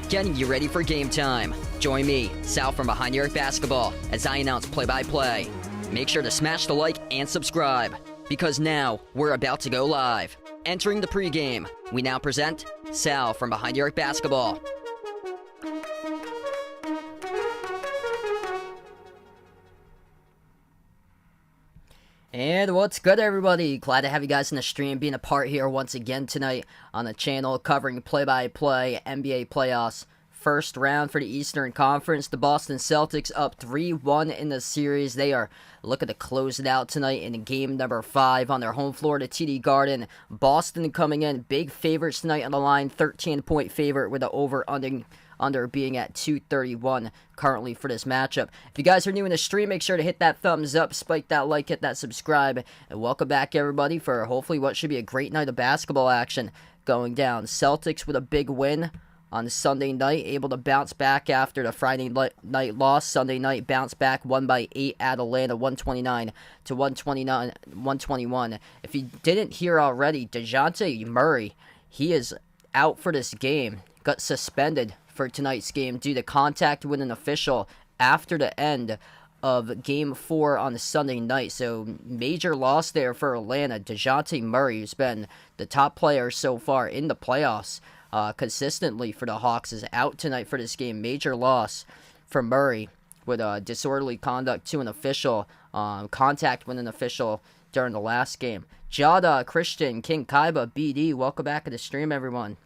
Getting you ready for game time. Join me, Sal from Behind the Arc Basketball, as I announce play-by-play. Make sure to smash the like and subscribe, because now we're about to go live. Entering the pregame, we now present Sal from Behind the Arc Basketball. And what's good, everybody? Glad to have you guys in the stream, being a part here once again tonight on the channel, covering play-by-play NBA playoffs. First round for the Eastern Conference. The Boston Celtics up 3-1 in the series. They are looking to close it out tonight in game number 5 on their home floor to TD Garden. Boston coming in big favorites tonight on the line, 13-point favorite with the over-under being at 231 currently for this matchup. If you guys are new in the stream, make sure to hit that thumbs up, spike that like, hit that subscribe, and welcome back, everybody, for hopefully what should be a great night of basketball action going down. Celtics with a big win on Sunday night, able to bounce back after the Friday night loss. Sunday night bounce back, won by 8 at Atlanta, 129 to 121. If you didn't hear already, DeJounte Murray, he is out for this game. Got suspended for tonight's game due to contact with an official after the end of Game 4 on Sunday night. So, major loss there for Atlanta. DeJounte Murray, who's been the top player so far in the playoffs consistently for the Hawks, is out tonight for this game. Major loss for Murray with disorderly conduct to an official, contact with an official during the last game. Jada, Christian, King Kaiba, BD, welcome back to the stream, everyone.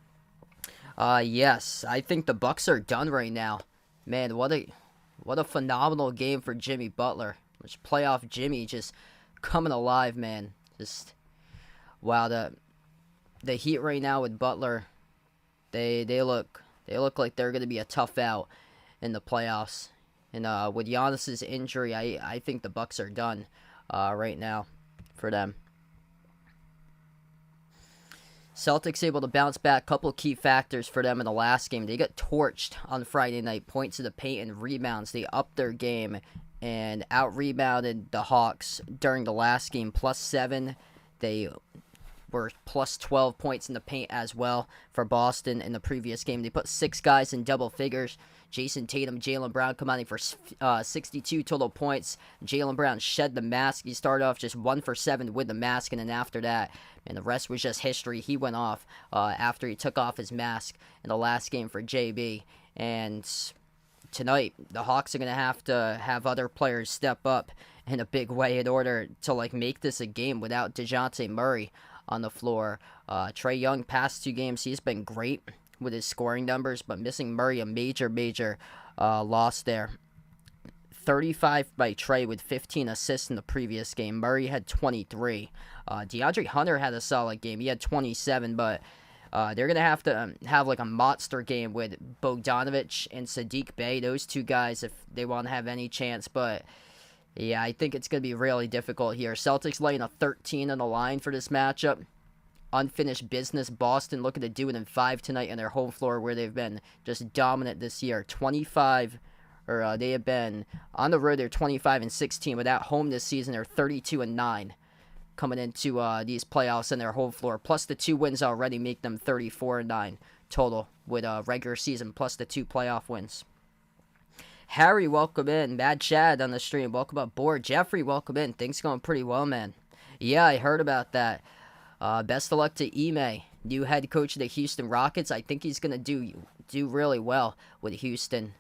Yes, I think the Bucks are done right now. Man, what a phenomenal game for Jimmy Butler. Which playoff Jimmy just coming alive, man. Just wow, the Heat right now with Butler, they look like they're gonna be a tough out in the playoffs. And with Giannis's injury, I think the Bucks are done right now for them. Celtics able to bounce back. Couple key factors for them in the last game. They got torched on Friday night. Points to the paint and rebounds. They upped their game and out-rebounded the Hawks during the last game. +7. They were +12 points in the paint as well for Boston in the previous game. They put 6 guys in double figures. Jason Tatum, Jaylen Brown combining for 62 total points. Jaylen Brown shed the mask. He started off just 1 for 7 with the mask, and then after that, and the rest was just history. He went off after he took off his mask in the last game for JB. And tonight, the Hawks are going to have other players step up in a big way in order to make this a game without DeJounte Murray on the floor. Trae Young, past 2 games, he's been great with his scoring numbers, but missing Murray, a major loss there. 35 by Trae with 15 assists in the previous game. Murray had 23. DeAndre Hunter had a solid game. He had 27, but they're going to have a monster game with Bogdanovic and Sadiq Bey, those 2 guys, if they want to have any chance. But yeah, I think it's going to be really difficult here. Celtics laying a 13 on the line for this matchup. Unfinished business. Boston looking to do it in 5 tonight on their home floor, where they've been just dominant this year. They have been on the road. They're 25-16, but at home this season they're 32-9 coming into these playoffs on their home floor. Plus the 2 wins already make them 34-9 total with regular season plus the 2 playoff wins. Harry, welcome in. Mad Chad on the stream, welcome aboard. Jeffrey, welcome in. Things going pretty well, man. Yeah, I heard about that. Best of luck to Ime, new head coach of the Houston Rockets. I think he's going to do really well with Houston.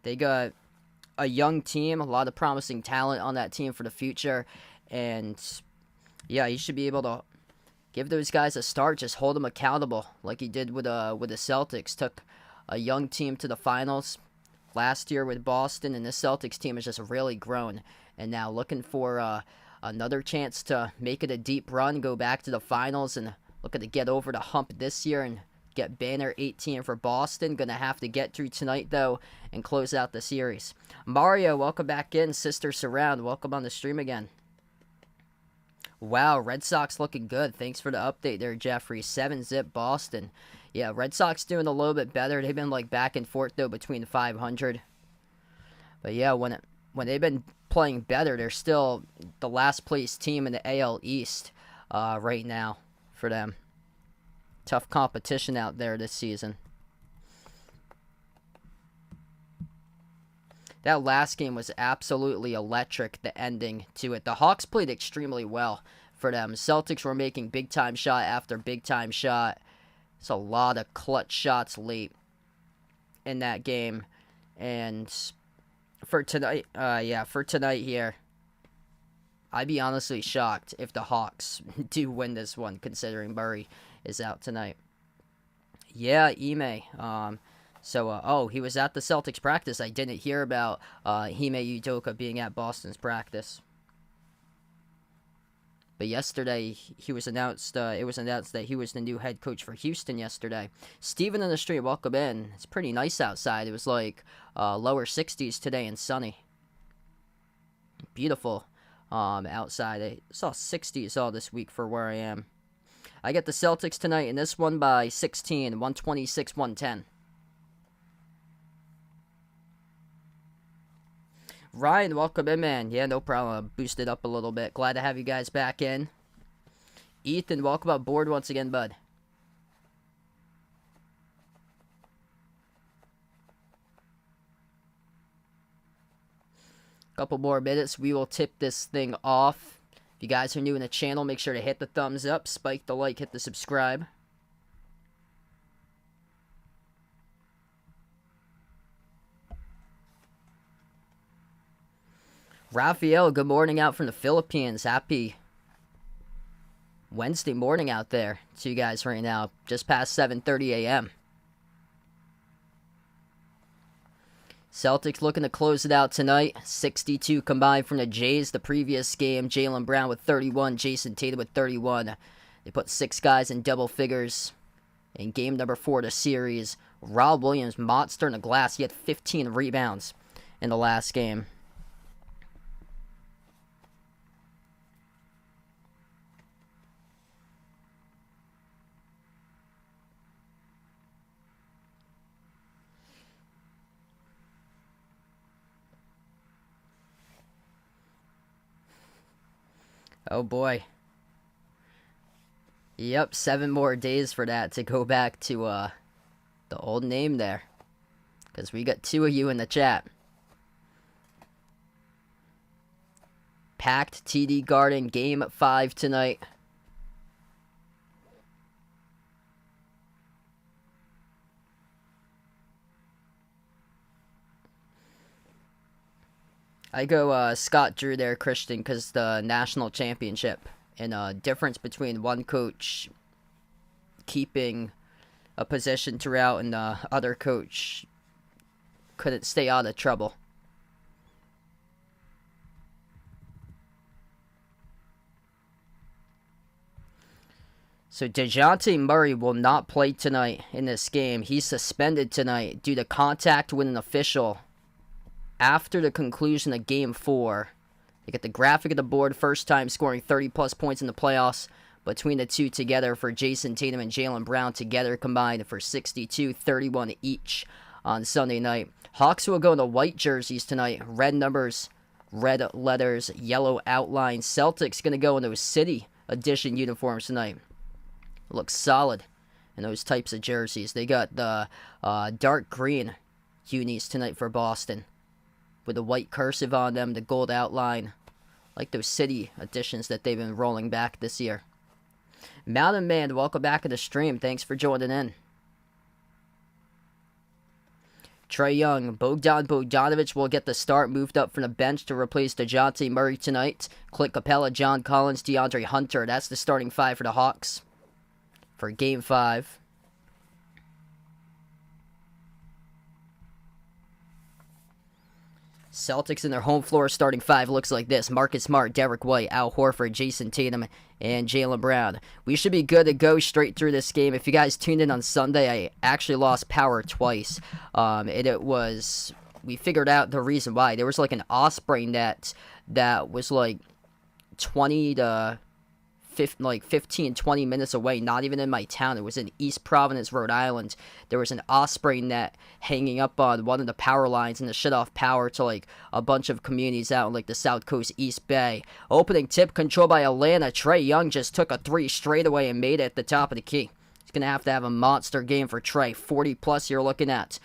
They got a young team, a lot of promising talent on that team for the future, and yeah, he should be able to give those guys a start. Just hold them accountable, like he did with the Celtics. Took a young team to the finals last year with Boston, and this Celtics team has just really grown, and now looking for another chance to make it a deep run, go back to the finals, and looking to get over the hump this year and get banner 18 for Boston. Gonna have to get through tonight, though, and close out the series. Mario, welcome back in. Sister Surround, welcome on the stream again. Wow, Red Sox looking good. Thanks for the update there, Jeffrey. 7-zip Boston. Yeah, Red Sox doing a little bit better. They've been like back and forth, though, between 500. But yeah, when they've been playing better, they're still the last place team in the AL East right now for them. Tough competition out there this season. That last game was absolutely electric, the ending to it. The Hawks played extremely well for them. Celtics were making big-time shot after big-time shot. It's a lot of clutch shots late in that game. And for tonight, here, I'd be honestly shocked if the Hawks do win this one, considering Murray is out tonight. Yeah, Ime. So, he was at the Celtics practice. I didn't hear about Ime Udoka being at Boston's practice. But yesterday, it was announced that he was the new head coach for Houston yesterday. Steven in the street, welcome in. It's pretty nice outside. It was like lower 60s today and sunny. Beautiful outside. I saw 60s all this week for where I am. I get the Celtics tonight in this one by 16, 126-110. Ryan, welcome in, man. Yeah, no problem. I'll boost it up a little bit. Glad to have you guys back in. Ethan, welcome aboard once again, bud. Couple more minutes. We will tip this thing off. If you guys are new in the channel, make sure to hit the thumbs up, spike the like, hit the subscribe. Raphael, good morning out from the Philippines. Happy Wednesday morning out there to you guys right now. Just past 7:30 a.m. Celtics looking to close it out tonight. 62 combined from the Jays. The previous game, Jaylen Brown with 31, Jason Tatum with 31. They put 6 guys in double figures in game number 4 of the series. Rob Williams, monster in the glass. He had 15 rebounds in the last game. Oh boy. Yep, 7 more days for that to go back to the old name there. Because we got 2 of you in the chat. Packed TD Garden, game 5 tonight. I go Scott Drew there, Christian, because the national championship and difference between one coach keeping a position throughout and the other coach couldn't stay out of trouble. So DeJounte Murray will not play tonight in this game. He's suspended tonight due to contact with an official after the conclusion of Game 4. You get the graphic of the board, first time scoring 30-plus points in the playoffs between the two together for Jason Tatum and Jaylen Brown together combined for 62, 31 each on Sunday night. Hawks will go in the white jerseys tonight. Red numbers, red letters, yellow outline. Celtics going to go in those City Edition uniforms tonight. Looks solid in those types of jerseys. They got the dark green unis tonight for Boston, with the white cursive on them, the gold outline, like those City editions that they've been rolling back this year. Mountain Man, welcome back to the stream. Thanks for joining in. Trae Young, Bogdanovich will get the start, moved up from the bench to replace DeJounte Murray tonight. Clint Capella, John Collins, DeAndre Hunter. That's the starting five for the Hawks for Game 5. Celtics in their home floor starting five looks like this. Marcus Smart, Derek White, Al Horford, Jason Tatum, and Jaylen Brown. We should be good to go straight through this game. If you guys tuned in on Sunday, I actually lost power twice. We figured out the reason why. There was like an Osprey net that was like 15, 20 minutes away, not even in my town. It was in East Providence, Rhode Island. There was an Osprey net hanging up on one of the power lines, and it shut off power to like a bunch of communities out in like the South Coast East Bay. Opening tip controlled by Atlanta. Trae Young just took a 3 straight away and made it at the top of the key. He's going to have a monster game for Trae. 40 plus you're looking at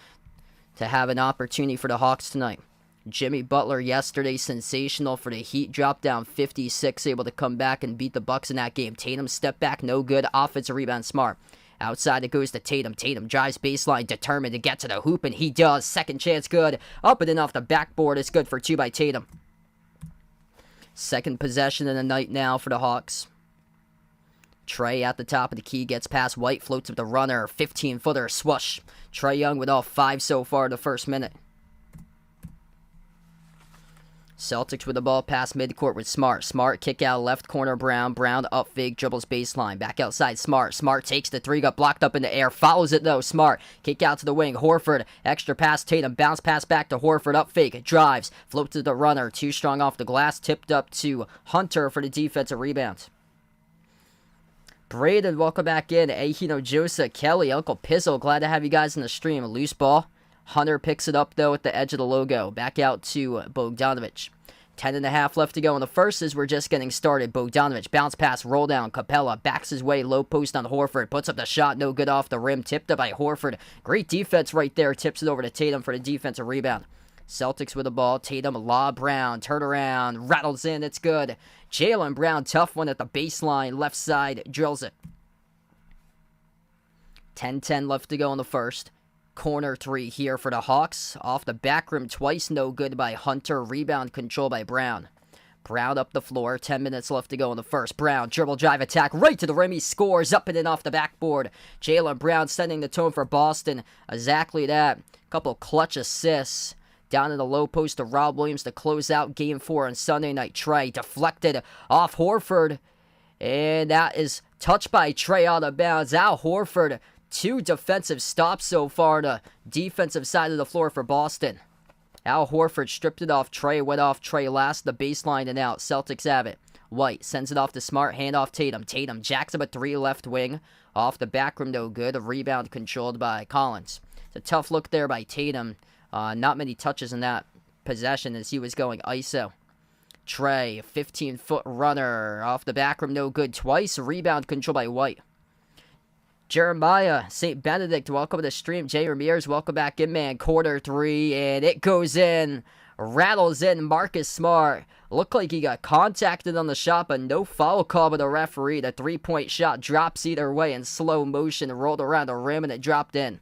to have an opportunity for the Hawks tonight. Jimmy Butler yesterday, sensational for the Heat, dropped down 56, able to come back and beat the Bucks in that game. Tatum step back, no good. Offensive rebound, Smart. Outside it goes to Tatum. Tatum drives baseline, determined to get to the hoop, and he does. Second chance, good. Up and in off the backboard. It's good for 2 by Tatum. Second possession of the night now for the Hawks. Trae at the top of the key, gets past White, floats up the runner, 15-footer, swoosh. Trae Young with all 5 so far in the first minute. Celtics with the ball past midcourt with Smart. Smart kick out left corner, Brown. Brown up fake, dribbles baseline. Back outside, Smart. Smart takes the 3, got blocked up in the air. Follows it though, Smart. Kick out to the wing, Horford. Extra pass, Tatum. Bounce pass back to Horford, up fake. Drives, floats to the runner. Too strong off the glass. Tipped up to Hunter for the defensive rebound. Braden, welcome back in. Ahino, Joseph, Kelly, Uncle Pizzle. Glad to have you guys in the stream. A loose ball. Hunter picks it up, though, at the edge of the logo. Back out to Bogdanovich. 10.5 left to go in the first as we're just getting started. Bogdanovich, bounce pass, roll down. Capella backs his way, low post on Horford. Puts up the shot, no good off the rim. Tipped up by Horford. Great defense right there. Tips it over to Tatum for the defensive rebound. Celtics with the ball. Tatum, lob, Brown. Turn around. Rattles in. It's good. Jaylen Brown, tough one at the baseline. Left side, drills it. 10-10 left to go in the first. Corner 3 here for the Hawks. Off the back rim twice, no good by Hunter. Rebound control by Brown. Brown up the floor. 10 minutes left to go in the first. Brown, dribble drive attack right to the rim. He scores up and in off the backboard. Jaylen Brown setting the tone for Boston. Exactly that. Couple clutch assists. Down in the low post to Rob Williams to close out Game 4 on Sunday night. Trae deflected off Horford. And that is touched by Trae out of bounds. Al Horford. 2 defensive stops so far to defensive side of the floor for Boston. Al Horford stripped it off Trae, went off Trae last, the baseline and out. Celtics have it. White sends it off to Smart, hand off Tatum. Tatum jacks up a 3 left wing. Off the back rim, no good. A rebound controlled by Collins. It's a tough look there by Tatum. Not many touches in that possession as he was going ISO. Trae, 15-foot runner. Off the back rim, no good twice. Rebound controlled by White. Jeremiah, St. Benedict, welcome to the stream. Jay Ramirez, welcome back in, man. Quarter 3, and it goes in. Rattles in. Marcus Smart. Looked like he got contacted on the shot, but no foul call by the referee. The 3-point shot drops either way in slow motion. Rolled around the rim, and it dropped in.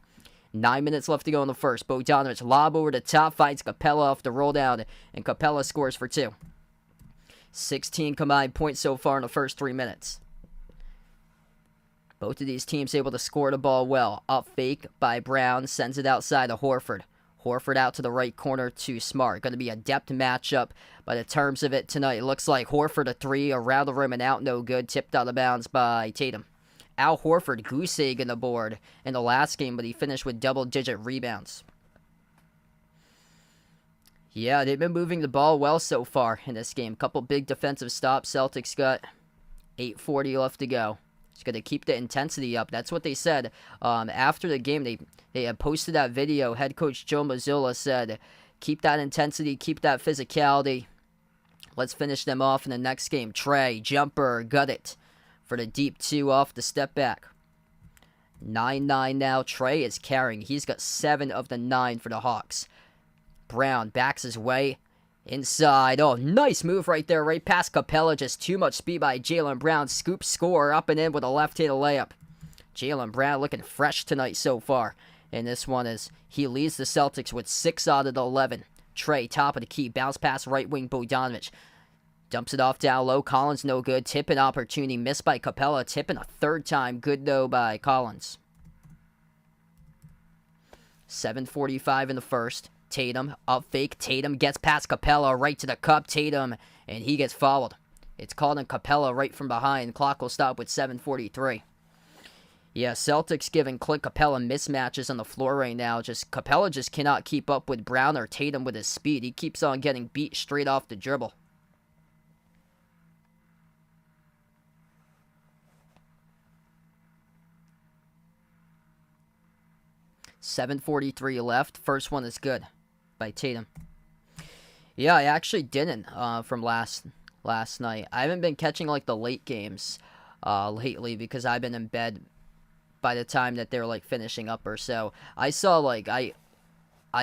9 minutes left to go in the first. Bogdanovich lob over the top, finds Capella off the roll down, and Capella scores for 2. 16 combined points so far in the first 3 minutes. Both of these teams able to score the ball well. Up fake by Brown. Sends it outside to Horford. Horford out to the right corner to Smart. Going to be a depth matchup by the terms of it tonight. It looks like Horford a 3. Around the rim and out. No good. Tipped out of bounds by Tatum. Al Horford goose egg in the board in the last game, but he finished with double-digit rebounds. Yeah, they've been moving the ball well so far in this game. Couple big defensive stops. Celtics got 8:40 left to go. It's going to keep the intensity up. That's what they said. After the game, they had posted that video. Head coach Joe Mazzulla said, keep that intensity, keep that physicality. Let's finish them off in the next game. Trae, jumper, got it for the deep 2 off the step back. 9-9 now. Trae is carrying. He's got 7 of the 9 for the Hawks. Brown backs his way. Inside. Oh, nice move right there. Right past Capella. Just too much speed by Jaylen Brown. Scoop score up and in with a left-handed layup. Jaylen Brown looking fresh tonight so far. And this one is he leads the Celtics with 6 out of the 11. Trey, top of the key, bounce pass right wing Bogdanovic. Dumps it off down low. Collins no good. Tipping opportunity missed by Capella. Tipping a third time. Good though by Collins. 7:45 in the first. Tatum up fake. Tatum gets past Capella right to the cup. Tatum and he gets fouled. It's called on Capella right from behind. Clock will stop with 7:43. Yeah, Celtics giving Clint Capella mismatches on the floor right now. Capella just cannot keep up with Brown or Tatum with his speed. He keeps on getting beat straight off the dribble. $7:43 left. First one is good by Tatum. Yeah, I actually didn't from last night. I haven't been catching like the late games lately because I've been in bed by the time that they're like finishing up or so. I saw like I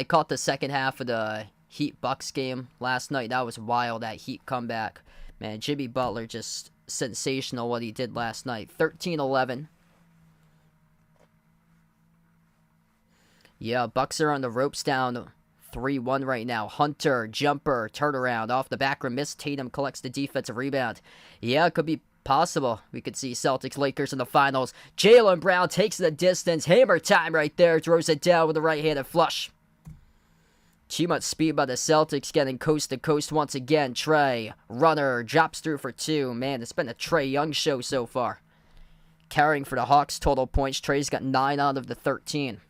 caught the second half of the Heat Bucks game last night. That was wild, that Heat comeback. Man, Jimmy Butler just sensational what he did last night. 13-11. Yeah, Bucks are on the ropes down 3-1 right now. Hunter, jumper, turnaround, off the back rim, miss. Tatum collects the defensive rebound. Yeah, it could be possible. We could see Celtics-Lakers in the finals. Jaylen Brown takes the distance. Hammer time right there. Throws it down with a right-handed flush. Too much speed by the Celtics, getting coast to coast once again. Trey, runner, drops through for 2. Man, it's been a Trey Young show so far. Carrying for the Hawks total points. Trey's got 9 out of the 13.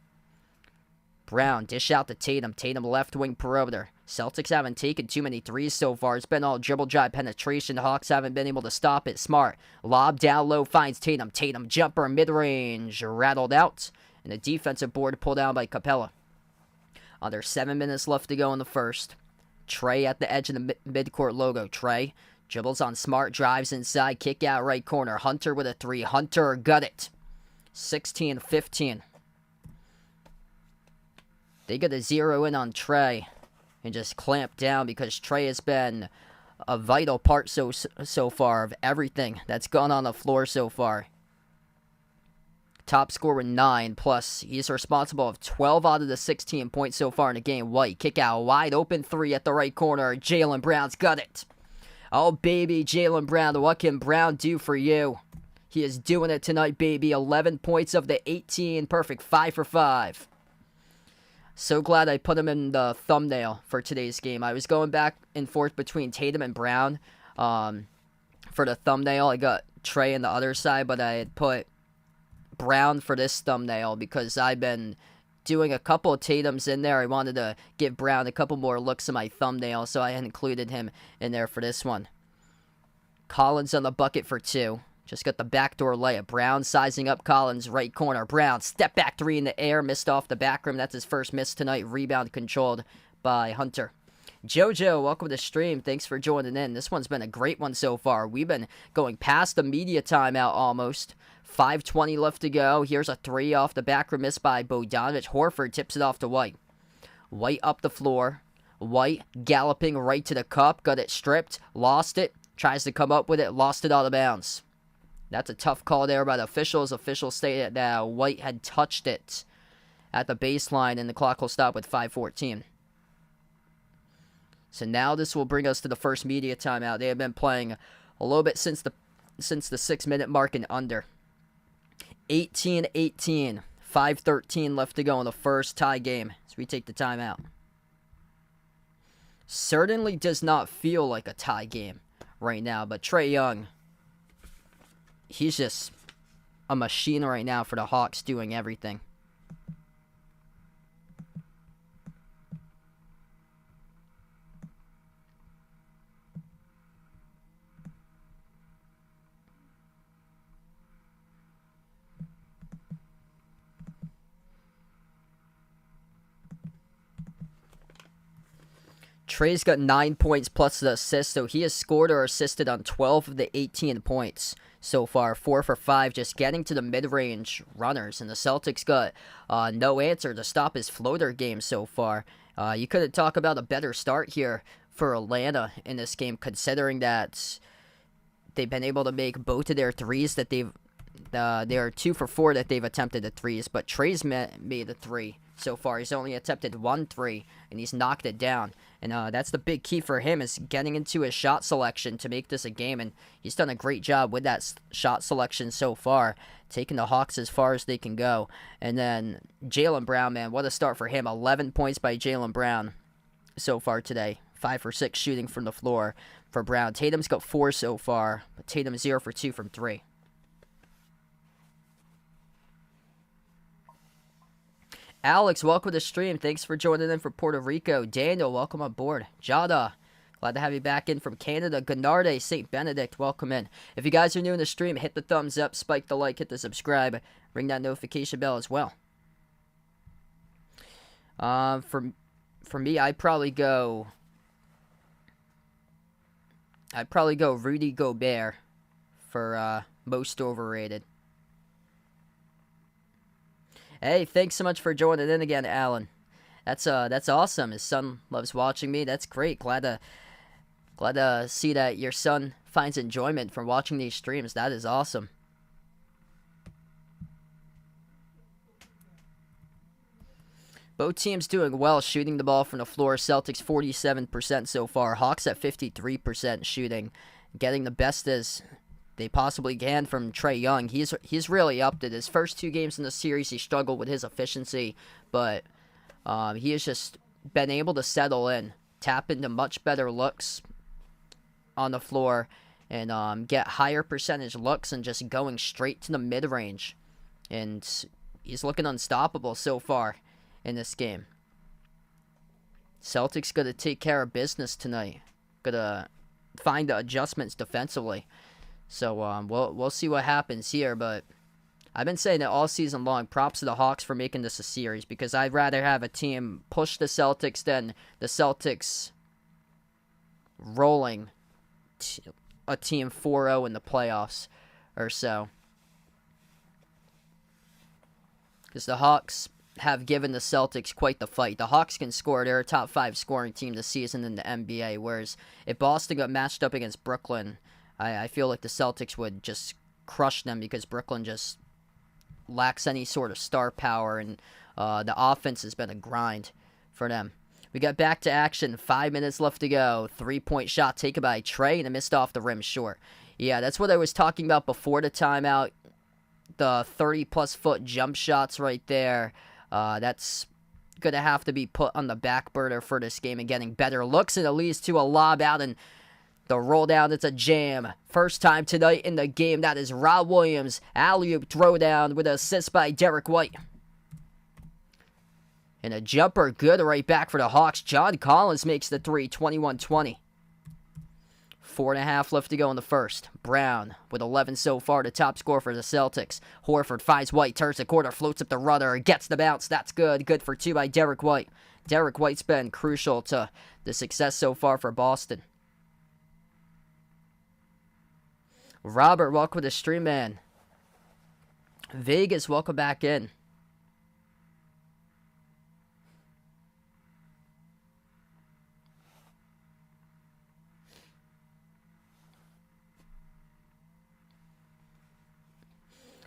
Brown, dish out to Tatum. Tatum left wing perimeter. Celtics haven't taken too many threes so far. It's been all dribble drive penetration. The Hawks haven't been able to stop it. Smart. Lob down low finds Tatum. Tatum jumper mid-range. Rattled out. And the defensive board pulled down by Capella. Under 7 minutes left to go in the first. Trey at the edge of the midcourt logo. Trey dribbles on Smart. Drives inside. Kick out right corner. Hunter with a 3. Hunter got it. 16-15. They got to zero in on Trey and just clamp down because Trey has been a vital part so far of everything that's gone on the floor so far. Top scorer with 9, plus he's responsible of 12 out of the 16 points so far in the game. White, kick out, wide open 3 at the right corner. Jaylen Brown's got it. Oh, baby, Jaylen Brown, what can Brown do for you? He is doing it tonight, baby. 11 points of the 18, perfect, 5 for 5. So glad I put him in the thumbnail for today's game. I was going back and forth between Tatum and Brown for the thumbnail. I got Trey on the other side, but I had put Brown for this thumbnail because I've been doing a couple of Tatums in there. I wanted to give Brown a couple more looks in my thumbnail, so I had included him in there for this one. Collins on the bucket for 2. Just got the backdoor layup. Brown sizing up Collins, right corner. Brown, step back 3 in the air, missed off the back rim. That's his first miss tonight. Rebound controlled by Hunter. Jojo, welcome to the stream. Thanks for joining in. This one's been a great one so far. We've been going past the media timeout almost. 5:20 left to go. Here's a 3 off the back rim, missed by Bogdanovic. Horford tips it off to White. White up the floor. White galloping right to the cup. Got it stripped. Lost it. Tries to come up with it. Lost it out of bounds. That's a tough call there by the officials. Officials stated that White had touched it at the baseline, and the clock will stop with 5:14. So now this will bring us to the first media timeout. They have been playing a little bit since the 6-minute mark and under. 18-18. 5:13 left to go in the first tie game as we take the timeout. Certainly does not feel like a tie game right now, but Trey Young, he's just a machine right now for the Hawks, doing everything. Trey's got 9 points plus the assist, so he has scored or assisted on 12 of the 18 points so far. 4 for 5, just getting to the mid-range runners. And the Celtics got no answer to stop his floater game so far. You couldn't talk about a better start here for Atlanta in this game, considering that they've been able to make both of their threes that they've They're 2 for 4 that they've attempted the threes, but Trey's made a 3 so far. He's only attempted 1 3, and he's knocked it down. And that's the big key for him, is getting into his shot selection to make this a game. And he's done a great job with that shot selection so far, taking the Hawks as far as they can go. And then Jaylen Brown, man, what a start for him. 11 points by Jaylen Brown so far today. 5 for 6 shooting from the floor for Brown. Tatum's got 4 so far, but Tatum 0 for 2 from 3. Alex, welcome to the stream. Thanks for joining in from Puerto Rico. Daniel, welcome aboard. Jada, glad to have you back in from Canada. Gennarde, St. Benedict, welcome in. If you guys are new in the stream, hit the thumbs up, spike the like, hit the subscribe, ring that notification bell as well. For me, I'd probably go Rudy Gobert for most overrated. Hey, thanks so much for joining in again, Alan. That's awesome. His son loves watching me. That's great. Glad to see that your son finds enjoyment from watching these streams. That is awesome. Both teams doing well shooting the ball from the floor. Celtics 47% so far. Hawks at 53% shooting, getting the best as they possibly can from Trae Young. He's really upped it. His first 2 games in the series, he struggled with his efficiency, but he has just been able to settle in, tap into much better looks on the floor, and get higher percentage looks and just going straight to the mid-range. And he's looking unstoppable so far in this game. Celtics got to take care of business tonight. Got to find the adjustments defensively. So we'll see what happens here, but I've been saying it all season long. Props to the Hawks for making this a series, because I'd rather have a team push the Celtics than the Celtics rolling a team 4-0 in the playoffs or so. Because the Hawks have given the Celtics quite the fight. The Hawks can score. They're a top 5 scoring team this season in the NBA, whereas if Boston got matched up against Brooklyn, I feel like the Celtics would just crush them, because Brooklyn just lacks any sort of star power, and the offense has been a grind for them. We got back to action. 5 minutes left to go. 3-point shot taken by Trae, and it missed off the rim short. Yeah, that's what I was talking about before the timeout. The 30-plus foot jump shots right there. That's going to have to be put on the back burner for this game and getting better looks, and it leads to a lob out, and the roll down, it's a jam. First time tonight in the game. That is Rob Williams. Alley-oop throwdown with an assist by Derek White. And a jumper good right back for the Hawks. John Collins makes the 3, 21-20. 4.5 left to go in the first. Brown with 11 so far, the top scorer for the Celtics. Horford finds White, turns the corner, floats up the rudder, gets the bounce. That's good. Good for 2 by Derek White. Derek White's been crucial to the success so far for Boston. Robert, welcome to the stream, man. Vegas, welcome back in.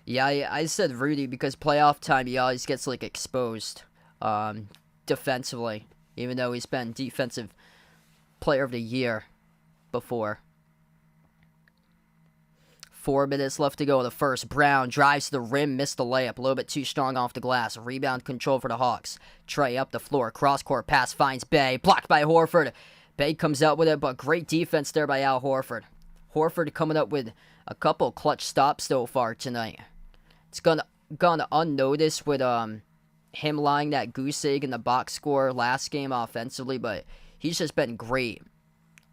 Yeah, I said Rudy because playoff time he always gets like exposed defensively, even though he's been defensive player of the year before. 4 minutes left to go in the first. Brown drives to the rim, missed the layup. A little bit too strong off the glass. Rebound control for the Hawks. Trae up the floor. Cross-court pass finds Bey. Blocked by Horford. Bey comes out with it, but great defense there by Al Horford. Horford coming up with a couple clutch stops so far tonight. It's gone unnoticed with him lying that goose egg in the box score last game offensively, but he's just been great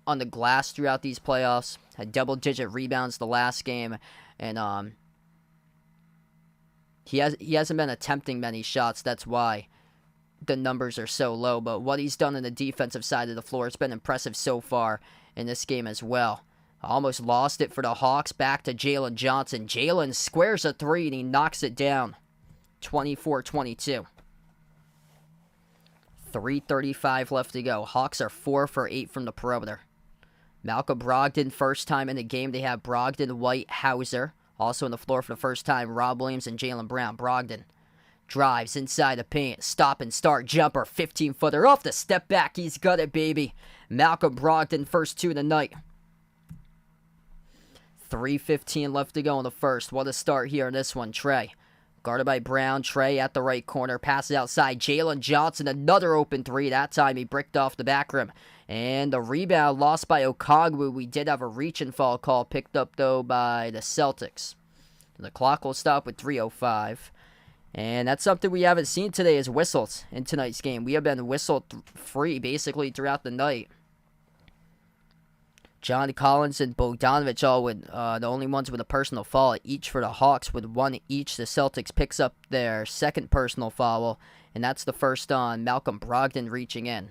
on the glass throughout these playoffs. Had double-digit rebounds the last game, and he hasn't been attempting many shots. That's why the numbers are so low. But what he's done on the defensive side of the floor, it's been impressive so far in this game as well. Almost lost it for the Hawks. Back to Jalen Johnson. Jalen squares a 3, and he knocks it down. 24-22. 3:35 left to go. Hawks are 4 for 8 from the perimeter. Malcolm Brogdon, first time in the game. They have Brogdon, White, Hauser Also on the floor for the first time, Rob Williams and Jaylen Brown. Brogdon drives inside the paint. Stop and start jumper. 15-footer off the step back. He's got it, baby. Malcolm Brogdon, first two of the night. 3:15 left to go in the first. What a start here in this one. Trey guarded by Brown. Trey at the right corner. Passes outside. Jalen Johnson, another open three. That time he bricked off the back rim. And the rebound lost by Okongwu. We did have a reach and fall call. Picked up, though, by the Celtics. The clock will stop with 3:05. And that's something we haven't seen today is whistles in tonight's game. We have been whistled free basically throughout the night. John Collins and Bogdanovic all with the only ones with a personal foul each for the Hawks with one each. The Celtics picks up their second personal foul, and that's the first on Malcolm Brogdon reaching in.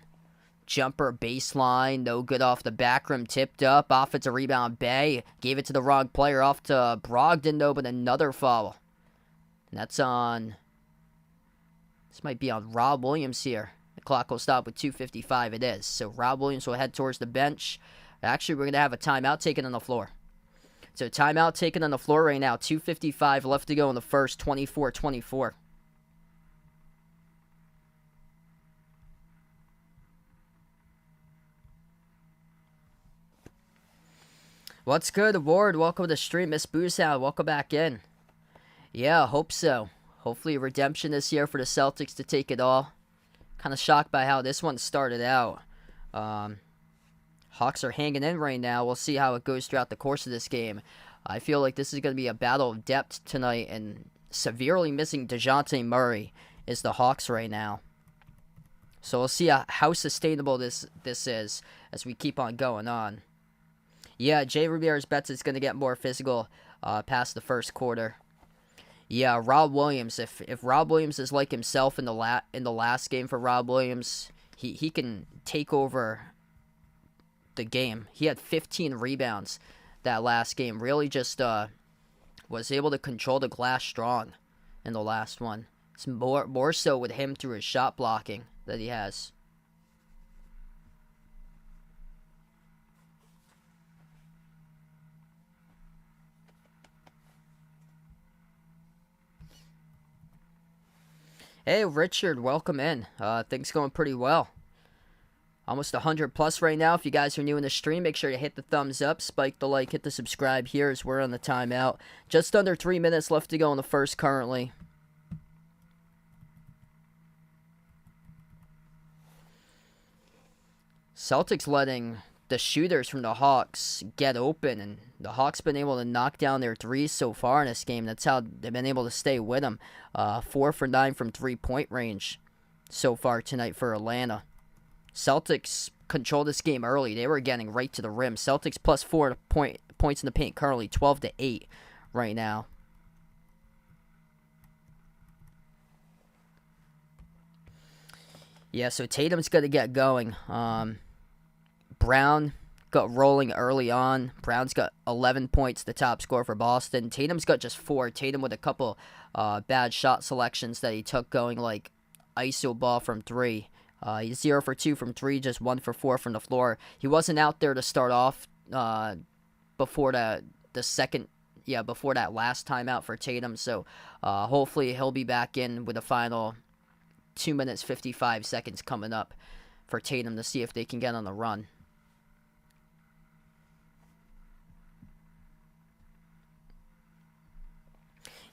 Jumper baseline, no good off the back rim, tipped up. Offensive rebound, Bay gave it to the wrong player off to Brogdon though, but another foul. And that's on, this might be on Rob Williams here. The clock will stop with 2:55, it is. So Rob Williams will head towards the bench. Actually, we're going to have a timeout taken on the floor. So timeout taken on the floor right now. 2:55 left to go in the first, 24-24. What's good, Ward? Welcome to the stream. Miss Boozow, welcome back in. Yeah, hope so. Hopefully redemption this year for the Celtics to take it all. Kind of shocked by how this one started out. Hawks are hanging in right now. We'll see how it goes throughout the course of this game. I feel like this is going to be a battle of depth tonight, and severely missing DeJounte Murray is the Hawks right now. So we'll see how sustainable this is as we keep on going on. Yeah, Jay Ramirez bets it's going to get more physical past the first quarter. Yeah, Rob Williams. If Rob Williams is like himself in the last game for Rob Williams, he can take over the game. He had 15 rebounds that last game. Really just was able to control the glass strong in the last one. It's more so with him through his shot blocking that he has. Hey, Richard, welcome in. Things going pretty well. Almost 100 plus right now. If you guys are new in the stream, make sure to hit the thumbs up, spike the like, hit the subscribe here as we're on the timeout. Just under 3 minutes left to go in the first currently. Celtics letting the shooters from the Hawks get open, and the Hawks been able to knock down their threes so far in this game. That's how they've been able to stay with them. 4 for 9 from 3-point range so far tonight for Atlanta. Celtics control this game early. They were getting right to the rim. Celtics plus 4 points in the paint currently, 12-8 right now. Yeah, so Tatum's going to get going. Brown got rolling early on. Brown's got 11 points, the top scorer for Boston. Tatum's got just 4. Tatum with a couple bad shot selections that he took going like iso ball from 3. He's 0 for 2 from 3, just 1 for 4 from the floor. He wasn't out there to start off before the second, before that last timeout for Tatum. So hopefully he'll be back in with the final 2 minutes 55 seconds coming up for Tatum to see if they can get on the run.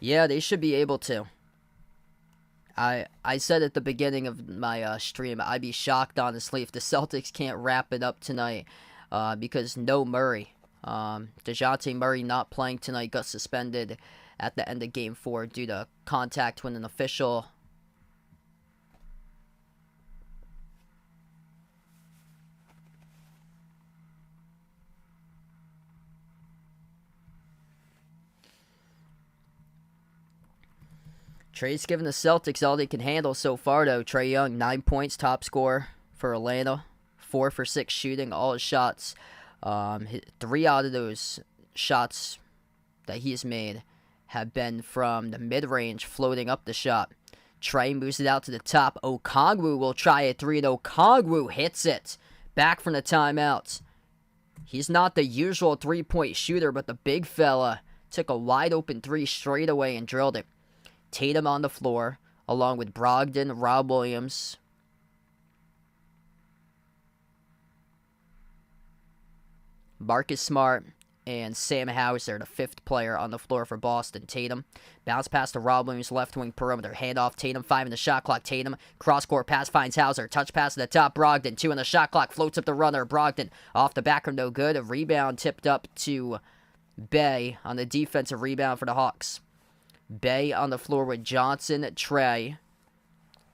Yeah, they should be able to. I said at the beginning of my stream, I'd be shocked, honestly, if the Celtics can't wrap it up tonight because no Murray. DeJounte Murray not playing tonight, got suspended at the end of Game 4 due to contact with an official. Trey's giving the Celtics all they can handle so far, though. Trae Young, 9 points, top scorer for Atlanta. 4 for 6 shooting, all his shots. 3 out of those shots that he's made have been from the mid-range, floating up the shot. Trae moves it out to the top. Okongwu will try a 3, and Okongwu hits it. Back from the timeout. He's not the usual 3-point shooter, but the big fella took a wide open three straight away and drilled it. Tatum on the floor, along with Brogdon, Rob Williams, Marcus Smart, and Sam Hauser, the fifth player on the floor for Boston. Tatum, bounce pass to Rob Williams, left wing perimeter. Hand off Tatum, 5 in the shot clock. Tatum, cross-court pass, finds Hauser. Touch pass to the top, Brogdon, 2 in the shot clock. Floats up the runner, Brogdon. Off the back rim, no good. A rebound tipped up to Bay on the defensive rebound for the Hawks. Bay on the floor with Johnson, Trey,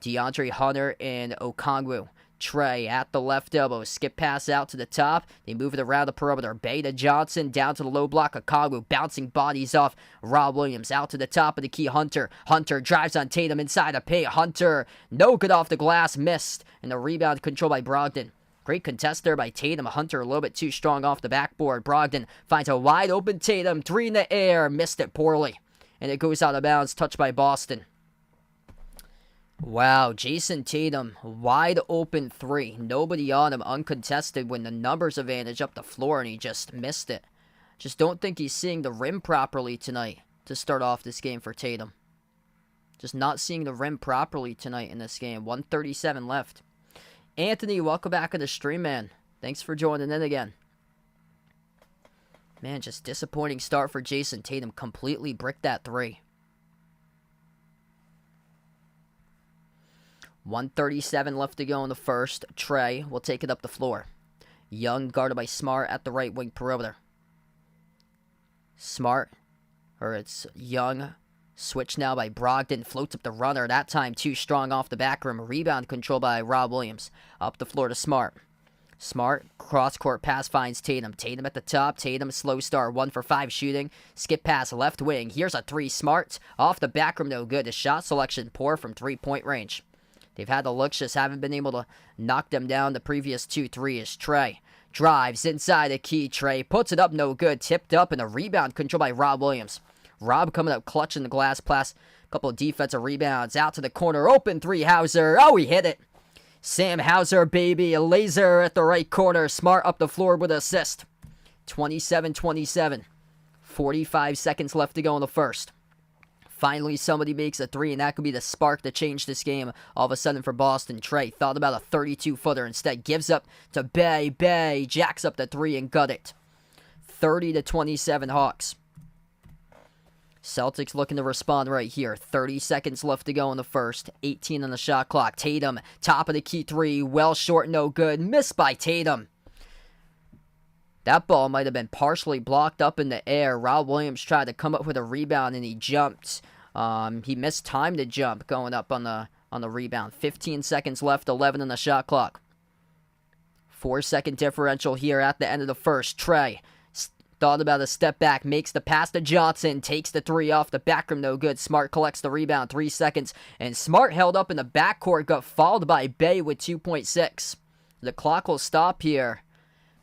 DeAndre Hunter, and Okongwu. Trey at the left elbow. Skip pass out to the top. They move it around the perimeter. Bay to Johnson. Down to the low block. Okongwu bouncing bodies off Rob Williams. Out to the top of the key. Hunter. Hunter drives on Tatum inside the paint. Hunter no good off the glass. Missed. And the rebound controlled by Brogdon. Great contest there by Tatum. Hunter a little bit too strong off the backboard. Brogdon finds a wide open Tatum. 3 in the air. Missed it poorly. And it goes out of bounds. Touched by Boston. Wow, Jason Tatum, wide open 3. Nobody on him, uncontested, when the numbers advantage up the floor, and he just missed it. Just don't think he's seeing the rim properly tonight to start off this game for Tatum. Just not seeing the rim properly tonight in this game. 1:37 left. Anthony, welcome back to the stream, man. Thanks for joining in again. Man, just disappointing start for Jason Tatum. Completely bricked that 3. 1:37 left to go in the first. Trey will take it up the floor. Young guarded by Smart at the right wing perimeter. It's Young. Switch now by Brogdon. Floats up the runner. That time too strong off the back rim. Rebound control by Rob Williams. Up the floor to Smart. Smart, cross-court pass finds Tatum. Tatum at the top. Tatum, slow start. 1 for 5 shooting. Skip pass left wing. Here's a 3. Smart. Off the back rim, no good. His shot selection poor from 3-point range. They've had the looks, just haven't been able to knock them down. The previous 2 threes. Trey drives inside the key. Trey puts it up, no good. Tipped up, and a rebound controlled by Rob Williams. Rob coming up clutch in the glass pass. Couple of defensive rebounds. Out to the corner. Open 3, Hauser. Oh, he hit it. Sam Hauser, baby. A laser at the right corner. Smart up the floor with an assist. 27-27. 45 seconds left to go in the first. Finally, somebody makes a 3, and that could be the spark to change this game all of a sudden for Boston. Trey thought about a 32-footer. Instead, gives up to Bay. Bay jacks up the 3 and gut it. 30-27 Hawks. Celtics looking to respond right here. 30 seconds left to go in the first. 18 on the shot clock. Tatum, top of the key 3. Well short, no good. Missed by Tatum. That ball might have been partially blocked up in the air. Rob Williams tried to come up with a rebound, and he jumped. He missed time to jump going up on the rebound. 15 seconds left, 11 on the shot clock. 4-second differential here at the end of the first. Trey thought about a step back, makes the pass to Johnson, takes the 3 off the back rim, no good. Smart collects the rebound, 3 seconds, and Smart held up in the backcourt, got fouled by Bay with 2.6. The clock will stop here.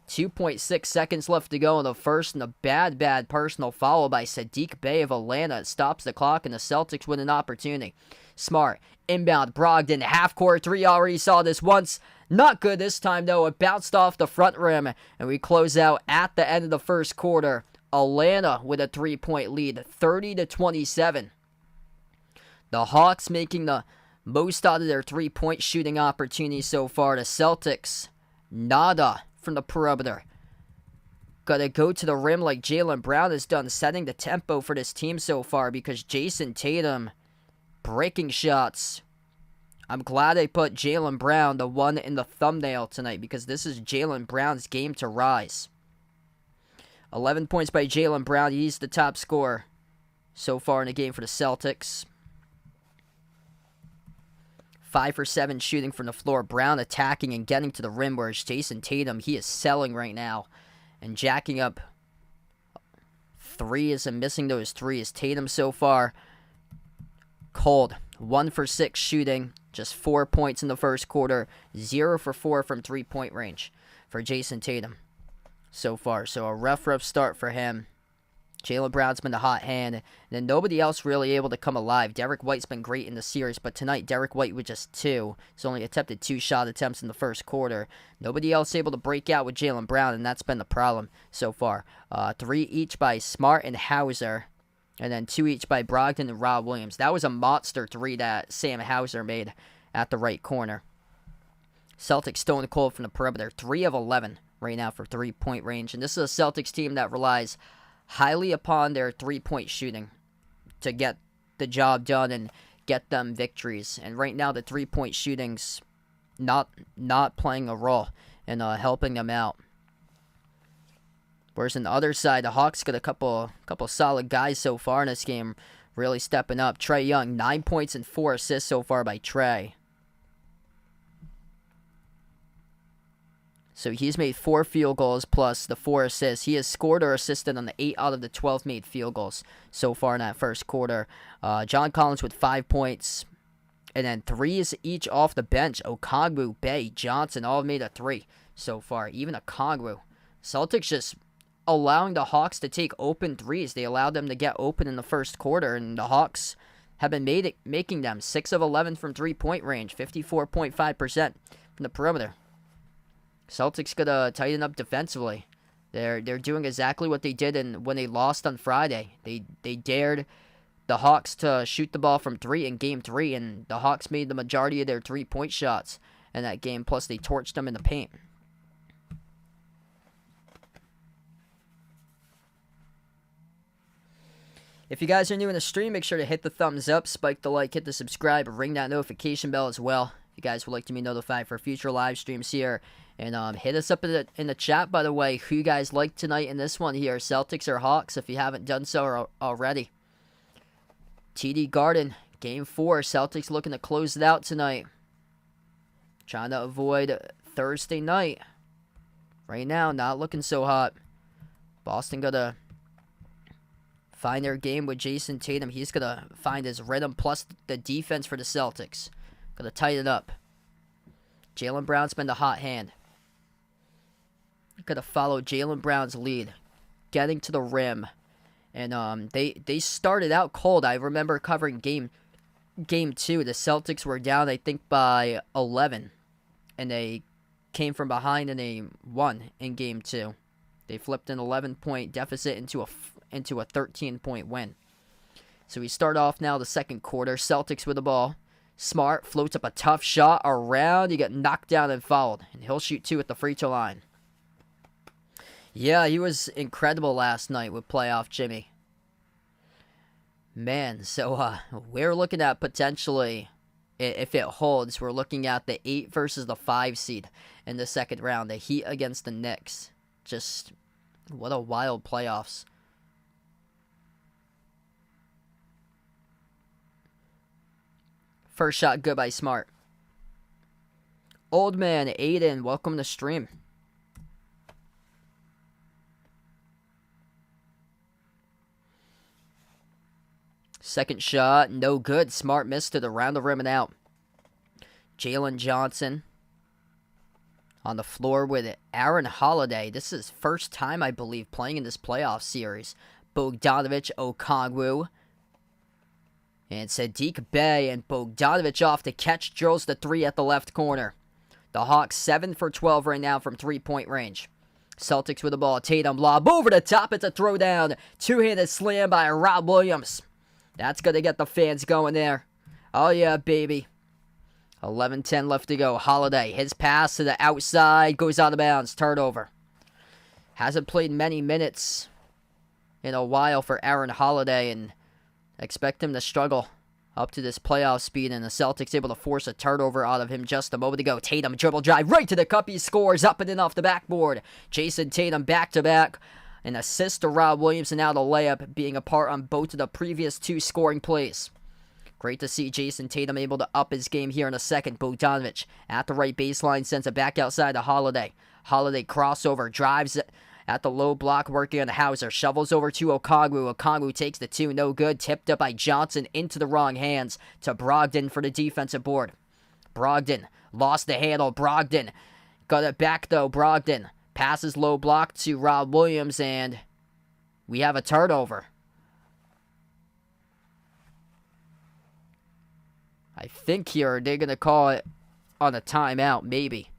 2.6 seconds left to go in the first, and a bad personal foul by Saddiq Bey of Atlanta. It stops the clock, and the Celtics win an opportunity. Smart, inbound, Brogdon, half-court 3, already saw this once. Not good this time, though. It bounced off the front rim, and we close out at the end of the first quarter. Atlanta with a 3-point lead, 30-27. The Hawks making the most out of their 3-point shooting opportunities so far. The Celtics, nada from the perimeter. Gotta go to the rim like Jaylen Brown has done, setting the tempo for this team so far, because Jason Tatum breaking shots. I'm glad they put Jaylen Brown, the one in the thumbnail tonight, because this is Jaylen Brown's game to rise. 11 points by Jaylen Brown. He's the top scorer so far in the game for the Celtics. 5 for 7 shooting from the floor. Brown attacking and getting to the rim, whereas Jason Tatum, he is selling right now and jacking up threes and missing those threes. Tatum so far cold. 1 for 6 shooting, just 4 points in the first quarter. 0 for 4 from 3-point range for Jason Tatum so far. So a rough start for him. Jaylen Brown's been the hot hand, and then nobody else really able to come alive. Derek White's been great in the series, but tonight Derek White with just 2. He's only attempted 2 shot attempts in the first quarter. Nobody else able to break out with Jaylen Brown, and that's been the problem so far. 3 each by Smart and Hauser. And then 2 each by Brogdon and Rob Williams. That was a monster 3 that Sam Hauser made at the right corner. Celtics stone cold from the perimeter. 3 of 11 right now for 3-point range. And this is a Celtics team that relies highly upon their 3-point shooting to get the job done and get them victories. And right now the 3-point shooting's not playing a role in helping them out. Whereas on the other side, the Hawks got a couple solid guys so far in this game, really stepping up. Trae Young, 9 points and 4 assists so far by Trae. So he's made 4 field goals plus the 4 assists. He has scored or assisted on the 8 out of the 12 made field goals so far in that first quarter. John Collins with 5 points. And then 3s each off the bench. Okongwu, Bay, Johnson all made a 3 so far. Even Okongwu. Celtics just allowing the Hawks to take open 3s. They allowed them to get open in the first quarter, and the Hawks have been making them 6 of 11 from 3-point range, 54.5% from the perimeter. Celtics gotta tighten up defensively. They're doing exactly what they did when they lost on Friday. They dared the Hawks to shoot the ball from 3 in Game 3, and the Hawks made the majority of their 3-point shots in that game, plus they torched them in the paint. If you guys are new in the stream, make sure to hit the thumbs up, spike the like, hit the subscribe, ring that notification bell as well. If you guys would like to be notified for future live streams here. And hit us up in the chat, by the way, who you guys like tonight in this one here, Celtics or Hawks, if you haven't done so already. TD Garden, Game 4, Celtics looking to close it out tonight. Trying to avoid Thursday night. Right now, not looking so hot. Boston got to find their game with Jason Tatum. He's going to find his rhythm plus the defense for the Celtics. Going to tighten up. Jaylen Brown's been the hot hand. Going to follow Jaylen Brown's lead. Getting to the rim. And they started out cold. I remember covering game 2. The Celtics were down, I think, by 11. And they came from behind and they won in Game 2. They flipped an 11-point deficit into a 13-point win. So we start off now the second quarter. Celtics with the ball. Smart floats up a tough shot around. He got knocked down and fouled. And he'll shoot 2 at the free throw line. Yeah, he was incredible last night with playoff Jimmy. Man, so we're looking at potentially, if it holds, we're looking at the 8 versus the 5 seed in the second round. The Heat against the Knicks. Just, what a wild playoffs. First shot good by Smart. Old man Aiden, welcome to stream. Second shot, no good. Smart missed it around the rim and out. Jalen Johnson on the floor with Aaron Holiday. This is first time, I believe, playing in this playoff series. Bogdanovich, Okongwu, and Sadiq Bey, and Bogdanovich off the catch, drills the 3 at the left corner. The Hawks 7 for 12 right now from 3-point range. Celtics with the ball. Tatum lob over the top. It's a throwdown. Two-handed slam by Rob Williams. That's going to get the fans going there. Oh, yeah, baby. 11:10 left to go. Holiday, his pass to the outside, goes out of bounds. Turnover. Hasn't played many minutes in a while for Aaron Holiday, and expect him to struggle up to this playoff speed, and the Celtics able to force a turnover out of him just a moment ago. Tatum dribble drive right to the cup. He scores up and in off the backboard. Jason Tatum back-to-back. An assist to Rob Williams, and now the layup, being a part on both of the previous 2 scoring plays. Great to see Jason Tatum able to up his game here in a second. Bogdanovich at the right baseline sends it back outside to Holiday. Holiday crossover, drives at the low block, working on the Hauser. Shovels over to Okongwu. Okongwu takes the 2, no good. Tipped up by Johnson into the wrong hands to Brogdon for the defensive board. Brogdon lost the handle. Brogdon got it back though. Brogdon passes low block to Rob Williams, and we have a turnover. I think here they're going to call it on a timeout, maybe.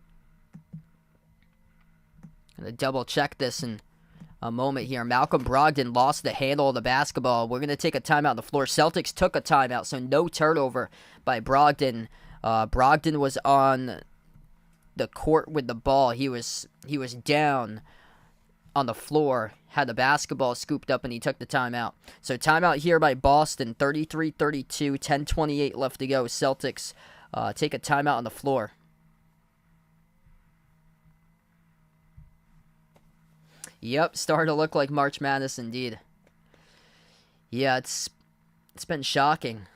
I'm going to double check this, and a moment here. Malcolm Brogdon lost the handle of the basketball. We're going to take a timeout on the floor. Celtics took a timeout, so no turnover by Brogdon. Brogdon was on the court with the ball. He was down on the floor, had the basketball scooped up, and he took the timeout. So timeout here by Boston, 33-32, 10:28 left to go. Celtics take a timeout on the floor. Yep, starting to look like March Madness indeed. Yeah, it's been shocking.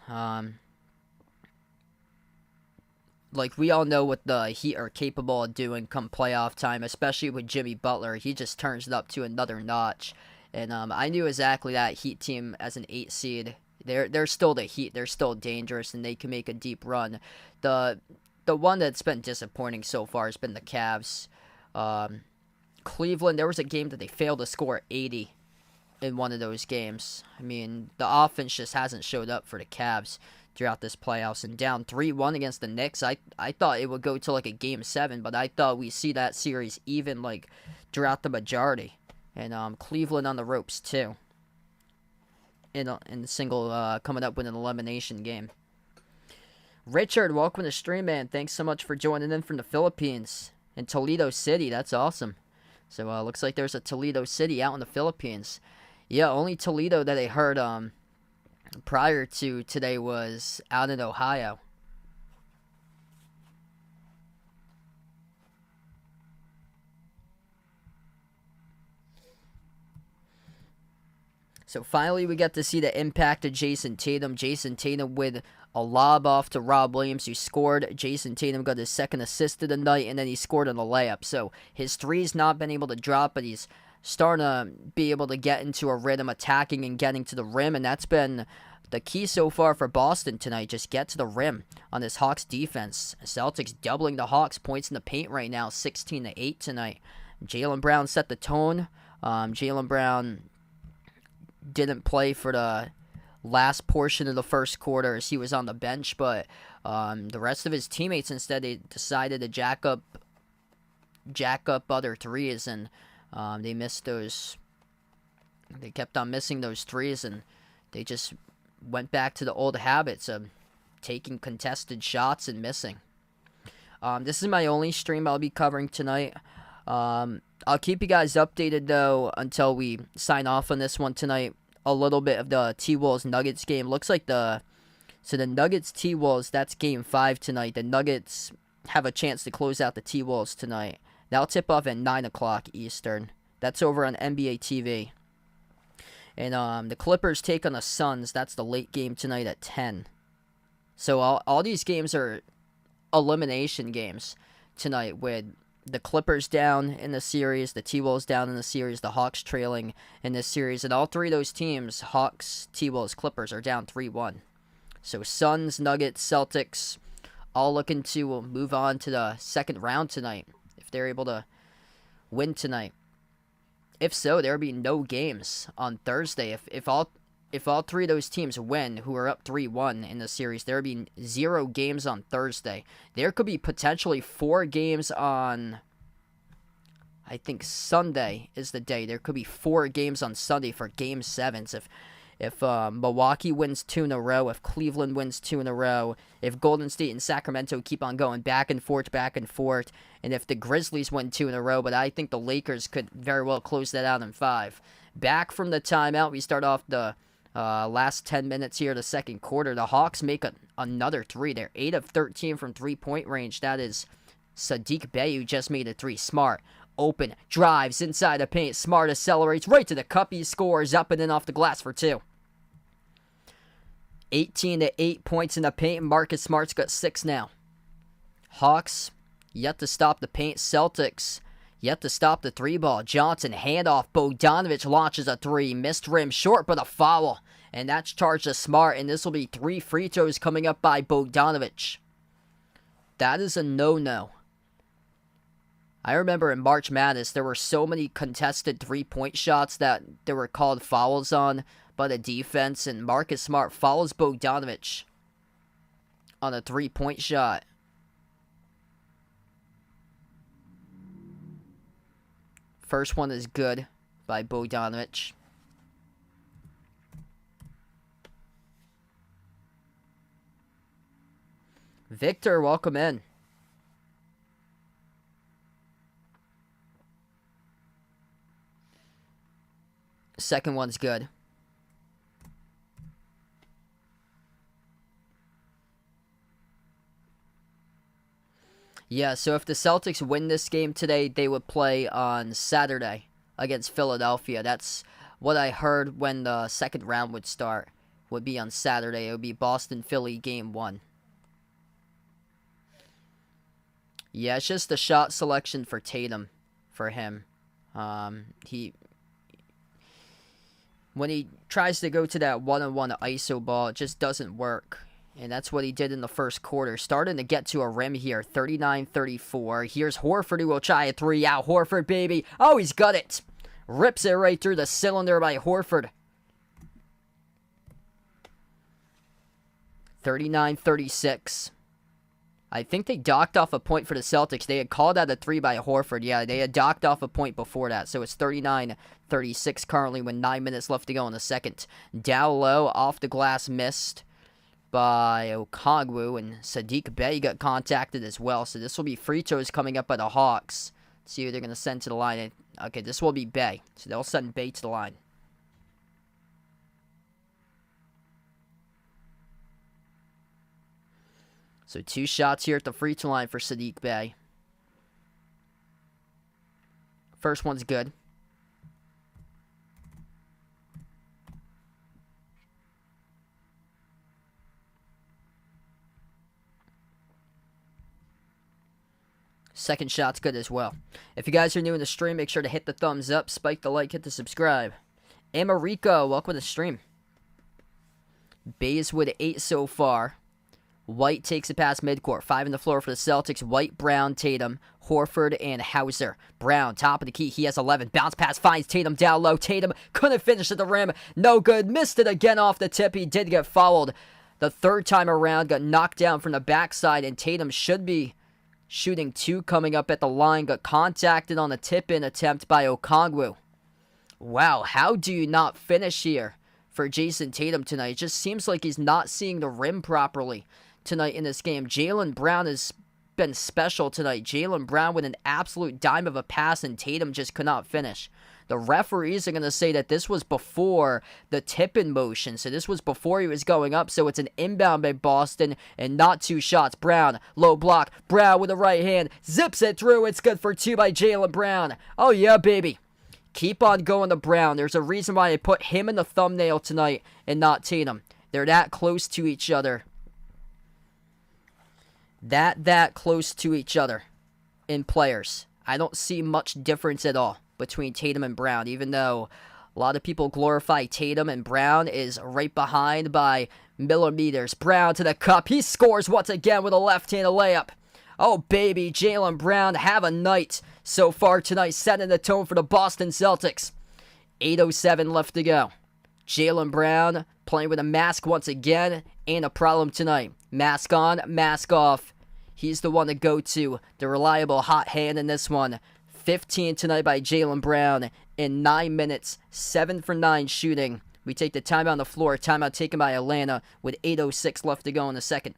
Like, we all know what the Heat are capable of doing come playoff time, especially with Jimmy Butler. He just turns it up to another notch. And I knew exactly that Heat team as an 8 seed. They're still the Heat. They're still dangerous, and they can make a deep run. The one that's been disappointing so far has been the Cavs. Cleveland, there was a game that they failed to score 80 in one of those games. I mean, the offense just hasn't showed up for the Cavs throughout this playoffs. And down 3-1 against the Knicks, I thought it would go to like a Game 7, but I thought we see that series even like throughout the majority. And Cleveland on the ropes too. In the single coming up with an elimination game. Richard, welcome to the stream, man. Thanks so much for joining in from the Philippines. In Toledo City, that's awesome. So looks like there's a Toledo City out in the Philippines. Yeah, only Toledo that I heard prior to today was out in Ohio. So finally we get to see the impact of Jason Tatum. Jason Tatum with a lob off to Rob Williams, who scored. Jason Tatum got his second assist of the night, and then he scored on the layup. So his three's not been able to drop, but he's starting to be able to get into a rhythm, attacking and getting to the rim, and that's been the key so far for Boston tonight. Just get to the rim on this Hawks defense. Celtics doubling the Hawks points in the paint right now, 16-8 tonight. Jaylen Brown set the tone. Jaylen Brown didn't play for the last portion of the first quarter as he was on the bench, but the rest of his teammates instead, they decided to jack up other threes, and they missed those. They kept on missing those threes, and they just went back to the old habits of taking contested shots and missing. This is my only stream I'll be covering tonight. I'll keep you guys updated though until we sign off on this one tonight. A little bit of the T-Wolves Nuggets game. Looks like the Nuggets T-Wolves, that's game 5 tonight. The Nuggets have a chance to close out the T-Wolves tonight. That'll tip off at 9 o'clock Eastern. That's over on NBA TV. And the Clippers take on the Suns. That's the late game tonight at 10. So all these games are elimination games tonight, with the Clippers down in the series, the T-Wolves down in the series, the Hawks trailing in this series. And all three of those teams, Hawks, T-Wolves, Clippers, are down 3-1. So Suns, Nuggets, Celtics, all looking to move on to the second round tonight if they're able to win tonight. If so, there will be no games on Thursday. If all three of those teams win, who are up 3-1 in the series, there will be 0 games on Thursday. There could be potentially 4 games on, I think Sunday is the day. There could be 4 games on Sunday for Game 7s. If Milwaukee wins 2 in a row, if Cleveland wins 2 in a row, if Golden State and Sacramento keep on going back and forth, and if the Grizzlies win 2 in a row, but I think the Lakers could very well close that out in 5. Back from the timeout, we start off the last 10 minutes here of the second quarter. The Hawks make another 3. They're 8 of 13 from three-point range. That is Sadiq Bey, who just made a 3. Smart, open, drives inside the paint. Smart accelerates right to the cup. He scores up and in off the glass for 2. 18-8 points in the paint. Marcus Smart's got 6 now. Hawks yet to stop the paint. Celtics yet to stop the 3 ball. Johnson, handoff. Bogdanovic launches a 3. Missed rim, short, but a foul. And that's charged to Smart. And this will be 3 free throws coming up by Bogdanovic. That is a no-no. I remember in March Madness, there were so many contested 3-point shots that there were called fouls on by the defense. And Marcus Smart fouls Bogdanovic on a 3-point shot. First one is good by Bogdanovic. Victor, welcome in. Second one's good. Yeah, so if the Celtics win this game today, they would play on Saturday against Philadelphia. That's what I heard when the second round would start. Would be on Saturday. It would be Boston-Philly game 1. Yeah, it's just the shot selection for Tatum for him. When he tries to go to that one-on-one ISO ball, it just doesn't work. And that's what he did in the first quarter. Starting to get to a rim here, 39-34. Here's Horford who will try a 3 out. Horford, baby. Oh, he's got it. Rips it right through the cylinder by Horford. 39-36. I think they docked off a point for the Celtics. They had called out a 3 by Horford. Yeah, they had docked off a point before that. So it's 39-36 currently with 9 minutes left to go in the second. Down low, off the glass, missed by Okongwu. And Sadiq Bey got contacted as well. So this will be free throws coming up by the Hawks. Let's see who they're going to send to the line. Okay, this will be Bey. So they'll send Bey to the line. So 2 shots here at the free throw line for Sadiq Bey. First one's good. Second shot's good as well. If you guys are new in the stream, make sure to hit the thumbs up, spike the like, hit the subscribe. Americo, welcome to the stream. Bays with 8 so far. White takes it past midcourt. 5 in the floor for the Celtics. White, Brown, Tatum, Horford, and Hauser. Brown, top of the key. He has 11. Bounce pass finds Tatum down low. Tatum couldn't finish at the rim. No good. Missed it again off the tip. He did get fouled the third time around. Got knocked down from the backside, and Tatum should be shooting 2 coming up at the line. Got contacted on the tip-in attempt by Okongwu. Wow, how do you not finish here for Jason Tatum tonight? It just seems like he's not seeing the rim properly tonight in this game. Jaylen Brown has been special tonight. Jaylen Brown with an absolute dime of a pass, and Tatum just could not finish. The referees are going to say that this was before the tip-in motion, so this was before he was going up, so it's an inbound by Boston, and not 2 shots. Brown, low block. Brown with the right hand, zips it through. It's good for 2 by Jaylen Brown. Oh yeah, baby. Keep on going to Brown. There's a reason why I put him in the thumbnail tonight and not Tatum. They're that close to each other. That close to each other in players. I don't see much difference at all between Tatum and Brown, even though a lot of people glorify Tatum, and Brown is right behind by millimeters. Brown to the cup. He scores once again with a left-handed layup. Oh, baby, Jaylen Brown, have a night so far tonight, setting the tone for the Boston Celtics. 8:07 left to go. Jaylen Brown playing with a mask once again. Ain't a problem tonight. Mask on, mask off. He's the one to go to. The reliable hot hand in this one. 15 tonight by Jaylen Brown in 9 minutes. 7 for 9 shooting. We take the timeout on the floor. Timeout taken by Atlanta with 8:06 left to go in the second.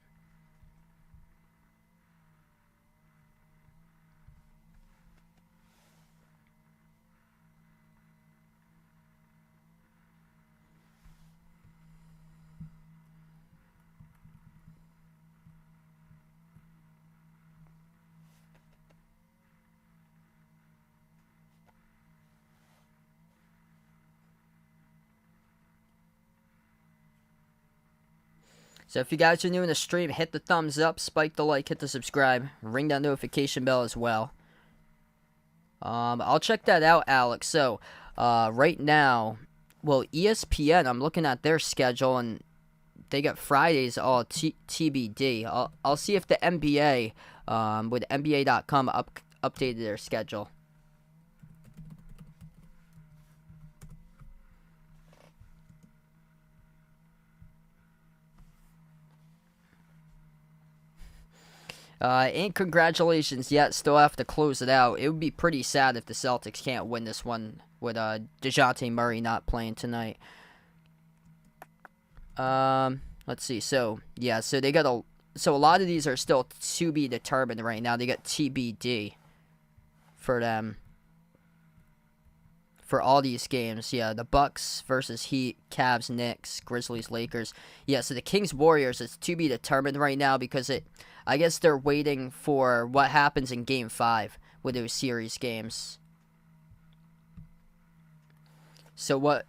So if you guys are new in the stream, hit the thumbs up, spike the like, hit the subscribe, ring that notification bell as well. I'll check that out, Alex. So right now, well, ESPN, I'm looking at their schedule, and they got Fridays all TBD. I'll see if the NBA with NBA.com updated their schedule. And congratulations yet. Still have to close it out. It would be pretty sad if the Celtics can't win this one with DeJounte Murray not playing tonight. Let's see. So yeah, so they got a lot of these are still to be determined right now. They got TBD for them for all these games. Yeah, the Bucks versus Heat, Cavs, Knicks, Grizzlies, Lakers. Yeah, so the Kings Warriors is to be determined right now because I guess they're waiting for what happens in Game 5 with those series games. So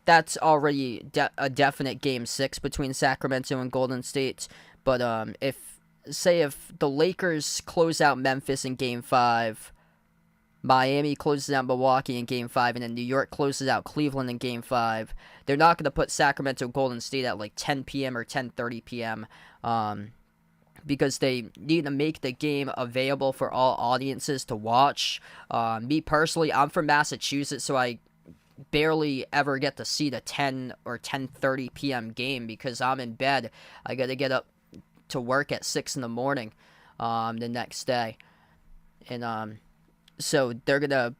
that's already a definite Game 6 between Sacramento and Golden State. But if the Lakers close out Memphis in Game 5, Miami closes out Milwaukee in Game 5, and then New York closes out Cleveland in Game 5, they're not going to put Sacramento Golden State at like 10 p.m. or 10:30 p.m. Because they need to make the game available for all audiences to watch. Me personally, I'm from Massachusetts, so I barely ever get to see the 10 or 10:30 p.m. game because I'm in bed. I got to get up to work at 6 in the morning the next day. And so they're gonna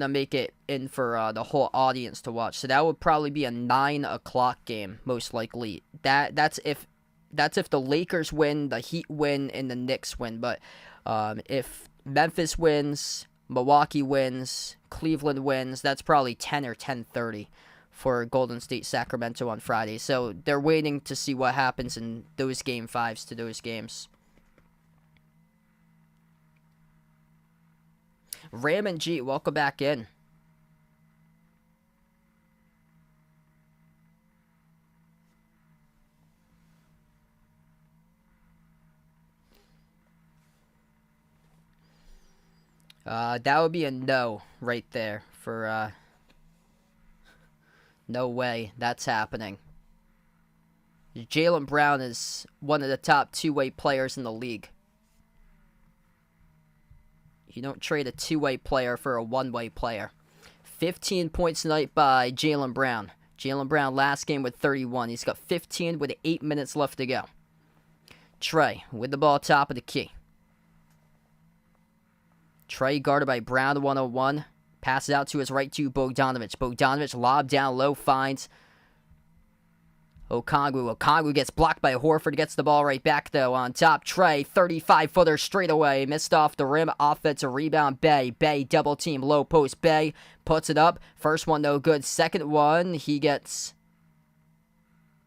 make it in for the whole audience to watch. So that would probably be a 9 o'clock game, most likely. That's if the Lakers win, the Heat win, and the Knicks win. But if Memphis wins, Milwaukee wins, Cleveland wins, that's probably 10 or 10:30 for Golden State Sacramento on Friday. So they're waiting to see what happens in those Game 5s to those games. Ram and G, welcome back in. That would be a no right there for, no way that's happening. Jaylen Brown is one of the top two-way players in the league. You don't trade a two-way player for a one-way player. 15 points tonight by Jaylen Brown. Jaylen Brown last game with 31. He's got 15 with 8 minutes left to go. Trey with the ball top of the key. Trey guarded by Brown 101. Passes out to his right to Bogdanovic. Bogdanovic lob down low, finds Okongwu. Okongwu gets blocked by Horford. Gets the ball right back, though. On top, Trey. 35-footer straight away. Missed off the rim. Offensive rebound, Bay. Bay double team. Low post. Bay puts it up. First one, no good. Second one, he gets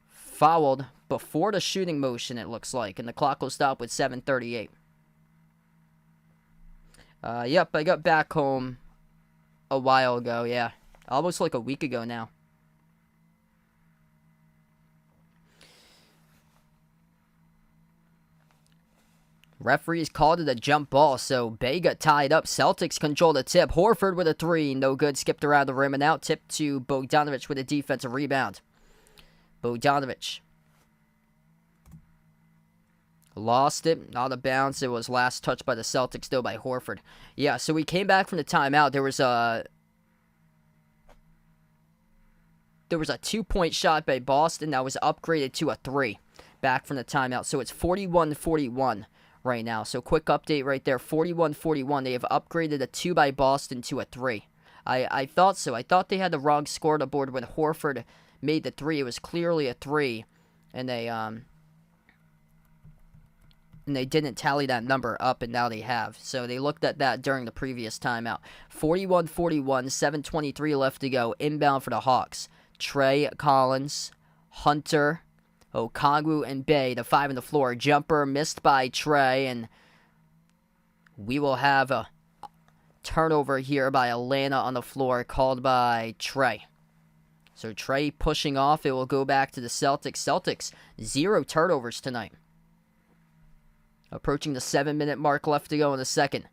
fouled before the shooting motion, it looks like. And the clock will stop with 7:38. Yep, I got back home a while ago, yeah. Almost like a week ago now. Referees called it a jump ball, so Bay got tied up. Celtics control the tip. Horford with a three. No good. Skipped around the rim and out. Tipped to Bogdanovic with a defensive rebound. Bogdanovic lost it. Out of bounds. It was last touched by the Celtics, though, by Horford. Yeah, so we came back from the timeout. There was a 2-point shot by Boston that was upgraded to a 3 back from the timeout. So it's 41-41 right now. So quick update right there. 41-41. They have upgraded a 2 by Boston to a 3. I thought so. I thought they had the wrong score on the board when Horford made the 3. It was clearly a 3. And they didn't tally that number up, and now they have. So they looked at that during the previous timeout. 41-41, 7:23 left to go. Inbound for the Hawks. Trey, Collins, Hunter, Okongwu, and Bay, the 5 on the floor. Jumper missed by Trey, and we will have a turnover here by Atlanta on the floor called by Trey. So Trey pushing off. It will go back to the Celtics. Celtics, 0 turnovers tonight. Approaching the 7-minute mark left to go in the second.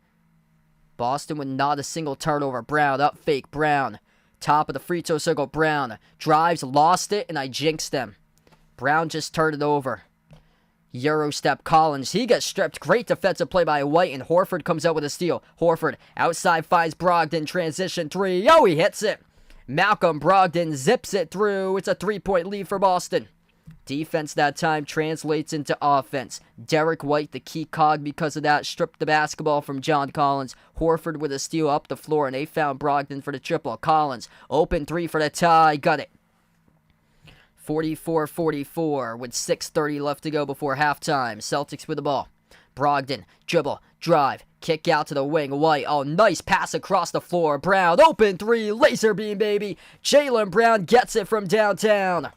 Boston with not a single turnover. Brown, up fake, Brown. Top of the free throw circle, Brown. Drives, lost it, and I jinxed them. Brown just turned it over. Euro step Collins. He gets stripped. Great defensive play by White, and Horford comes out with a steal. Horford outside finds Brogdon. Transition 3. Oh, he hits it. Malcolm Brogdon zips it through. It's a 3-point lead for Boston. Defense that time translates into offense. Derek White, the key cog because of that, stripped the basketball from John Collins. Horford with a steal up the floor, and they found Brogdon for the triple. Collins, open three for the tie, got it. 44-44 with 6:30 left to go before halftime. Celtics with the ball. Brogdon, dribble, drive, kick out to the wing. White, oh, nice pass across the floor. Brown, open three, laser beam, baby. Jaylen Brown gets it from downtown.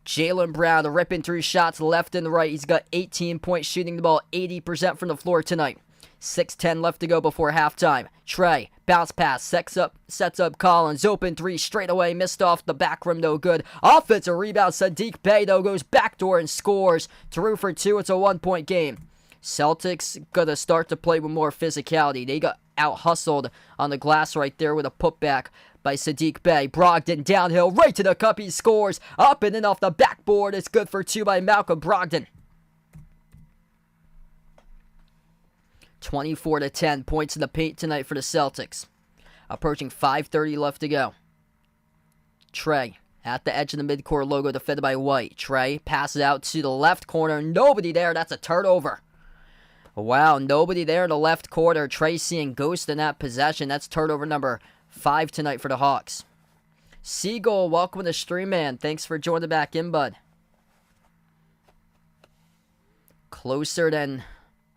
Jaylen Brown ripping through shots left and right. He's got 18 points, shooting the ball 80% from the floor tonight. 6:10 left to go before halftime. Trey, bounce pass, sets up Collins. Open three straight away, missed off the back rim, no good. Offensive rebound, Saddiq Bey, though, goes backdoor and scores. 2 for 2, it's a 1-point game. Celtics gonna start to play with more physicality. They got out-hustled on the glass right there with a putback by Saddiq Bey. Brogdon downhill, right to the cup, he scores. Up and in off the backboard, it's good for 2 by Malcolm Brogdon. 24-10, points in the paint tonight for the Celtics. Approaching 5:30 left to go. Trey, at the edge of the midcourt logo, defended by White. Trey passes out to the left corner, nobody there, that's a turnover. Wow, nobody there in the left corner. Trey seeing ghost in that possession. That's turnover number 5 tonight for the Hawks. Siegel, welcome to the stream, man. Thanks for joining back in, bud. Closer than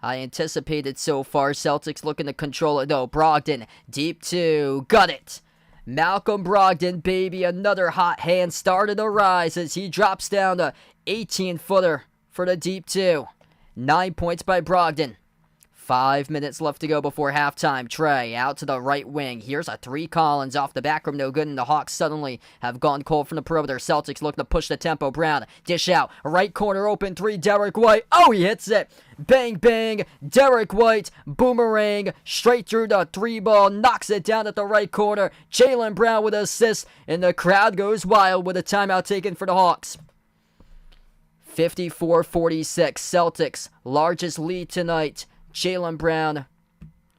I anticipated so far. Celtics looking to control it, though. Brogdon, deep 2, got it. Malcolm Brogdon, baby, another hot hand started to rise as he drops down the 18-footer for the deep 2. 9 points by Brogdon. 5 minutes left to go before halftime. Trey out to the right wing. Here's a 3. Collins off the back rim, no good, and the Hawks suddenly have gone cold from the perimeter. Celtics looking to push the tempo. Brown, dish out. Right corner open 3. Derek White. Oh, he hits it. Bang, bang. Derek White, boomerang, straight through the 3 ball. Knocks it down at the right corner. Jaylen Brown with an assist, and the crowd goes wild with a timeout taken for the Hawks. 54-46, Celtics, largest lead tonight. Jaylen Brown,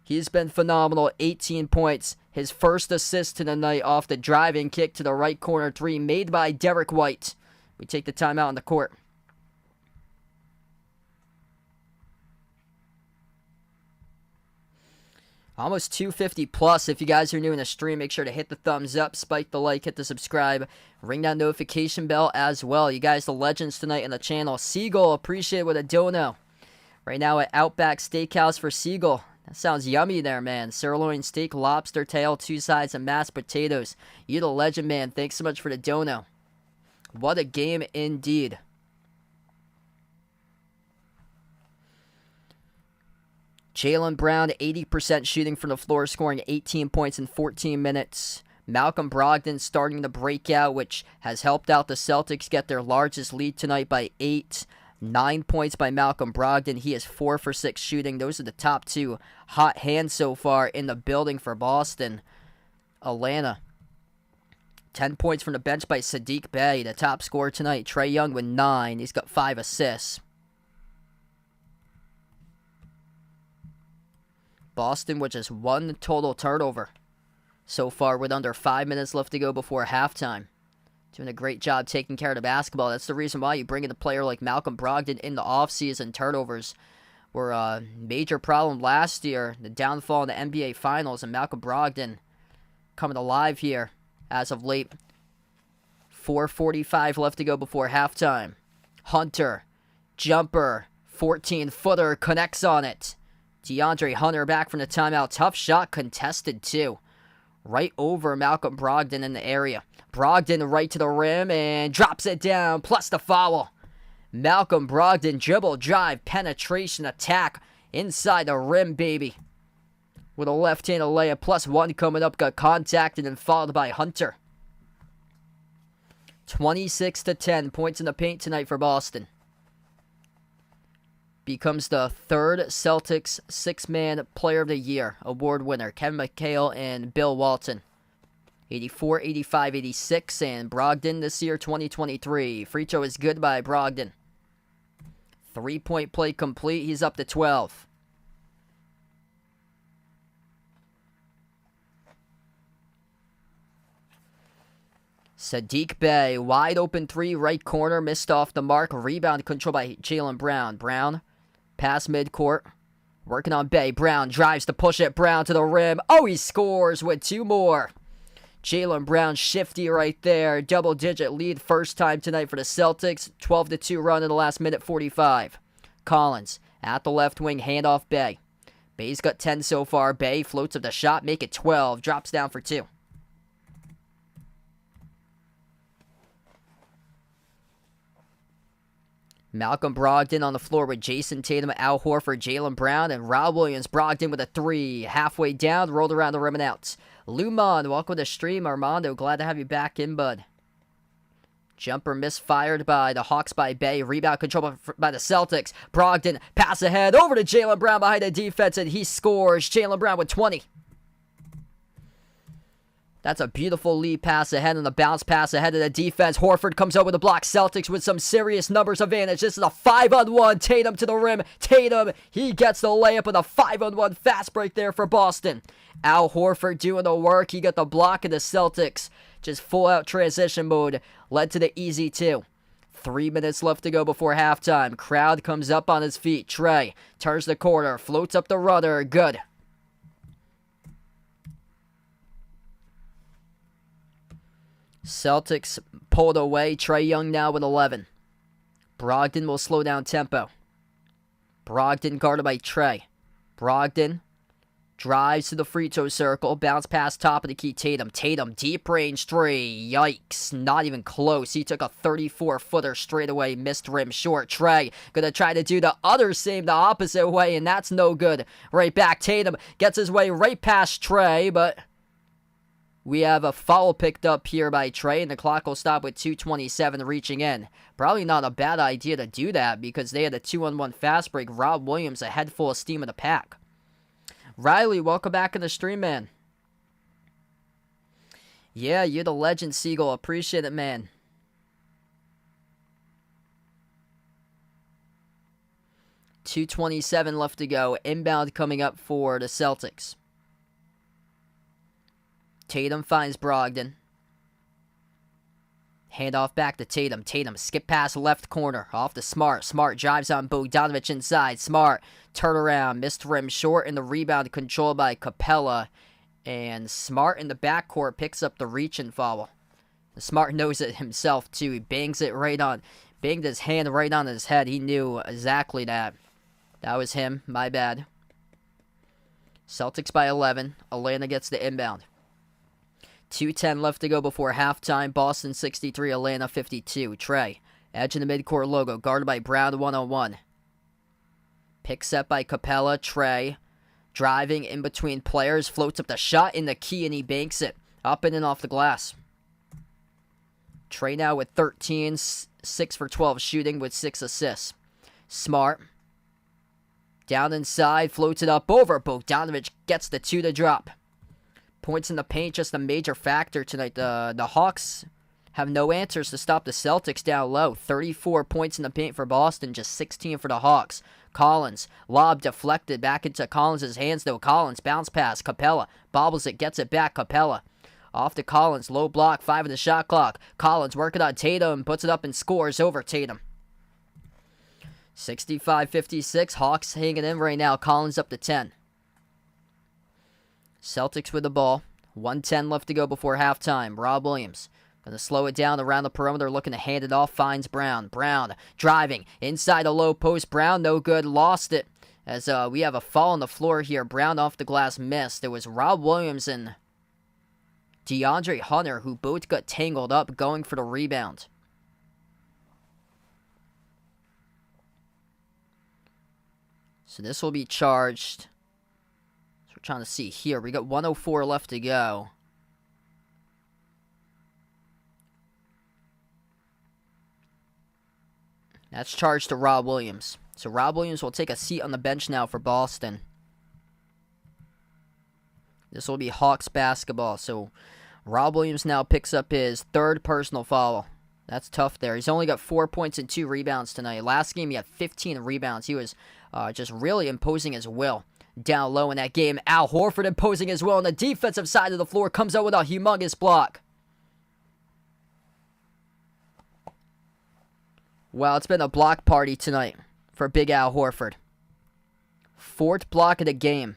he's been phenomenal, 18 points. His first assist to the night off the driving kick to the right corner 3 made by Derek White. We take the timeout on the court. Almost 250 plus. If you guys are new in the stream, make sure to hit the thumbs up, spike the like, hit the subscribe, ring that notification bell as well. You guys, the legends tonight in the channel. Siegel, appreciate it with a dono. Right now at Outback Steakhouse for Siegel. That sounds yummy there, man. Sirloin steak, lobster tail, 2 sides of mashed potatoes. You the legend, man. Thanks so much for the dono. What a game indeed. Jaylen Brown, 80% shooting from the floor, scoring 18 points in 14 minutes. Malcolm Brogdon starting to break out, which has helped out the Celtics get their largest lead tonight by 8. 9 points by Malcolm Brogdon. He is 4 for 6 shooting. Those are the top 2 hot hands so far in the building for Boston. Atlanta. 10 points from the bench by Saddiq Bey, the top scorer tonight. Trae Young with 9. He's got 5 assists. Boston with just 1 total turnover so far with under 5 minutes left to go before halftime. Doing a great job taking care of the basketball. That's the reason why you bring in a player like Malcolm Brogdon in the offseason. Turnovers were a major problem last year. The downfall in the NBA Finals, and Malcolm Brogdon coming alive here as of late. 4:45 left to go before halftime. Hunter, jumper, 14-footer, connects on it. DeAndre Hunter back from the timeout. Tough shot, contested too. Right over Malcolm Brogdon in the area. Brogdon right to the rim and drops it down, plus the foul. Malcolm Brogdon, dribble, drive, penetration, attack, inside the rim, baby. With a left-handed layup, plus 1 coming up, got contacted and followed by Hunter. 26-10, points in the paint tonight for Boston. Becomes the 3rd Celtics 6-man Player of the Year award winner. Kevin McHale and Bill Walton. 84, 85, 86, and Brogdon this year, 2023. Free throw is good by Brogdon. 3-point play complete. He's up to 12. Sadiq Bey, wide open three, right corner, missed off the mark. Rebound controlled by Jaylen Brown. Brown, pass midcourt. Working on Bey. Brown drives to push it. Brown to the rim. Oh, he scores with 2 more. Jaylen Brown shifty right there. Double-digit lead first time tonight for the Celtics. 12-2 run in the last minute 45. Collins at the left wing. Handoff Bey. Bey's got 10 so far. Bey floats up the shot. Make it 12. Drops down for 2. Malcolm Brogdon on the floor with Jason Tatum, Al Horford, Jaylen Brown, and Rob Williams. Brogdon with a 3. Halfway down, rolled around the rim and out. Luman, welcome to the stream. Armando, glad to have you back in, bud. Jumper misfired by the Hawks by Bey. Rebound control by the Celtics. Brogdon, pass ahead, over to Jaylen Brown behind the defense, and he scores. Jaylen Brown with 20. That's a beautiful lead pass ahead and the bounce pass ahead of the defense. Horford comes out with a block. Celtics with some serious numbers advantage. This is a 5-on-1. Tatum to the rim. Tatum, he gets the layup with a 5-on-1 fast break there for Boston. Al Horford doing the work. He got the block of the Celtics. Just full out transition mode. Led to the easy 2. 3 minutes left to go before halftime. Crowd comes up on his feet. Trey turns the corner. Floats up the rudder. Good. Celtics pulled away. Trae Young now with 11. Brogdon will slow down tempo. Brogdon guarded by Trae. Brogdon drives to the free throw circle. Bounce past top of the key. Tatum. Tatum, deep range 3. Yikes. Not even close. He took a 34-footer straight away. Missed rim short. Trae gonna try to do the other same the opposite way, and that's no good. Right back. Tatum gets his way right past Trae, but we have a foul picked up here by Trae, and the clock will stop with 2:27 reaching in. Probably not a bad idea to do that because they had a 2-on-1 fast break. Rob Williams, a head full of steam in the pack. Riley, welcome back in the stream, man. Yeah, you're the legend, Siegel. Appreciate it, man. .227 left to go. Inbound coming up for the Celtics. Tatum finds Brogdon. Handoff back to Tatum. Tatum skip pass left corner. Off to Smart. Smart drives on Bogdanovich inside. Smart turnaround. Missed rim short, and the rebound controlled by Capella. And Smart in the backcourt picks up the reach and foul. Smart knows it himself too. He banged his hand right on his head. He knew exactly that. That was him. My bad. Celtics by 11. Atlanta gets the inbound. 2:10 left to go before halftime. Boston 63, Atlanta 52. Trae, edge in the midcourt logo, guarded by Brown 1-on-1. Pick set by Capella. Trae, driving in between players, floats up the shot in the key, and he banks it. Up and in off the glass. Trae now with 13, 6 for 12 shooting with 6 assists. Smart, down inside, floats it up over. Bogdanovich gets the 2 to drop. Points in the paint, just a major factor tonight. The Hawks have no answers to stop the Celtics down low. 34 points in the paint for Boston, just 16 for the Hawks. Collins, lob deflected back into Collins' hands, though. Collins, bounce pass. Capella bobbles it, gets it back. Capella off to Collins, low block, 5 in the shot clock. Collins working on Tatum, puts it up and scores over Tatum. 65-56, Hawks hanging in right now. Collins up to 10. Celtics with the ball. 1:10 left to go before halftime. Rob Williams going to slow it down around the perimeter, looking to hand it off. Finds Brown. Brown driving inside the low post. Brown no good. Lost it as we have a fall on the floor here. Brown off the glass missed. It was Rob Williams and DeAndre Hunter who both got tangled up going for the rebound. So this will be charged. We're trying to see here. We got 1:04 left to go. That's charged to Rob Williams. So Rob Williams will take a seat on the bench now for Boston. This will be Hawks basketball. So Rob Williams now picks up his 3rd personal foul. That's tough there. He's only got 4 points and 2 rebounds tonight. Last game he had 15 rebounds. He was just really imposing his will down low in that game. Al Horford imposing his will on the defensive side of the floor. Comes out with a humongous block. Well, it's been a block party tonight for Big Al Horford. 4th block of the game.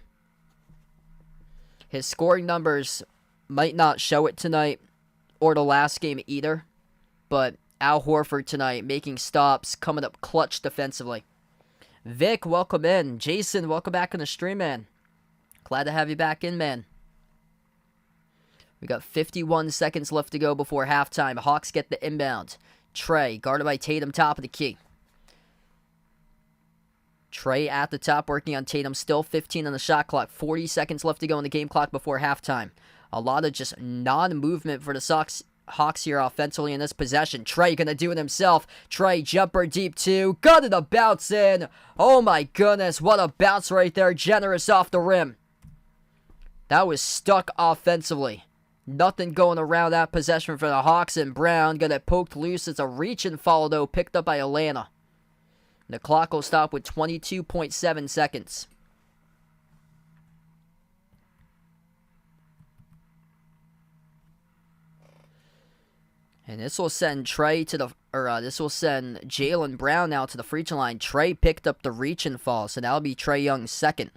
His scoring numbers might not show it tonight or the last game either, but Al Horford tonight making stops, coming up clutch defensively. Vic, welcome in. Jason, welcome back on the stream, man. Glad to have you back in, man. We got 51 seconds left to go before halftime. Hawks get the inbound. Trey, guarded by Tatum, top of the key. Trey at the top, working on Tatum. Still 15 on the shot clock. 40 seconds left to go on the game clock before halftime. A lot of just non-movement for the Hawks here offensively in this possession. Trey gonna do it himself. Trey, jumper deep two. Got it, a bounce in. Oh my goodness, what a bounce right there. Generous off the rim. That was stuck offensively. Nothing going around that possession for the Hawks, and Brown got it poked loose. It's a reach and follow, though, picked up by Atlanta. The clock will stop with 22.7 seconds. And this will send this will send Jaylen Brown now to the free throw line. Trey picked up the reach and fall, so that'll be Trey Young's second.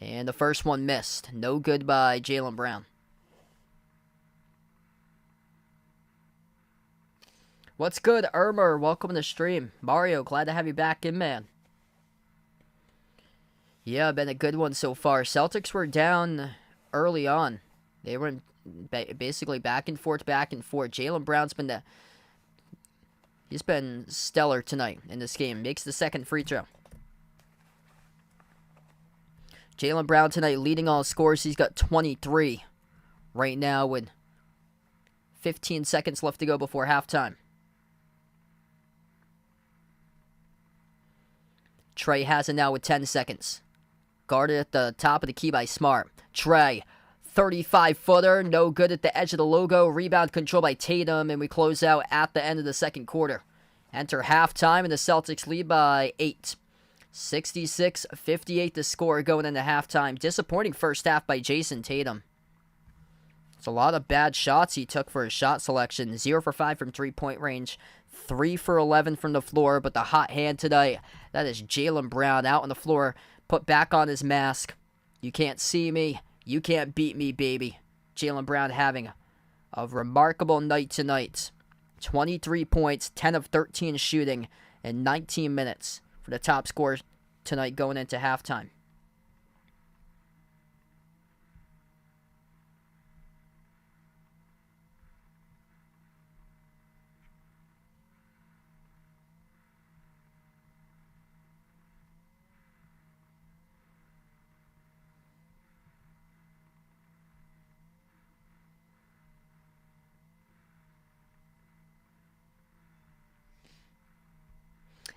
And the first one missed. No good by Jaylen Brown. What's good, Irmer? Welcome to the stream. Mario, glad to have you back in, man. Yeah, been a good one so far. Celtics were down early on. They were basically back and forth, back and forth. Jaylen Brown's he's been stellar tonight in this game. Makes the second free throw. Jaylen Brown tonight leading all scores. He's got 23 right now with 15 seconds left to go before halftime. Trey has it now with 10 seconds. Guarded at the top of the key by Smart. Trey, 35-footer, no good at the edge of the logo. Rebound control by Tatum, and we close out at the end of the second quarter. Enter halftime, and the Celtics lead by 8. 66-58 the score going into halftime. Disappointing first half by Jason Tatum. It's a lot of bad shots he took for his shot selection. 0 for 5 from three-point range. 3 for 11 from the floor, but the hot hand tonight, that is Jaylen Brown out on the floor, put back on his mask. You can't see me. You can't beat me, baby. Jaylen Brown having a remarkable night tonight. 23 points, 10 of 13 shooting in 19 minutes for the top scorer tonight going into halftime.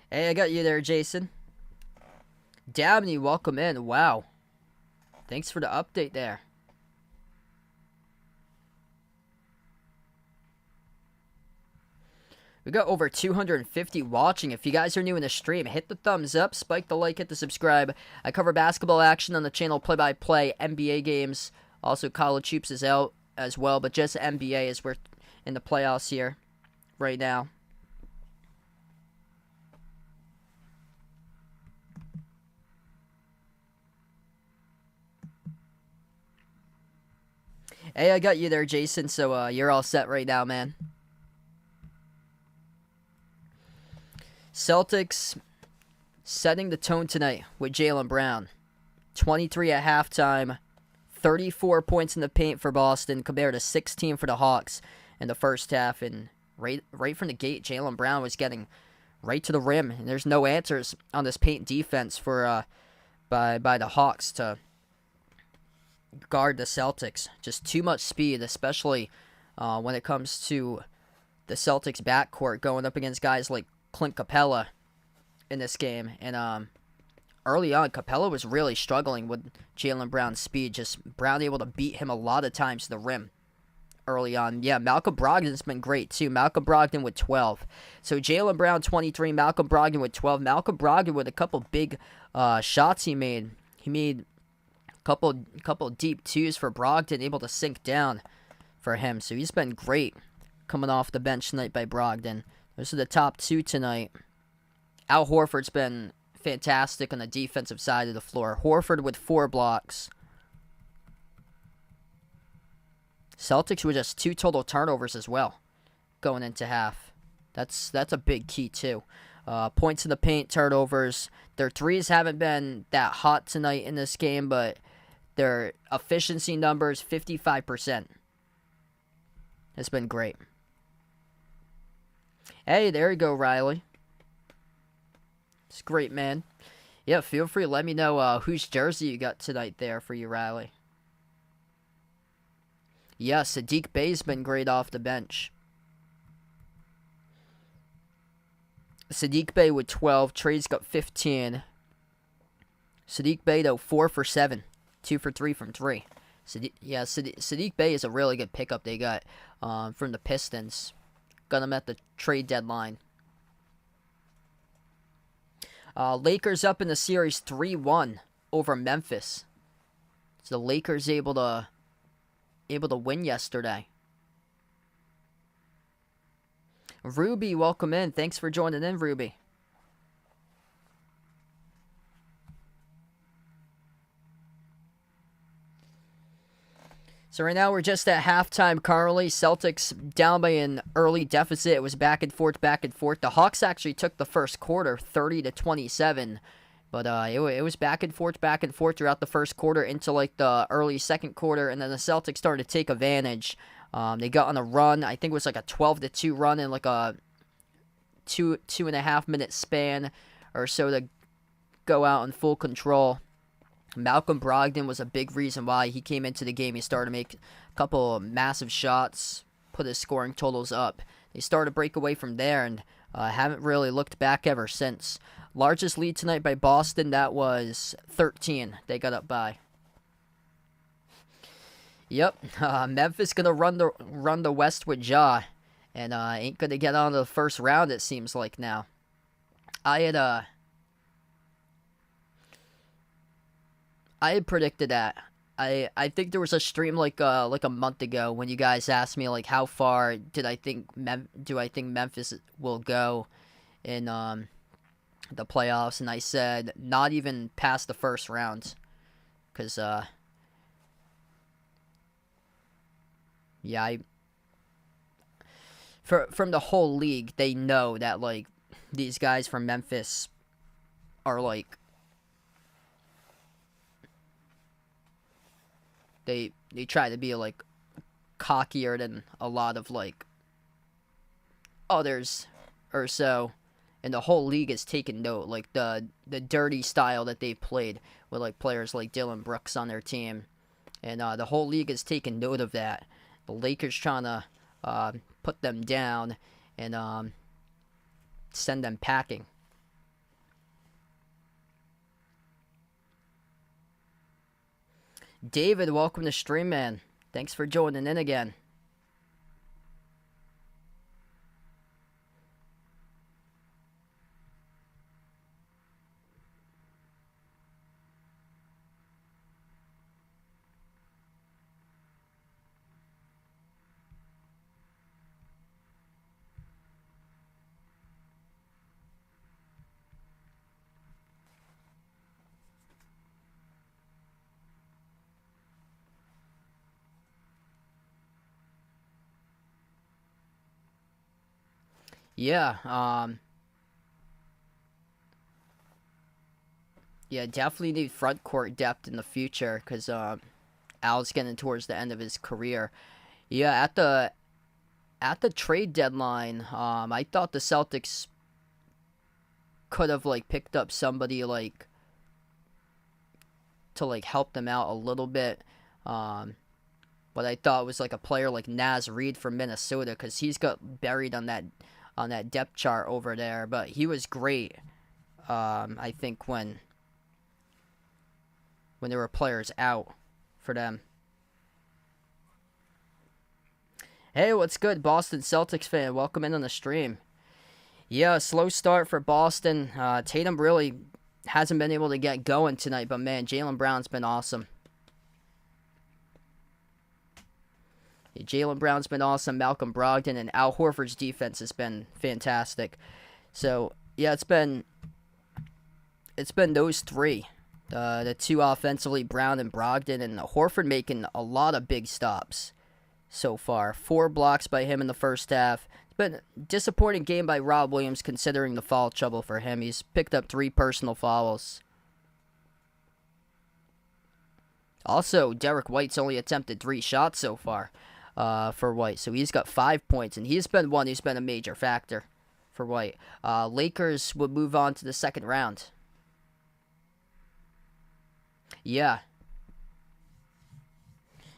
Hey, I got you there, Jason. Dabney, welcome in. Wow. Thanks for the update there. We got over 250 watching. If you guys are new in the stream, hit the thumbs up, spike the like, hit the subscribe. I cover basketball action on the channel, play-by-play, NBA games. Also, college hoops is out as well, but just NBA as we're in the playoffs here right now. Hey, I got you there, Jason, so you're all set right now, man. Celtics setting the tone tonight with Jaylen Brown. 23 at halftime, 34 points in the paint for Boston compared to 16 for the Hawks in the first half. And right from the gate, Jaylen Brown was getting right to the rim, and there's no answers on this paint defense for by the Hawks to guard the Celtics. Just too much speed, especially when it comes to the Celtics backcourt going up against guys like Clint Capella in this game. And early on, Capella was really struggling with Jaylen Brown's speed. Just Brown able to beat him a lot of times to the rim early on. Yeah, Malcolm Brogdon's been great too. Malcolm Brogdon with 12. So Jaylen Brown 23, Malcolm Brogdon with 12. Malcolm Brogdon with a couple big shots he made. He made Couple deep twos for Brogdon, able to sink down for him. So he's been great coming off the bench tonight by Brogdon. Those are the top two tonight. Al Horford's been fantastic on the defensive side of the floor. Horford with 4 blocks. Celtics with just 2 total turnovers as well going into half. That's a big key too. Points in the paint, turnovers. Their threes haven't been that hot tonight in this game, but their efficiency numbers, 55%. Has been great. Hey, there you go, Riley. It's great, man. Yeah, feel free to let me know whose jersey you got tonight there for you, Riley. Yeah, Sadiq Bey's been great off the bench. Sadiq Bey with 12. Trey's got 15. Sadiq Bey, though, 4 for 7. 2 for 3 from 3. Sadiq Bey is a really good pickup they got from the Pistons. Got him at the trade deadline. Lakers up in the series 3-1 over Memphis. So the Lakers able to win yesterday. Ruby, welcome in. Thanks for joining in, Ruby. So right now we're just at halftime currently. Celtics down by an early deficit. It was back and forth, back and forth. The Hawks actually took the first quarter, 30-27. But it was back and forth throughout the first quarter into like the early second quarter. And then the Celtics started to take advantage. They got on a run. I think it was like a 12-2 run in like a 2.5 minute span or so to go out in full control. Malcolm Brogdon was a big reason why he came into the game. He started to make a couple of massive shots, put his scoring totals up. They started to break away from there and haven't really looked back ever since. Largest lead tonight by Boston, that was 13. They got up by. Yep, Memphis gonna run the West with Ja, and ain't gonna get on to the first round. It seems like now. I had predicted that. I think there was a stream like a month ago when you guys asked me like how far do I think Memphis will go in the playoffs, and I said not even past the first round, because yeah, from the whole league, they know that like these guys from Memphis are like they try to be like cockier than a lot of like others or so, and the whole league has taken note, like the dirty style that they've played with like players like Dylan Brooks on their team, and the whole league has taken note of that. The Lakers trying to put them down and send them packing. David, welcome to stream, man. Thanks for joining in again. Yeah, yeah, definitely need front court depth in the future because Al's getting towards the end of his career. Yeah, at the trade deadline, I thought the Celtics could have like picked up somebody like to like help them out a little bit. But I thought it was like a player like Naz Reid from Minnesota because he's got buried on that depth chart over there. But he was great. I think when there were players out for them. Hey, what's good, Boston Celtics fan? Welcome in on the stream. Yeah, slow start for Boston. Tatum really hasn't been able to get going tonight, but man, Jaylen Brown's been awesome. Jaylen Brown's been awesome. Malcolm Brogdon and Al Horford's defense has been fantastic. So yeah, it's been those three, the two offensively, Brown and Brogdon, and Horford making a lot of big stops so far. 4 blocks by him in the first half. It's been a disappointing game by Rob Williams considering the foul trouble for him. He's picked up 3 personal fouls. Also, Derek White's only attempted 3 shots so far for White, so he's got 5 points, and he's been one who's been a major factor for White. Lakers would move on to the second round. Yeah,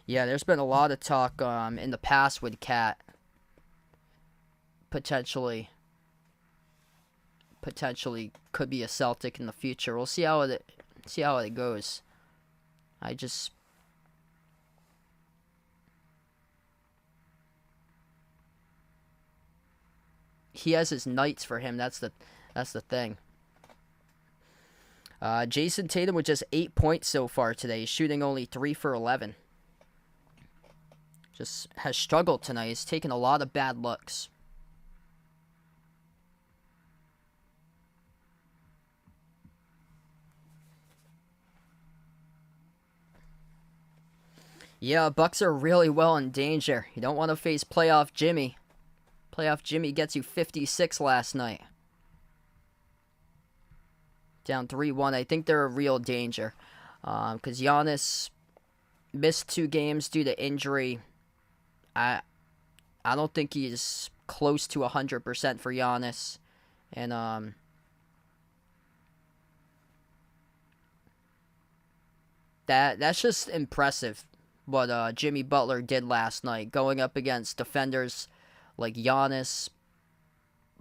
there's been a lot of talk in the past with Cat potentially could be a Celtic in the future. We'll see how it goes. He has his nights for him. That's the thing. Jason Tatum with just 8 points so far today. He's shooting only 3 for 11. Just has struggled tonight. He's taken a lot of bad looks. Yeah, Bucks are really well in danger. You don't want to face playoff Jimmy. Playoff Jimmy gets you 56 last night. Down 3-1. I think they're a real danger. Because Giannis missed 2 games due to injury. I don't think he's close to 100% for Giannis. And that's just impressive what Jimmy Butler did last night, going up against defenders like Giannis,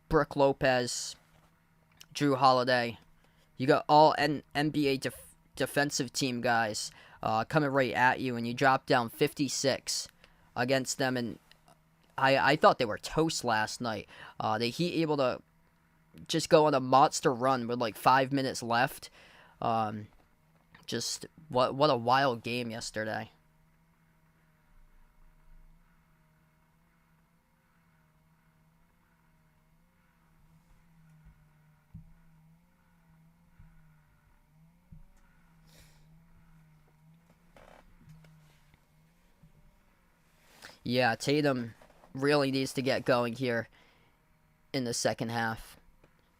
Brook Lopez, Drew Holiday. You got all NBA defensive team guys coming right at you, and you drop down 56 against them. And I thought they were toast last night. The Heat able to just go on a monster run with like 5 minutes left. Just what a wild game yesterday. Yeah, Tatum really needs to get going here in the second half.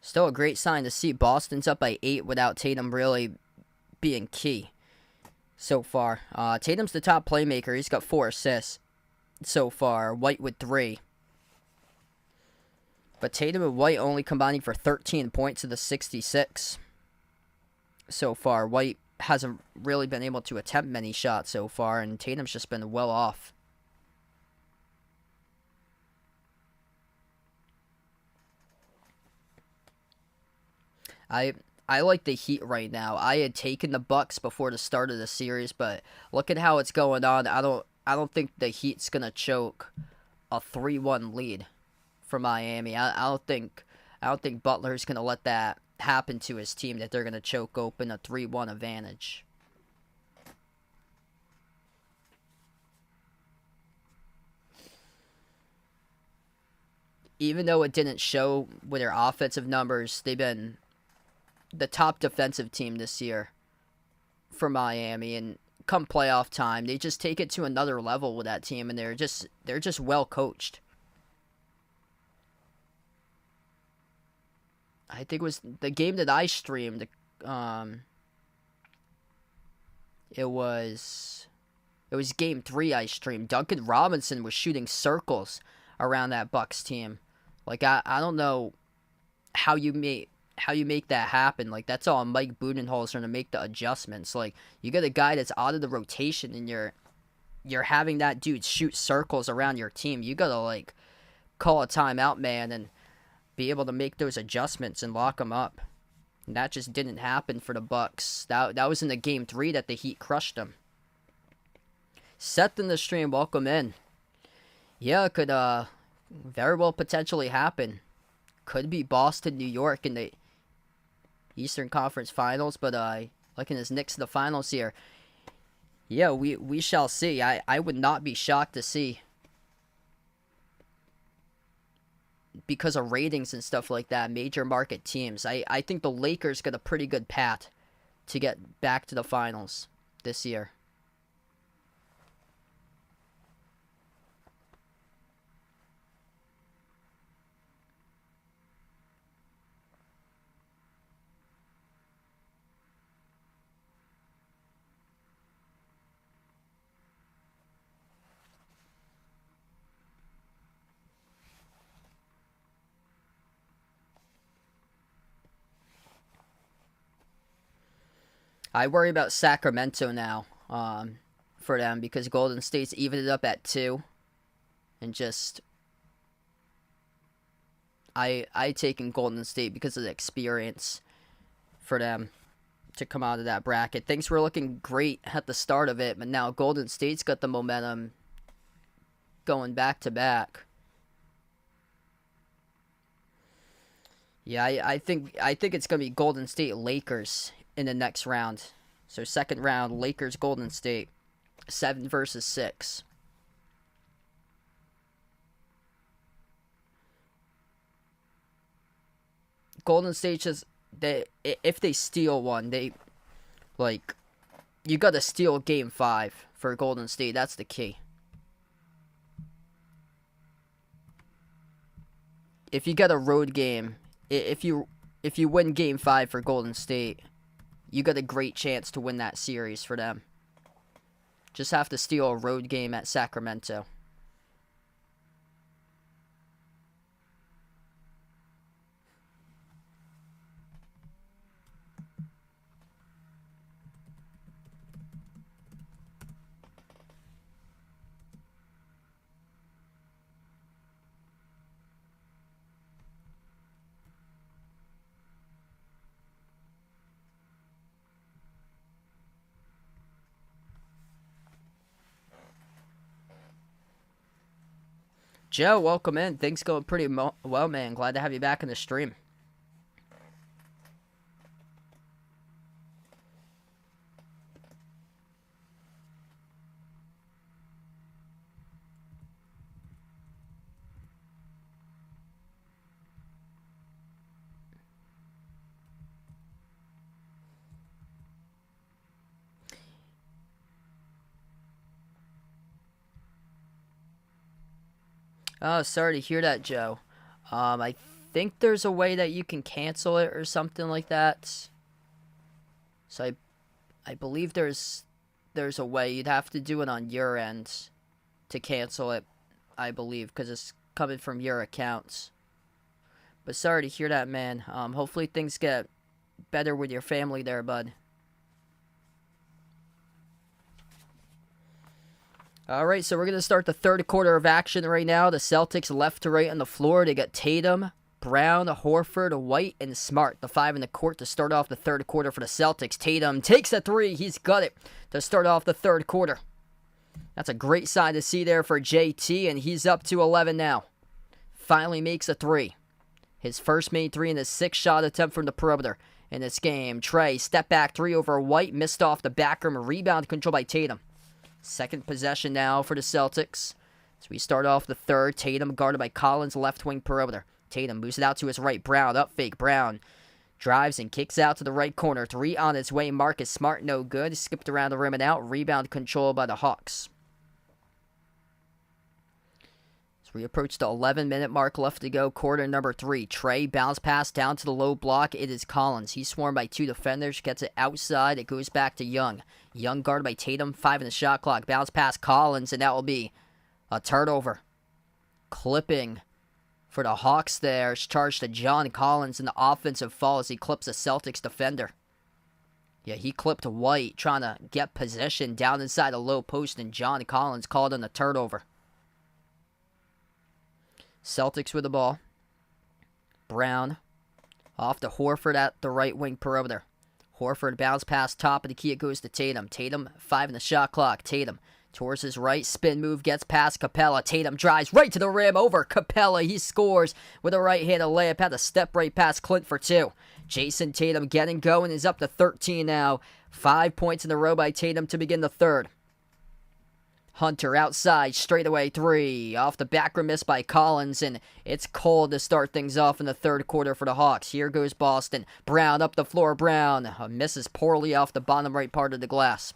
Still a great sign to see. Boston's up by 8 without Tatum really being key so far. Tatum's the top playmaker. He's got 4 assists so far. White with 3. But Tatum and White only combining for 13 points of the 66 so far. White hasn't really been able to attempt many shots so far, and Tatum's just been well off. I like the Heat right now. I had taken the Bucks before the start of the series, but look at how it's going on. I don't think the Heat's gonna choke a 3-1 lead for Miami. I don't think Butler's gonna let that happen to his team, that they're gonna choke open a 3-1 advantage. Even though it didn't show with their offensive numbers, they've been the top defensive team this year for Miami, and come playoff time, they just take it to another level with that team, and they're just well coached. I think it was the game that I streamed. It was game 3 I streamed. Duncan Robinson was shooting circles around that Bucks team. Like I don't know how you make that happen. Like, that's all Mike Budenholzer to make the adjustments. Like, you get a guy that's out of the rotation, and you're having that dude shoot circles around your team. You gotta like call a timeout, man, and be able to make those adjustments and lock them up. And that just didn't happen for the Bucks. That was in the game 3 that the Heat crushed them. Seth in the stream, welcome in. Yeah, it could very well potentially happen. Could be Boston, New York in the Eastern Conference Finals, but looking as Knicks in the finals here. Yeah, we shall see. I would not be shocked to see because of ratings and stuff like that, major market teams, I think the Lakers got a pretty good path to get back to the finals this year. I worry about Sacramento now for them because Golden State's evened it up at 2. And just, I take in Golden State because of the experience for them to come out of that bracket. Things were looking great at the start of it, but now Golden State's got the momentum going back to back. Yeah, I think it's going to be Golden State Lakers in the next round. So second round, Lakers Golden State, 7 versus 6. Golden State just, if they steal one, you got to steal game 5 for Golden State. That's the key. If you get a road game, if you win game 5 for Golden State, you got a great chance to win that series for them. Just have to steal a road game at Sacramento. Joe, welcome in. Things going pretty well, man. Glad to have you back in the stream. Oh, sorry to hear that, Joe. I think there's a way that you can cancel it or something like that. So I believe there's a way. You'd have to do it on your end to cancel it, I believe, because it's coming from your accounts. But sorry to hear that, man. Hopefully things get better with your family there, bud. All right, so we're going to start the third quarter of action right now. The Celtics left to right on the floor. They got Tatum, Brown, Horford, White, and Smart. The 5 in the court to start off the third quarter for the Celtics. Tatum takes a 3. He's got it to start off the third quarter. That's a great sign to see there for JT, and he's up to 11 now. Finally makes a 3. His first made 3 in his 6th shot attempt from the perimeter in this game. Trey, step back 3 over White, missed off the back rim. Rebound control by Tatum. Second possession now for the Celtics. So we start off the third. Tatum guarded by Collins, left wing perimeter. Tatum moves it out to his right. Brown, up fake. Brown drives and kicks out to the right corner. 3 on its way. Marcus Smart, no good. Skipped around the rim and out. Rebound control by the Hawks. So we approach the 11-minute mark left to go. Quarter number 3. Trey, bounce pass down to the low block. It is Collins. He's swarmed by 2 defenders. Gets it outside. It goes back to Young. Young guarded by Tatum. 5 in the shot clock. Bounce pass Collins, and that will be a turnover. Clipping for the Hawks there. It's charged to John Collins in the offensive fall as he clips a Celtics defender. Yeah, he clipped White trying to get possession down inside the low post, and John Collins called on the turnover. Celtics with the ball. Brown off to Horford at the right wing perimeter. Horford bounce pass top of the key. It goes to Tatum. Tatum, 5 in the shot clock. Tatum towards his right. Spin move gets past Capella. Tatum drives right to the rim over Capella. He scores with a right-handed layup. Had a step right past Clint for 2. Jason Tatum getting going is up to 13 now. 5 points in a row by Tatum to begin the third. Hunter outside, straightaway three. Off the back rim, missed by Collins, and it's cold to start things off in the third quarter for the Hawks. Here goes Boston. Brown up the floor, Brown. Misses poorly off the bottom right part of the glass.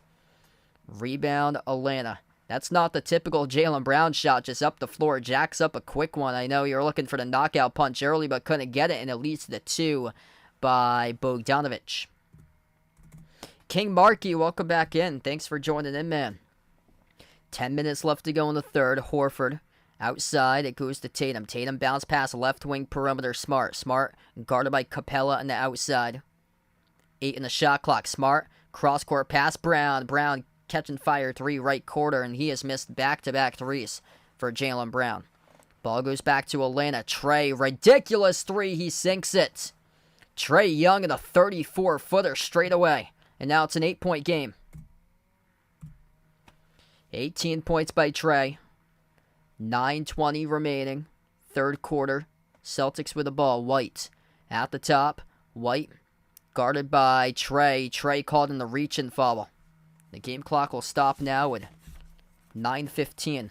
Rebound, Atlanta. That's not the typical Jaylen Brown shot, just up the floor. Jacks up a quick one. I know you're looking for the knockout punch early, but couldn't get it, and it leads to the two by Bogdanovic. King Markey, welcome back in. Thanks for joining in, man. 10 minutes left to go in the third. Horford outside. It goes to Tatum. Tatum bounce pass left wing perimeter. Smart. Smart guarded by Capella on the outside. 8 in the shot clock. Smart. Cross court pass. Brown. Brown catching fire. 3 right quarter. And he has missed back-to-back threes for Jaylen Brown. Ball goes back to Atlanta. Trey. Ridiculous 3. He sinks it. Trae Young in a 34-footer straight away. And now it's an 8-point game. 18 points by Trae. 9:20 remaining. Third quarter. Celtics with the ball. White at the top. White guarded by Trae. Trae called in the reach-in foul. The game clock will stop now with 9:15.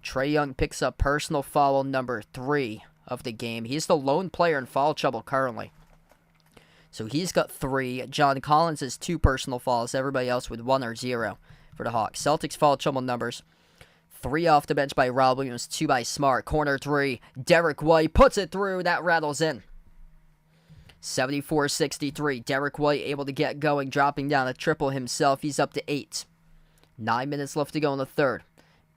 Trae Young picks up personal foul number 3 of the game. He's the lone player in foul trouble currently. So he's got 3. John Collins has 2 personal fouls. Everybody else with 1 or 0. For the Hawks. Celtics foul trouble numbers. 3 off the bench by Rob Williams, 2 by Smart. Corner 3. Derek White puts it through. That rattles in. 74-63. Derek White able to get going, dropping down a triple himself. He's up to 8. 9 minutes left to go in the third.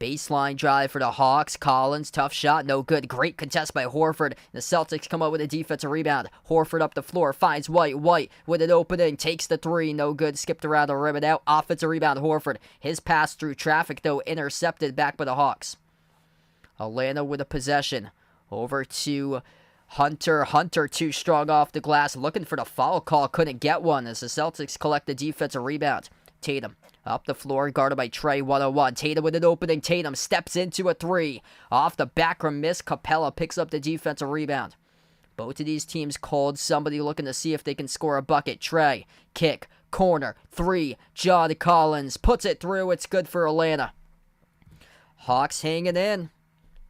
Baseline drive for the Hawks. Collins, tough shot, no good. Great contest by Horford. The Celtics come up with a defensive rebound. Horford up the floor, finds White. White with an opening, takes the 3, no good. Skipped around the rim and out. Offensive rebound, Horford. His pass through traffic, though, intercepted back by the Hawks. Atlanta with a possession. Over to Hunter. Hunter too strong off the glass. Looking for the foul call, couldn't get one as the Celtics collect the defensive rebound. Tatum. Up the floor, guarded by Trae, 1-on-1. Tatum with an opening. Tatum steps into a 3. Off the back rim miss. Capella picks up the defensive rebound. Both of these teams called somebody looking to see if they can score a bucket. Trae, kick, corner, 3. John Collins puts it through. It's good for Atlanta. Hawks hanging in.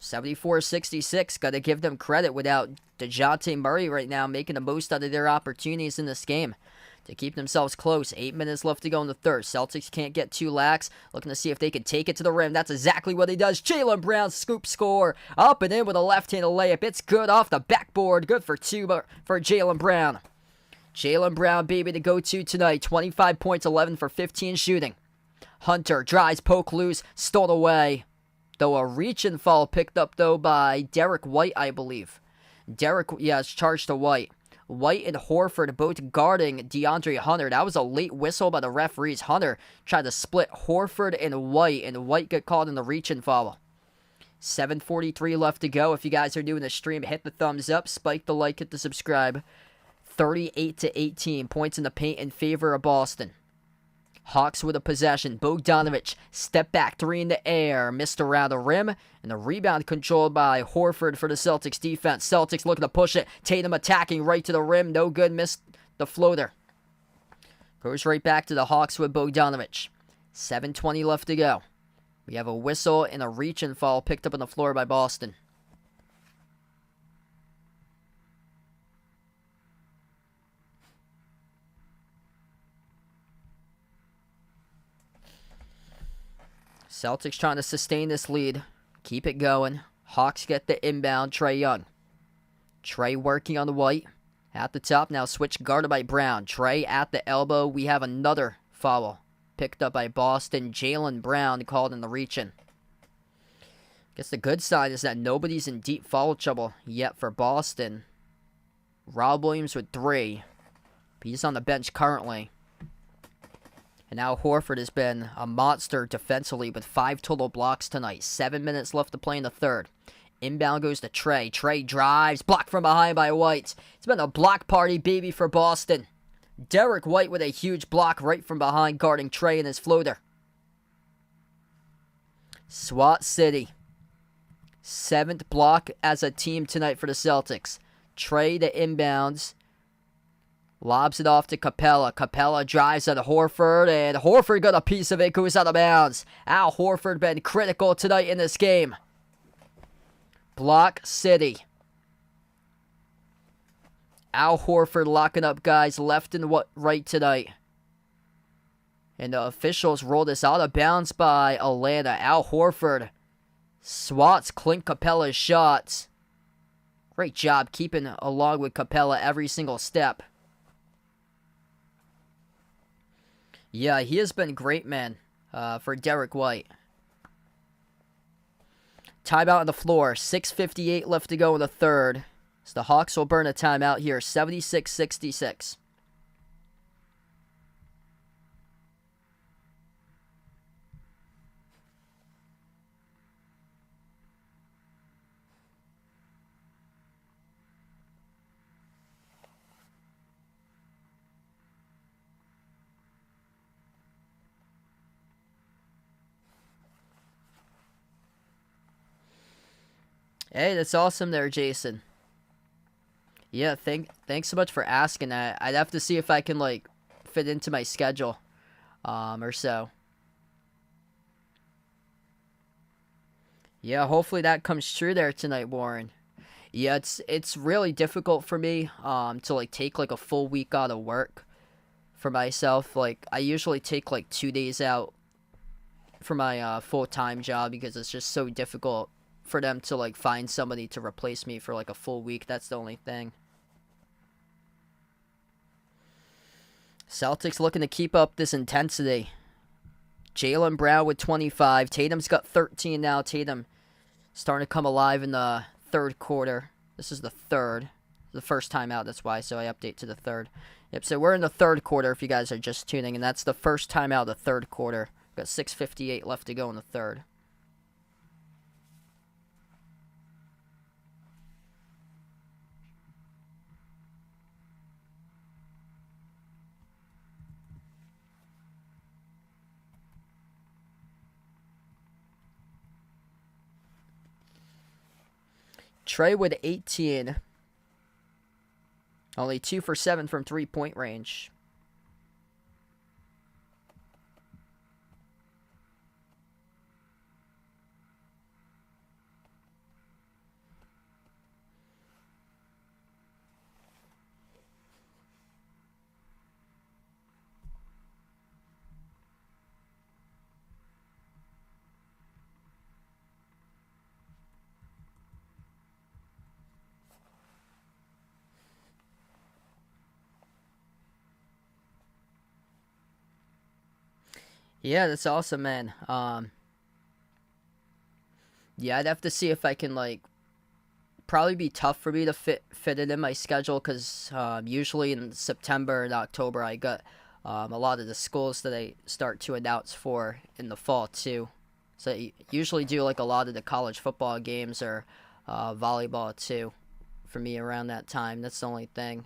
74-66. Got to give them credit without DeJounte Murray right now making the most out of their opportunities in this game to keep themselves close. 8 minutes left to go in the third. Celtics can't get too lax. Looking to see if they can take it to the rim. That's exactly what he does. Jaylen Brown scoop score. Up and in with a left-handed layup. It's good off the backboard. Good for 2 for Jaylen Brown. Jaylen Brown, baby, the go-to tonight. 25 points, 11 for 15 shooting. Hunter drives, poke loose, stole away. Though a reach-in foul picked up, though, by Derek White, I believe. It's charged to White. White and Horford both guarding DeAndre Hunter. That was a late whistle by the referees. Hunter tried to split Horford and White got called in the reach-in foul. 7:43 left to go. If you guys are new in the stream, hit the thumbs up, spike the like, hit the subscribe. 38-18, points in the paint in favor of Boston. Hawks with a possession. Bogdanovic, step back, 3 in the air, missed around the rim, and the rebound controlled by Horford for the Celtics defense. Celtics looking to push it. Tatum attacking right to the rim, no good, missed the floater. Goes right back to the Hawks with Bogdanovic. 7:20 left to go. We have a whistle and a reach-in foul picked up on the floor by Boston. Celtics trying to sustain this lead. Keep it going. Hawks get the inbound. Trae Young. Trae working on the White. At the top now, switch guarded by Brown. Trae at the elbow. We have another foul picked up by Boston. Jaylen Brown called in the reach-in. Guess the good side is that nobody's in deep foul trouble yet for Boston. Rob Williams with 3. He's on the bench currently. And now Horford has been a monster defensively with 5 total blocks tonight. 7 minutes left to play in the third. Inbound goes to Trae. Trae drives, blocked from behind by White. It's been a block party, baby, for Boston. Derek White with a huge block right from behind, guarding Trae in his floater. SWAT City. 7th block as a team tonight for the Celtics. Trae the inbounds. Lobs it off to Capella. Capella drives at Horford, and Horford got a piece of it, goes out of bounds. Al Horford been critical tonight in this game. Block City. Al Horford locking up guys left and right tonight. And the officials roll this out of bounds by Atlanta. Al Horford swats Clint Capella's shots. Great job keeping along with Capella every single step. Yeah, he has been great, man, for Derek White. Timeout on the floor. 6:58 left to go in the third. So the Hawks will burn a timeout here. 76-66. Hey, that's awesome there, Jason. Yeah, thanks so much for asking. I'd have to see if I can, like, fit into my schedule, or so. Yeah, hopefully that comes true there tonight, Warren. Yeah, it's really difficult for me, to, like, take, like, a full week out of work for myself. Like, I usually take, like, 2 days out for my, full-time job because it's just so difficult for them to, like, find somebody to replace me for, like, a full week. That's the only thing. Celtics looking to keep up this intensity. Jaylen Brown with 25. Tatum's got 13 now. Tatum starting to come alive in the third quarter. This is the third. The first time out, that's why, so I update to the third. Yep, so we're in the third quarter if you guys are just tuning, and that's the first time out of the third quarter. Got 6:58 left to go in the third. Trey with 18. Only 2 for 7 from three-point range. Yeah, that's awesome, man. Yeah, I'd have to see if I can, like, probably be tough for me to fit it in my schedule because usually in September and October I got a lot of the schools that I start to announce for in the fall too. So I usually do like a lot of the college football games or volleyball too for me around that time. That's the only thing.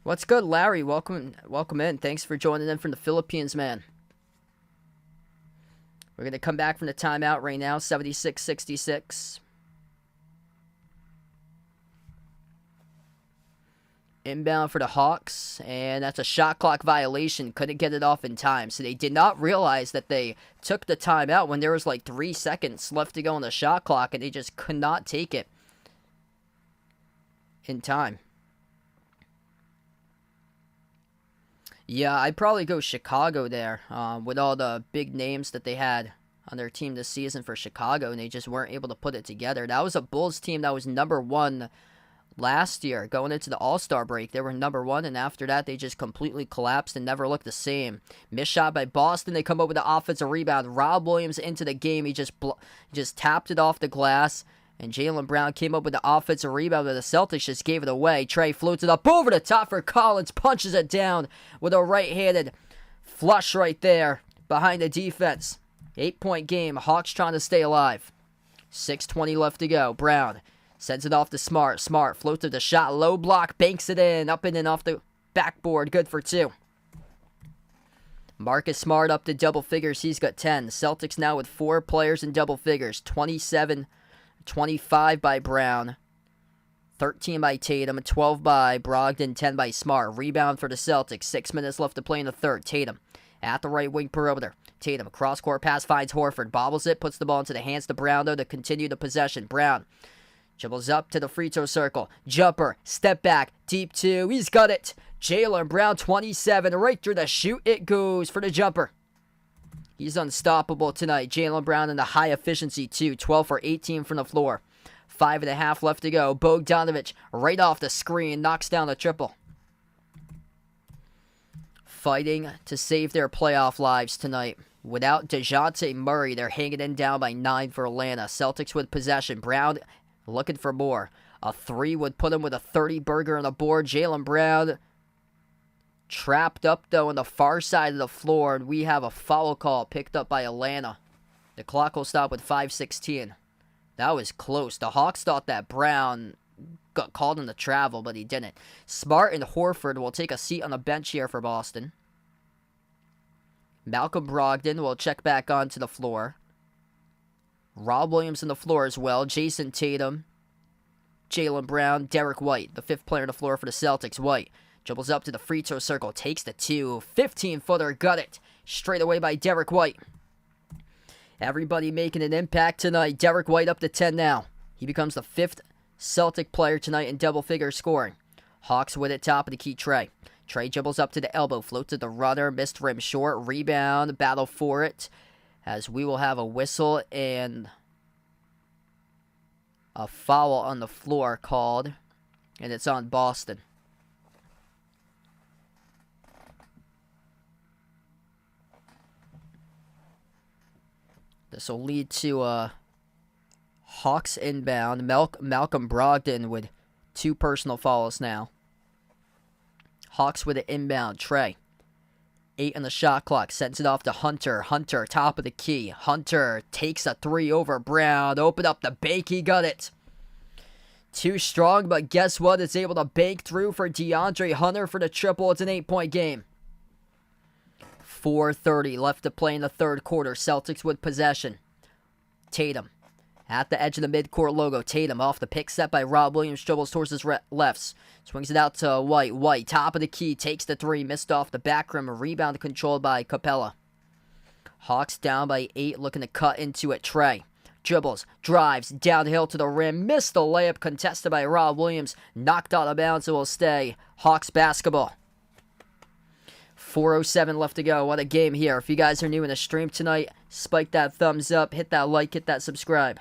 What's good, Larry? Welcome in. Thanks for joining in from the Philippines, man. We're going to come back from the timeout right now, 76-66. Inbound for the Hawks, and that's a shot clock violation. Couldn't get it off in time, so they did not realize that they took the timeout when there was like 3 seconds left to go on the shot clock, and they just could not take it in time. Yeah, I'd probably go Chicago there with all the big names that they had on their team this season for Chicago, and they just weren't able to put it together. That was a Bulls team that was number 1 last year. Going into the All-Star break, they were number 1, and after that, they just completely collapsed and never looked the same. Missed shot by Boston. They come up with the offensive rebound. Rob Williams into the game. He just tapped it off the glass. And Jaylen Brown came up with the offensive rebound, but the Celtics just gave it away. Trey floats it up over the top for Collins, punches it down with a right-handed flush right there behind the defense. 8-point game. Hawks trying to stay alive. 6:20 left to go. Brown sends it off to Smart. Smart floats to the shot. Low block, banks it in. Up in and off the... Backboard, good for 2. Marcus Smart up to double figures. He's got 10. Celtics now with 4 players in double figures. 27, 25 by Brown, 13 by Tatum, 12 by Brogdon, 10 by Smart. Rebound for the Celtics. 6 minutes left to play in the third. Tatum at the right wing perimeter. Tatum, cross-court pass, finds Horford. Bobbles it, puts the ball into the hands to Brown, though, to continue the possession. Brown dribbles up to the free throw circle. Jumper, step back, deep 2. He's got it. Jaylen Brown, 27, right through the shoot. It goes for the jumper. He's unstoppable tonight. Jaylen Brown in the high efficiency 2, 12 for 18 from the floor. 5.5 left to go. Bogdanovic right off the screen, knocks down the triple. Fighting to save their playoff lives tonight. Without DeJounte Murray, they're hanging in down by 9 for Atlanta. Celtics with possession. Brown looking for more. A 3 would put him with a 30-burger on the board. Jaylen Brown trapped up, though, on the far side of the floor, and we have a foul call picked up by Atlanta. The clock will stop with 5:16. That was close. The Hawks thought that Brown got called in the travel, but he didn't. Smart and Horford will take a seat on the bench here for Boston. Malcolm Brogdon will check back onto the floor. Rob Williams on the floor as well. Jason Tatum, Jaylen Brown, Derek White, the 5th player on the floor for the Celtics. White dribbles up to the free throw circle, takes the 2, 15-footer, got it. Straight away by Derek White. Everybody making an impact tonight. Derek White up to 10 now. He becomes the 5th Celtic player tonight in double-figure scoring. Hawks with it, top of the key, Trey. Trey dribbles up to the elbow, floats to the runner, missed rim short, rebound, battle for it, as we will have a whistle and a foul on the floor called, and it's on Boston. This will lead to Hawks inbound. Malcolm Brogdon with 2 personal fouls now. Hawks with an inbound. Trey. 8 on the shot clock. Sends it off to Hunter. Hunter, top of the key. Hunter takes a 3 over Brown. Open up the bank. He got it. Too strong, but guess what? It's able to bank through for DeAndre Hunter for the triple. It's an 8-point game. 4:30 left to play in the third quarter. Celtics with possession. Tatum at the edge of the midcourt logo. Tatum off the pick set by Rob Williams. Dribbles towards his lefts. Swings it out to White. White, top of the key. Takes the 3. Missed off the back rim. A rebound controlled by Capella. Hawks down by 8. Looking to cut into it. Trey dribbles. Drives. Downhill to the rim. Missed the layup. Contested by Rob Williams. Knocked out of bounds. It will stay. Hawks basketball. 4:07 left to go. What a game here. If you guys are new in the stream tonight, spike that thumbs up, hit that like, hit that subscribe.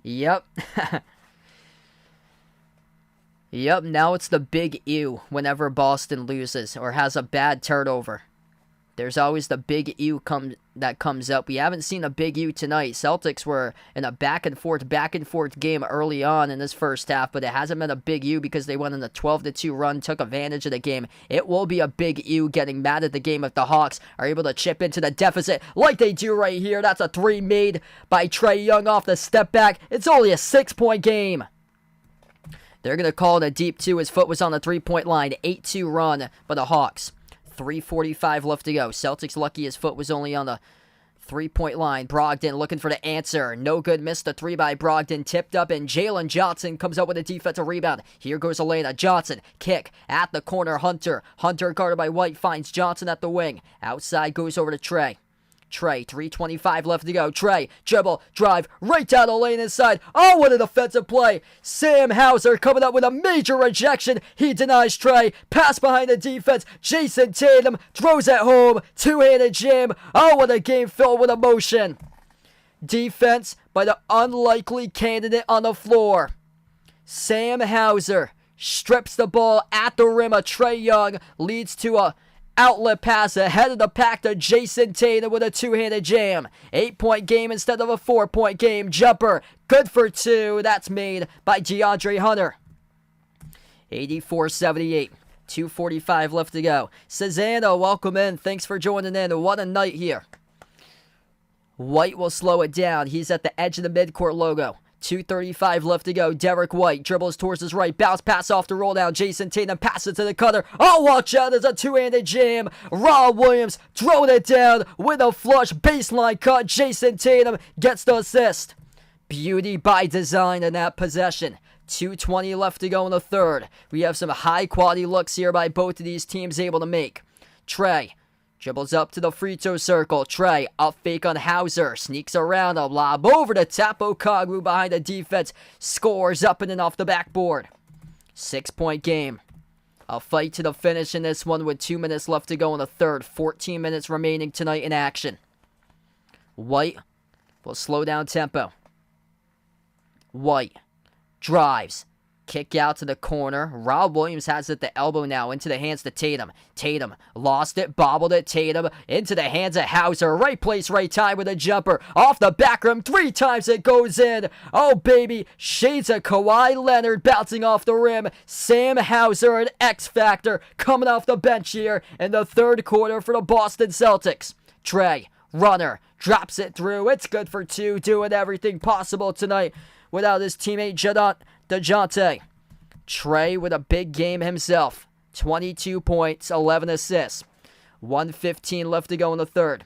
Yep. Yep, now it's the big ew whenever Boston loses or has a bad turnover. There's always the big ew that comes up. We haven't seen a big ew tonight. Celtics were in a back and forth game early on in this first half, but it hasn't been a big ew because they went on a 12-2 run, took advantage of the game. It will be a big ew getting mad at the game if the Hawks are able to chip into the deficit like they do right here. That's a 3 made by Trae Young off the step back. It's only a 6-point game. They're going to call it a deep 2. His foot was on the 3-point line. 8-2 run by the Hawks. 3:45 left to go. Celtics lucky his foot was only on the 3-point line. Brogdon looking for the answer. No good. Missed the 3 by Brogdon. Tipped up, and Jalen Johnson comes up with a defensive rebound. Here goes Atlanta. Johnson. Kick at the corner. Hunter. Hunter guarded by White. Finds Johnson at the wing. Outside goes over to Trey. Trey, 3:25 left to go. Trey, dribble, drive, right down the lane inside. Oh, what a defensive play. Sam Hauser coming up with a major rejection. He denies Trey. Pass behind the defense. Jason Tatum throws it home. Two-handed jam. Oh, what a game filled with emotion. Defense by the unlikely candidate on the floor. Sam Hauser strips the ball at the rim of Trae Young. Leads to a outlet pass ahead of the pack to Jason Tatum with a 2-handed jam. 8-point game instead of a 4-point game. Jumper, good for 2. That's made by DeAndre Hunter. 84-78. 2:45 left to go. Cezanne, welcome in. Thanks for joining in. What a night here. White will slow it down. He's at the edge of the midcourt logo. 2:35 left to go. Derek White dribbles towards his right. Bounce pass off the roll down. Jason Tatum passes to the cutter. Oh, watch out. There's a two-handed jam. Rob Williams throwing it down with a flush baseline cut. Jason Tatum gets the assist. Beauty by design in that possession. 2:20 left to go in the third. We have some high-quality looks here by both of these teams able to make. Trey dribbles up to the free throw circle. Trey, up fake on Hauser. Sneaks around a lob over to Tapo Kagwu behind the defense. Scores up and in off the backboard. 6-point game. A fight to the finish in this one with 2 minutes left to go in the third. 14 minutes remaining tonight in action. White will slow down tempo. White drives. Kick out to the corner. Rob Williams has it at the elbow now. Into the hands to Tatum. Tatum lost it. Bobbled it. Tatum into the hands of Hauser. Right place, right time with a jumper. Off the back rim. 3 times it goes in. Oh, baby. Shades of Kawhi Leonard bouncing off the rim. Sam Hauser, an X factor, coming off the bench here in the third quarter for the Boston Celtics. Trey, runner, drops it through. It's good for 2. Doing everything possible tonight without his teammate DeJounte. Trey with a big game himself. 22 points, 11 assists. 1:15 left to go in the third.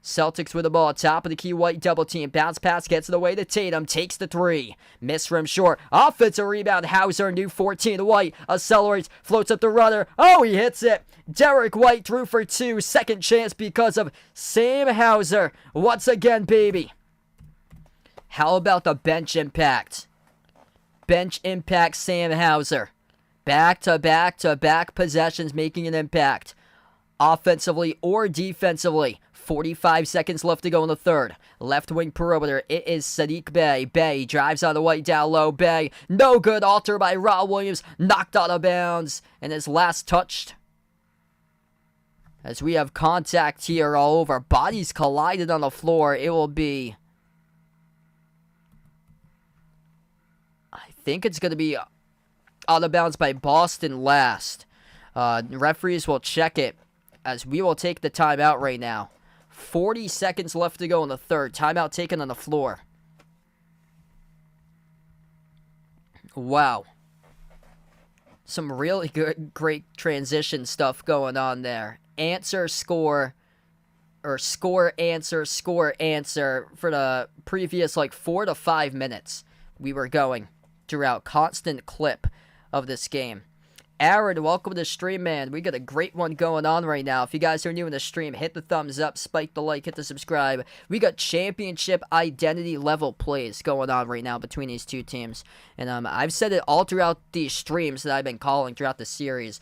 Celtics with the ball, top of the key. White double team. Bounce pass gets it away to Tatum. Takes the 3. Miss rim short. Offensive rebound. Hauser, new 14 to White. Accelerates. Floats up the runner. Oh, he hits it. Derek White threw for 2. Second chance because of Sam Hauser. Once again, baby. How about the bench impact? Bench impact Sam Hauser. Back-to-back-to-back possessions making an impact. Offensively or defensively. 45 seconds left to go in the third. Left wing perimeter. It is Sadiq Bey. Bey drives on the White down low. Bey. No good. Alter by Rob Williams. Knocked out of bounds. And his last touched. As we have contact here all over. Bodies collided on the floor. It will be... I think it's going to be out of bounds by Boston last. Referees will check it as we will take the timeout right now. 40 seconds left to go in the third. Timeout taken on the floor. Wow. Some really great transition stuff going on there. Answer, score, or score, answer for the previous 4 to 5 minutes we were going throughout. Constant clip of this game. Aaron, welcome to the stream, man. We got a great one going on right now. If you guys are new in the stream, hit the thumbs up, spike the like, hit the subscribe. We got championship identity level plays going on right now between these two teams. And I've said it all throughout these streams that I've been calling throughout the series.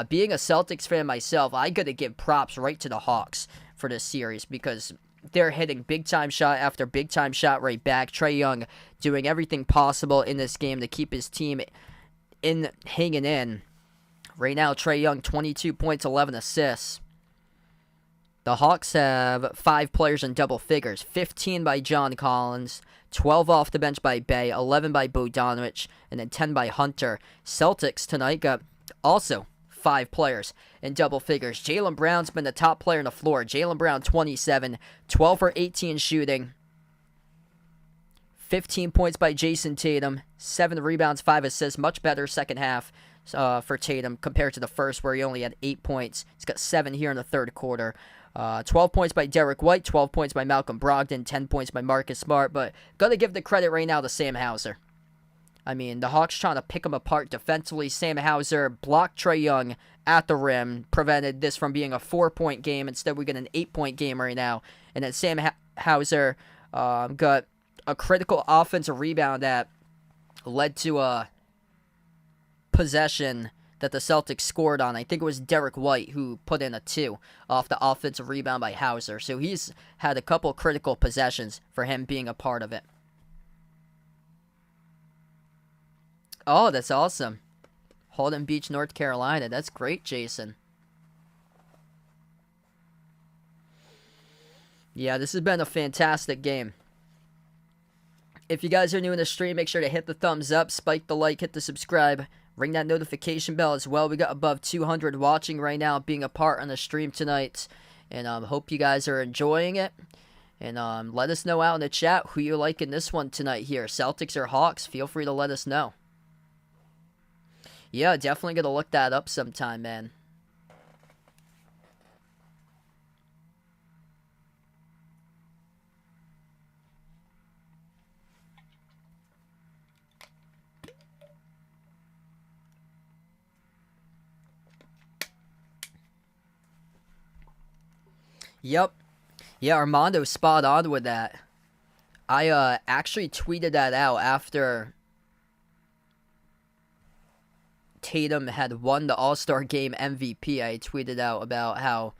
Being a Celtics fan myself, I got to give props right to the Hawks for this series because they're hitting big-time shot after big-time shot right back. Trae Young doing everything possible in this game to keep his team hanging in. Right now, Trae Young, 22 points, 11 assists. The Hawks have 5 players in double figures. 15 by John Collins, 12 off the bench by Bey, 11 by Bogdanovic, and then 10 by Hunter. Celtics tonight got also 5 players in double figures. Jaylen Brown's been the top player on the floor. Jaylen Brown, 27, 12 for 18 shooting. 15 points by Jason Tatum, 7 rebounds, 5 assists. Much better second half for Tatum compared to the first where he only had 8 points. He's got 7 here in the third quarter. 12 points by Derek White, 12 points by Malcolm Brogdon, 10 points by Marcus Smart, but gotta give the credit right now to Sam Hauser. I mean, the Hawks trying to pick him apart defensively. Sam Hauser blocked Trae Young at the rim, prevented this from being a 4-point game. Instead, we get an 8-point game right now. And then Sam Hauser got a critical offensive rebound that led to a possession that the Celtics scored on. I think it was Derek White who put in a 2 off the offensive rebound by Hauser. So he's had a couple critical possessions for him being a part of it. Oh, that's awesome. Holden Beach, North Carolina. That's great, Jason. Yeah, this has been a fantastic game. If you guys are new in the stream, make sure to hit the thumbs up, spike the like, hit the subscribe, ring that notification bell as well. We got above 200 watching right now, being a part on the stream tonight. And hope you guys are enjoying it. And let us know out in the chat who you like in this one tonight here. Celtics or Hawks, feel free to let us know. Yeah, definitely going to look that up sometime, man. Yep. Yeah, Armando's spot on with that. I actually tweeted that out after Tatum had won the All-Star Game MVP. I tweeted out about how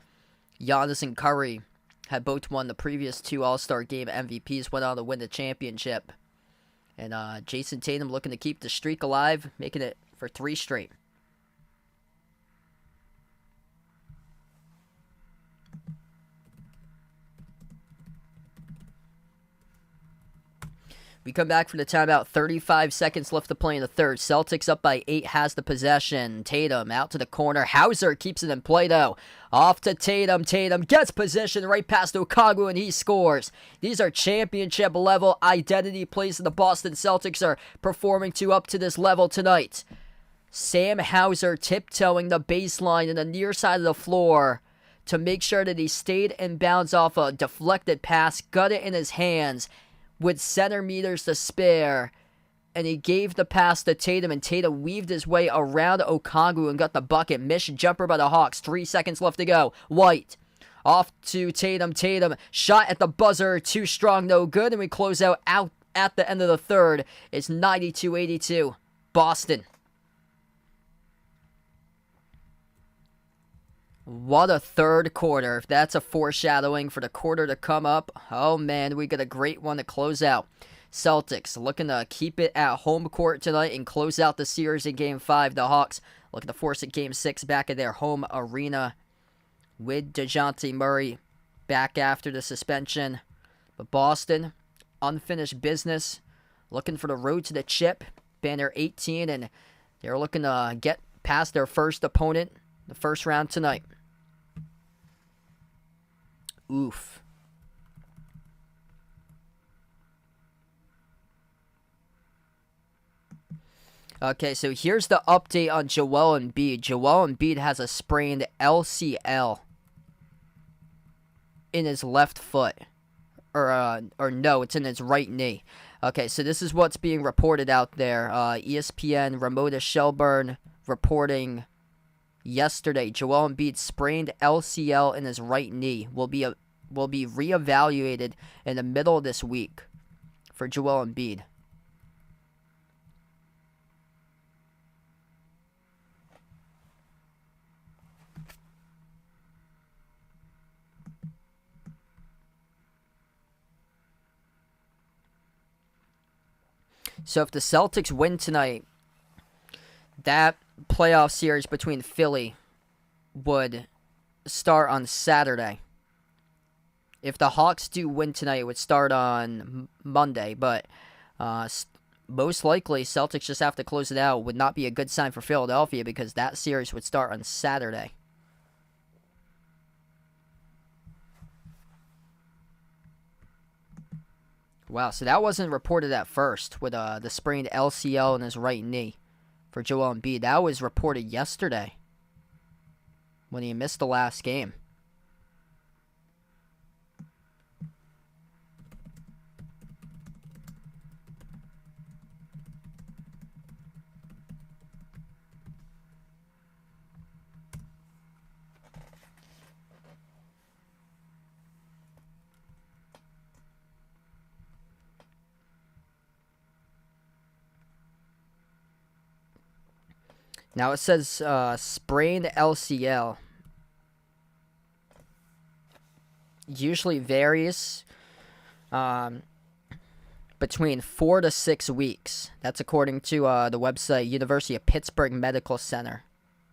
Giannis and Curry had both won the previous 2 All-Star Game MVPs, went on to win the championship. And Jason Tatum looking to keep the streak alive, making it for 3 straight. We come back from the timeout. 35 seconds left to play in the third. Celtics up by 8, has the possession. Tatum out to the corner. Hauser keeps it in play, though. Off to Tatum. Tatum gets possession right past Okongwu, and he scores. These are championship-level identity plays that the Boston Celtics are performing to up to this level tonight. Sam Hauser tiptoeing the baseline in the near side of the floor to make sure that he stayed in bounds off a deflected pass, got it in his hands, with centimeters to spare, and he gave the pass to Tatum, and Tatum weaved his way around Okongwu and got the bucket. Missed jumper by the Hawks. 3 seconds left to go. White off to Tatum. Tatum shot at the buzzer. Too strong, no good, and we close out at the end of the third. It's 92-82. Boston. What a third quarter. If that's a foreshadowing for the quarter to come up, oh man, we got a great one to close out. Celtics looking to keep it at home court tonight and close out the series in Game 5. The Hawks looking to force a Game 6 back at their home arena with DeJounte Murray back after the suspension. But Boston, unfinished business, looking for the road to the chip. Banner 18, and they're looking to get past their first opponent the first round tonight. Oof. Okay, so here's the update on Joel Embiid. Joel Embiid has a sprained LCL in his left foot. Or no, it's in his right knee. Okay, so this is what's being reported out there. ESPN, Ramona Shelburne reporting yesterday, Joel Embiid sprained LCL in his right knee. Will be reevaluated in the middle of this week for Joel Embiid. So if the Celtics win tonight, that playoff series between Philly would start on Saturday. If the Hawks do win tonight, it would start on Monday. But most likely, Celtics just have to close it out. Would not be a good sign for Philadelphia because that series would start on Saturday. Wow, so that wasn't reported at first with the sprained LCL in his right knee for Joel Embiid. That was reported yesterday when he missed the last game. Now it says sprained LCL. Usually varies between 4 to 6 weeks. That's according to the website University of Pittsburgh Medical Center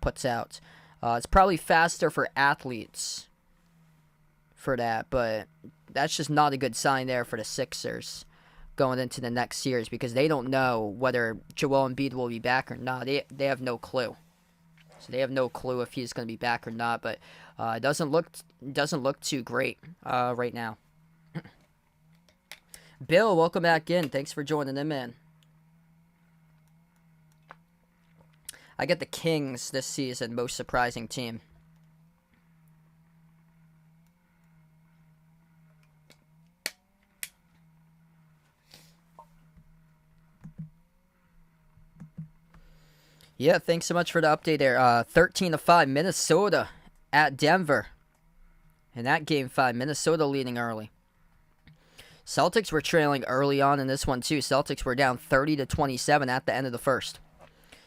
puts out. It's probably faster for athletes for that, but that's just not a good sign there for the Sixers going into the next series because they don't know whether Joel Embiid will be back or not. They have no clue. So they have no clue if he's going to be back or not, but it doesn't look too great right now. Bill, welcome back in. Thanks for joining in, man. I get the Kings this season, most surprising team. Yeah, thanks so much for the update there. 13-5, Minnesota at Denver. In that game 5, Minnesota leading early. Celtics were trailing early on in this one too. Celtics were down 30-27 at the end of the first.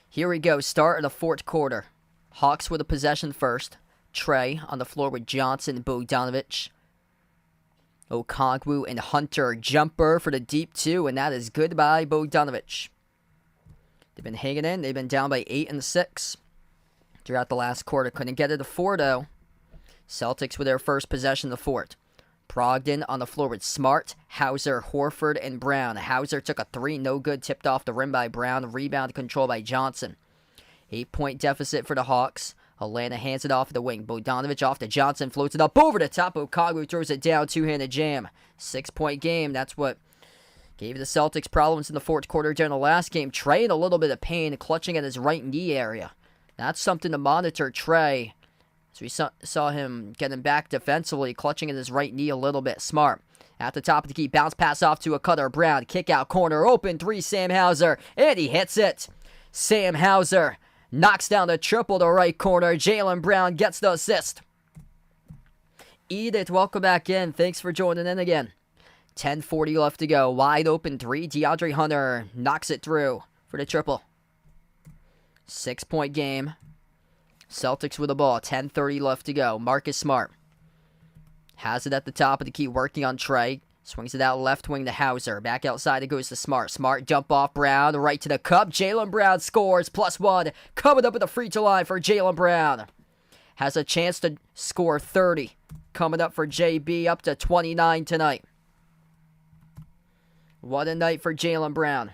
Here we go, start of the fourth quarter. Hawks with a possession first. Trey on the floor with Johnson, Bogdanovich, Okongwu, and Hunter. Jumper for the deep two, and that is good by Bogdanovich. They've been hanging in. They've been down by 8 and 6 throughout the last quarter. Couldn't get it to 4, though. Celtics with their first possession of the fourth. Brogdon on the floor with Smart, Hauser, Horford, and Brown. Hauser took a 3, no good, tipped off the rim by Brown. Rebound control by Johnson. 8-point deficit for the Hawks. Atlanta hands it off the wing. Bogdanovich off to Johnson, floats it up over the top. Okongwu throws it down, two-handed jam. 6-point game. That's what gave the Celtics problems in the fourth quarter during the last game. Trey in a little bit of pain, clutching at his right knee area. That's something to monitor, Trey. So we saw him getting back defensively, clutching at his right knee a little bit. Smart. At the top of the key, bounce pass off to a cutter. Brown, kick out corner, open 3, Sam Hauser, and he hits it. Sam Hauser knocks down the triple to right corner. Jaylen Brown gets the assist. Edith, welcome back in. Thanks for joining in again. 10:40 left to go. Wide open 3. DeAndre Hunter knocks it through for the triple. 6-point game. Celtics with the ball. 10:30 left to go. Marcus Smart has it at the top of the key, working on Trey. Swings it out left wing to Hauser. Back outside it goes to Smart. Smart jump off Brown. Right to the cup. Jaylen Brown scores. +1. Coming up at the free throw line for Jaylen Brown. Has a chance to score 30. Coming up for JB, up to 29 tonight. What a night for Jaylen Brown.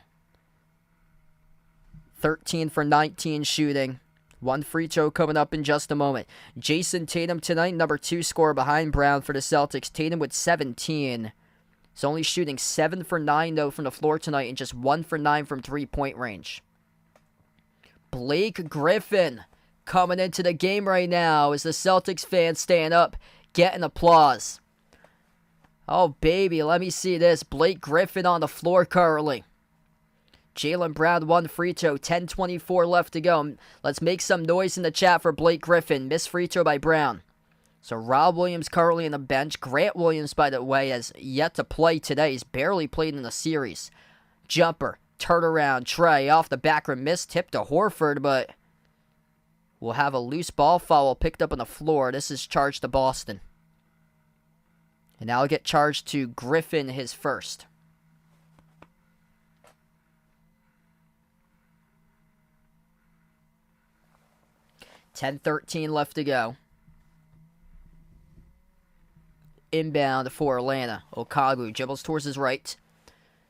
13 for 19 shooting. 1 free throw coming up in just a moment. Jason Tatum tonight, number 2 scorer behind Brown for the Celtics. Tatum with 17. He's only shooting 7 for 9, though, from the floor tonight, and just 1 for 9 from three-point range. Blake Griffin coming into the game right now as the Celtics fans stand up, getting applause. Oh, baby, let me see this. Blake Griffin on the floor currently. Jaylen Brown, 1 free throw, 10:24 left to go. Let's make some noise in the chat for Blake Griffin. Missed free throw by Brown. So Rob Williams currently on the bench. Grant Williams, by the way, has yet to play today. He's barely played in the series. Jumper, turnaround, Trey off the back rim, miss, tip to Horford, but we'll have a loose ball foul picked up on the floor. This is charged to Boston. And now I'll get charged to Griffin, his first. $10:13 left to go. Inbound for Atlanta. Okongwu dribbles towards his right.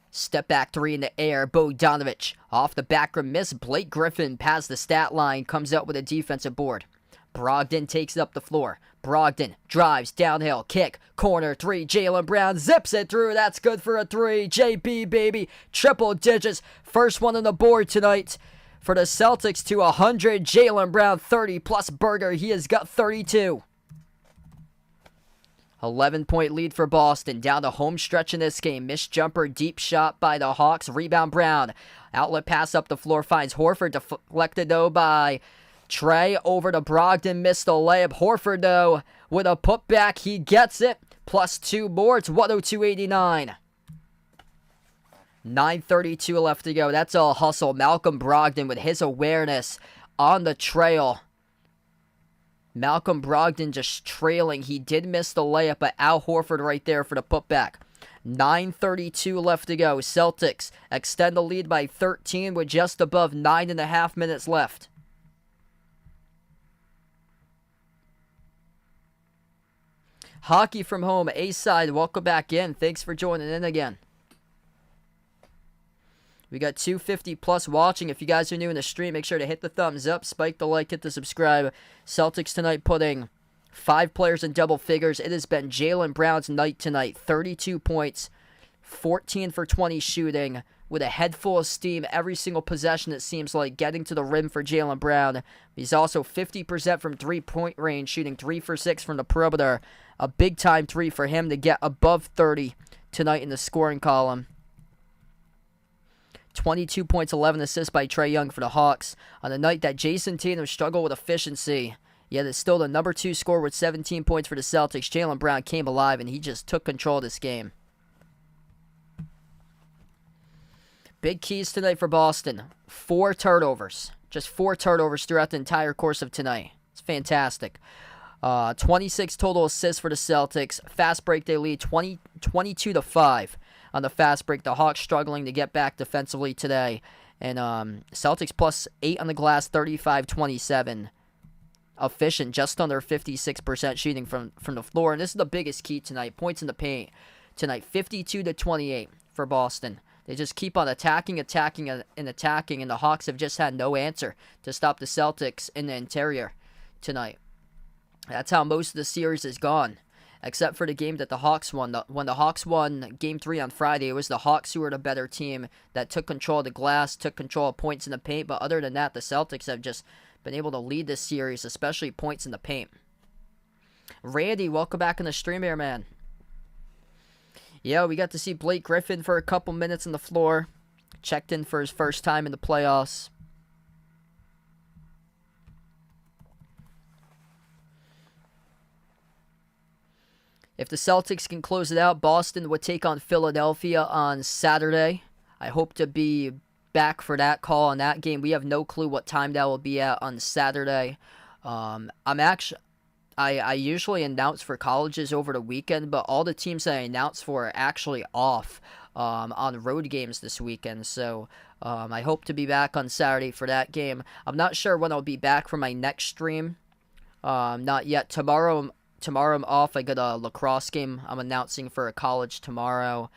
Step back 3 in the air. Bogdanovich off the back rim miss. Blake Griffin past the stat line. Comes out with a defensive board. Brogdon takes it up the floor. Brogdon drives downhill. Kick. Corner 3. Jaylen Brown zips it through. That's good for a 3. JB, baby. Triple digits. First one on the board tonight. For the Celtics to 100, Jaylen Brown 30 plus Berger. He has got 32. 11-point lead for Boston. Down the home stretch in this game. Missed jumper, deep shot by the Hawks. Rebound Brown. Outlet pass up the floor. Finds Horford. Deflected though by Trey. Over to Brogdon. Missed the layup. Horford though with a putback. He gets it. +2 more. It's 102.89. 9:32 left to go. That's all hustle. Malcolm Brogdon with his awareness on the trail. Malcolm Brogdon just trailing. He did miss the layup, but Al Horford right there for the putback. 9:32 left to go. Celtics extend the lead by 13 with just above 9.5 minutes left. Hockey from home, A-side, welcome back in. Thanks for joining in again. We got 250 plus watching. If you guys are new in the stream, make sure to hit the thumbs up, spike the like, hit the subscribe. Celtics tonight putting 5 players in double figures. It has been Jaylen Brown's night tonight. 32 points, 14 for 20 shooting with a head full of steam every single possession, it seems like, getting to the rim for Jaylen Brown. He's also 50% from three-point range, shooting 3 for 6 from the perimeter. A big-time three for him to get above 30 tonight in the scoring column. 22 points, 11 assists by Trae Young for the Hawks on a night that Jason Tatum struggled with efficiency. Yet it's still the number 2 scorer with 17 points for the Celtics. Jaylen Brown came alive, and he just took control of this game. Big keys tonight for Boston. 4 turnovers. Just 4 turnovers throughout the entire course of tonight. It's fantastic. 26 total assists for the Celtics. Fast break, they lead 22-5 on the fast break. The Hawks struggling to get back defensively today. And Celtics plus 8 on the glass, 35-27. Efficient, just under 56% shooting from the floor. And this is the biggest key tonight. Points in the paint tonight, 52-28 for Boston. They just keep on attacking, and the Hawks have just had no answer to stop the Celtics in the interior tonight. That's how most of the series is gone, except for the game that the Hawks won. When the Hawks won Game 3 on Friday, it was the Hawks who were the better team that took control of the glass, took control of points in the paint. But other than that, the Celtics have just been able to lead this series, especially points in the paint. Randy, welcome back in the stream here, man. Yeah, we got to see Blake Griffin for a couple minutes on the floor. Checked in for his first time in the playoffs. If the Celtics can close it out, Boston would take on Philadelphia on Saturday. I hope to be back for that call on that game. We have no clue what time that will be at on Saturday. I usually announce for colleges over the weekend, but all the teams that I announce for are actually off on road games this weekend. So I hope to be back on Saturday for that game. I'm not sure when I'll be back for my next stream. Not yet. Tomorrow I'm off. I got a lacrosse game I'm announcing for a college tomorrow.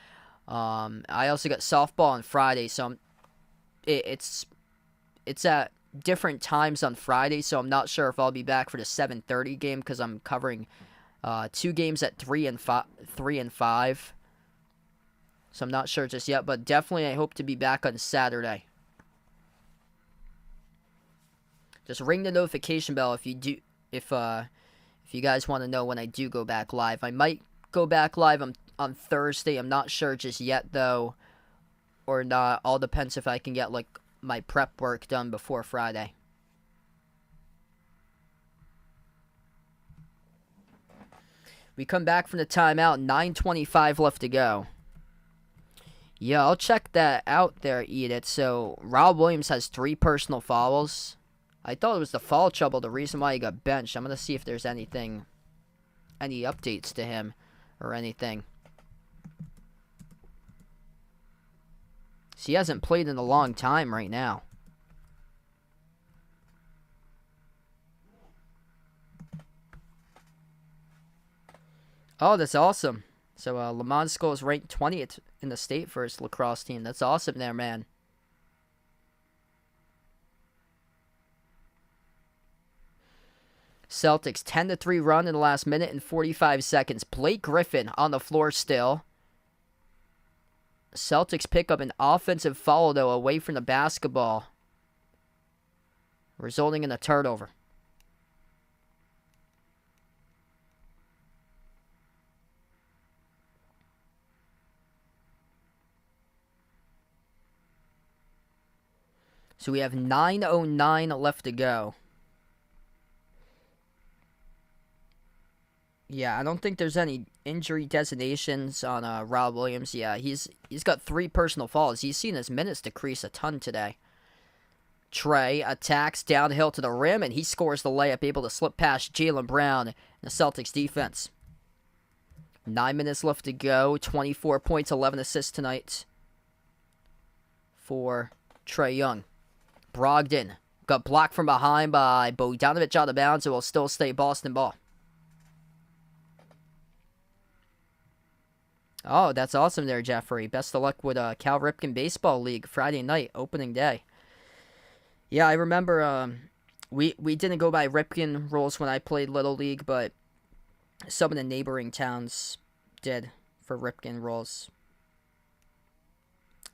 I also got softball on Friday, so it's at different times on Friday, so I'm not sure if I'll be back for the 7:30 game because I'm covering 2 games at 3 and 5. So I'm not sure just yet, but definitely I hope to be back on Saturday. Just ring the notification bell if you guys want to know when I do go back live. I might go back live on Thursday. I'm not sure just yet though, or not. All depends if I can get like my prep work done before Friday. We come back from the timeout, 9:25 left to go. Yeah, I'll check that out there, Edith. So, Rob Williams has 3 personal fouls. I thought it was the foul trouble, the reason why he got benched. I'm going to see if there's any updates to him or anything. So he hasn't played in a long time right now. Oh, that's awesome. So Lamont Skull is ranked 20th in the state for his lacrosse team. That's awesome there, man. Celtics 10-3 run in the last minute and 45 seconds. Blake Griffin on the floor still. Celtics pick up an offensive foul, though, away from the basketball, resulting in a turnover. So we have 9:09 left to go. Yeah, I don't think there's any injury designations on Rob Williams. Yeah, he's got 3 personal fouls. He's seen his minutes decrease a ton today. Trae attacks downhill to the rim, and he scores the layup, able to slip past Jaylen Brown in the Celtics defense. 9 minutes left to go. 24 points, 11 assists tonight for Trae Young. Brogdon got blocked from behind by Bogdanovic out of bounds. It will still stay Boston ball. Oh, that's awesome there, Jeffrey. Best of luck with Cal Ripken Baseball League Friday night, opening day. Yeah, I remember we didn't go by Ripken rules when I played Little League, but some of the neighboring towns did for Ripken rules.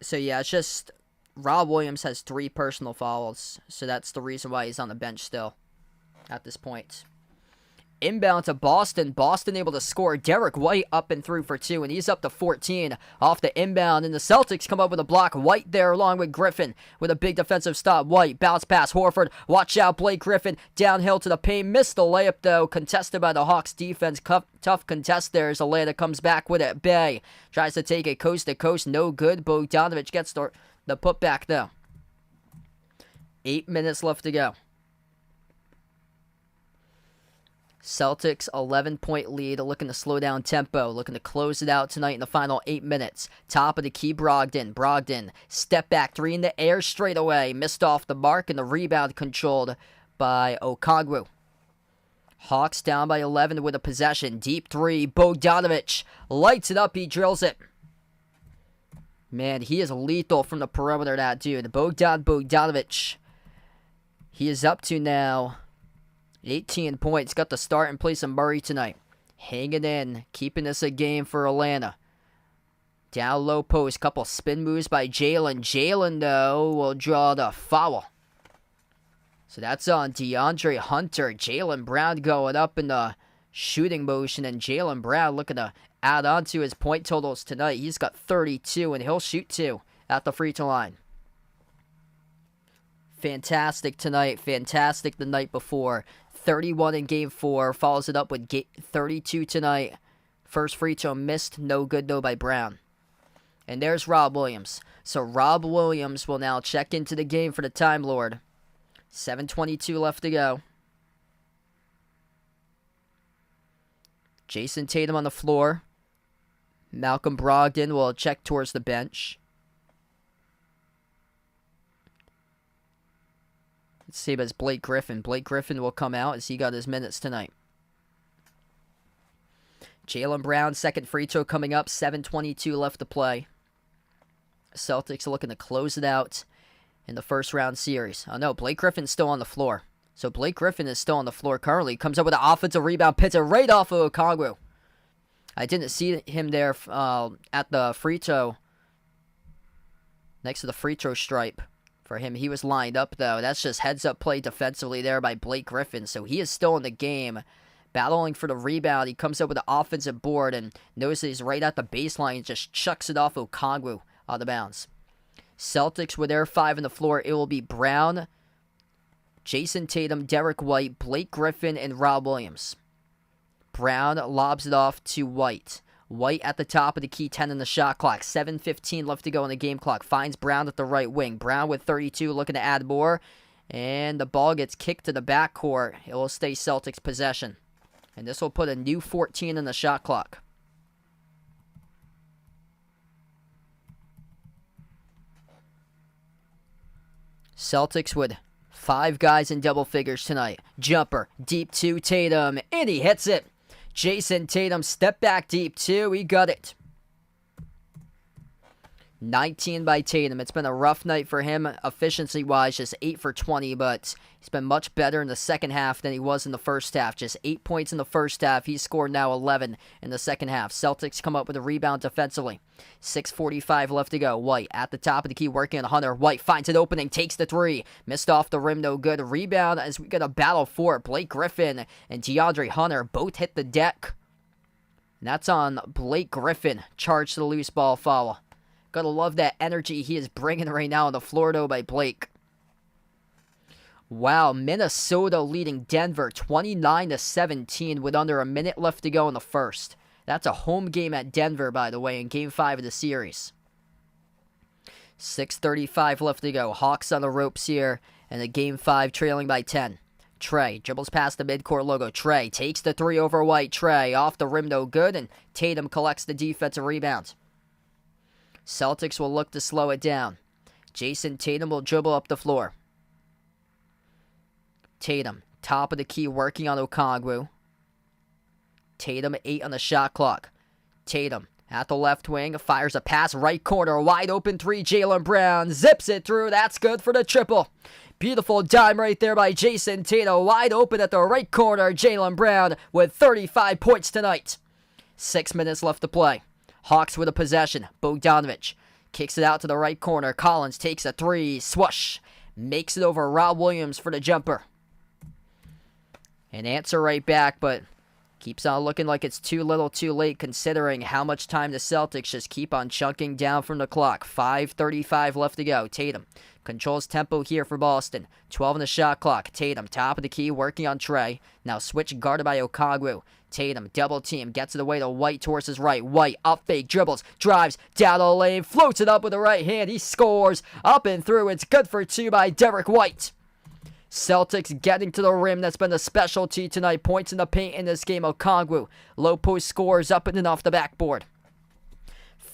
So, yeah, it's just Rob Williams has 3 personal fouls, so that's the reason why he's on the bench still at this point. Inbound to Boston. Boston able to score. Derek White up and through for 2, and he's up to 14 off the inbound. And the Celtics come up with a block. White there along with Griffin with a big defensive stop. White, bounce pass. Horford, watch out. Blake Griffin downhill to the paint. Missed the layup, though. Contested by the Hawks defense. Tough contest there as Atlanta comes back with it. Bay tries to take it coast to coast. No good. Bogdanovic gets the putback, though. 8 minutes left to go. Celtics 11-point lead, looking to slow down tempo, looking to close it out tonight in the final 8 minutes. Top of the key, Brogdon. Brogdon, step back 3 in the air straight away. Missed off the mark, and the rebound controlled by Okongwu. Hawks down by 11 with a possession. Deep 3, Bogdanovic lights it up, he drills it. Man, he is lethal from the perimeter, that dude. Bogdanovic. He is up to now 18 points. Got the start in place of Murray tonight. Hanging in. Keeping this a game for Atlanta. Down low post. Couple spin moves by Jalen. Jalen, though, will draw the foul. So that's on DeAndre Hunter. Jaylen Brown going up in the shooting motion. And Jaylen Brown looking to add on to his point totals tonight. He's got 32, and he'll shoot 2 at the free throw line. Fantastic tonight. Fantastic the night before. 31 in Game 4. Follows it up with 32 tonight. First free throw missed. No good, though, by Brown. And there's Rob Williams. So Rob Williams will now check into the game for the Time Lord. 7:22 left to go. Jason Tatum on the floor. Malcolm Brogdon will check towards the bench. Let's see about Blake Griffin. Blake Griffin will come out as he got his minutes tonight. Jaylen Brown, second free throw coming up. 7:22 left to play. Celtics are looking to close it out in the first round series. Oh no, Blake Griffin's still on the floor. So Blake Griffin is still on the floor currently. Comes up with an offensive rebound. Pits it right off of Okongwu. I didn't see him there at the free throw. Next to the free throw stripe. For him, he was lined up, though. That's just heads-up play defensively there by Blake Griffin. So he is still in the game. Battling for the rebound. He comes up with an offensive board and notices he's right at the baseline and just chucks it off Okongwu out of bounds. Celtics with their 5 on the floor. It will be Brown, Jason Tatum, Derek White, Blake Griffin, and Rob Williams. Brown lobs it off to White. White at the top of the key, 10 in the shot clock. 7:15 left to go in the game clock. Finds Brown at the right wing. Brown with 32, looking to add more. And the ball gets kicked to the backcourt. It will stay Celtics possession. And this will put a new 14 in the shot clock. Celtics with 5 guys in double figures tonight. Jumper, deep 2, Tatum, and he hits it. Jason Tatum, step back deep 2, he got it. 19 by Tatum. It's been a rough night for him efficiency-wise, just 8 for 20, but he's been much better in the second half than he was in the first half. Just 8 points in the first half. He's scored now 11 in the second half. Celtics come up with a rebound defensively. 6:45 left to go. White at the top of the key, working on Hunter. White finds an opening, takes the 3. Missed off the rim, no good. Rebound as we get a battle for it. Blake Griffin and DeAndre Hunter both hit the deck. And that's on Blake Griffin. Charged to the loose ball foul. Gotta love that energy he is bringing right now on the floor, though, by Blake. Wow, Minnesota leading Denver 29-17 with under a minute left to go in the first. That's a home game at Denver, by the way, in Game 5 of the series. 6:35 left to go. Hawks on the ropes here, and the Game 5 trailing by 10. Trey dribbles past the midcourt logo. Trey takes the 3 over White. Trey off the rim, no good, and Tatum collects the defensive rebound. Celtics will look to slow it down. Jason Tatum will dribble up the floor. Tatum, top of the key, working on Okongwu. Tatum, 8 on the shot clock. Tatum, at the left wing, fires a pass, right corner, wide open 3, Jaylen Brown, zips it through, that's good for the triple. Beautiful dime right there by Jason Tatum, wide open at the right corner, Jaylen Brown with 35 points tonight. 6 minutes left to play. Hawks with a possession. Bogdanovic Kicks it out to the right corner. Collins takes a three. Swoosh. Makes it over Rob Williams for the jumper. An answer right back, but keeps on looking like it's too little too late considering how much time the Celtics just keep on chunking down from the clock. 5:35 left to go. Tatum controls tempo here for Boston. 12 on the shot clock. Tatum, top of the key, working on Trey. Now switch guarded by Okongwu. Tatum, double team, gets it away to White towards his right. White, up fake, dribbles, drives, down the lane, floats it up with the right hand. He scores, up and through. It's good for two by Derek White. Celtics getting to the rim. That's been a specialty tonight. Points in the paint in this game. Okongwu, low post scores up and off the backboard.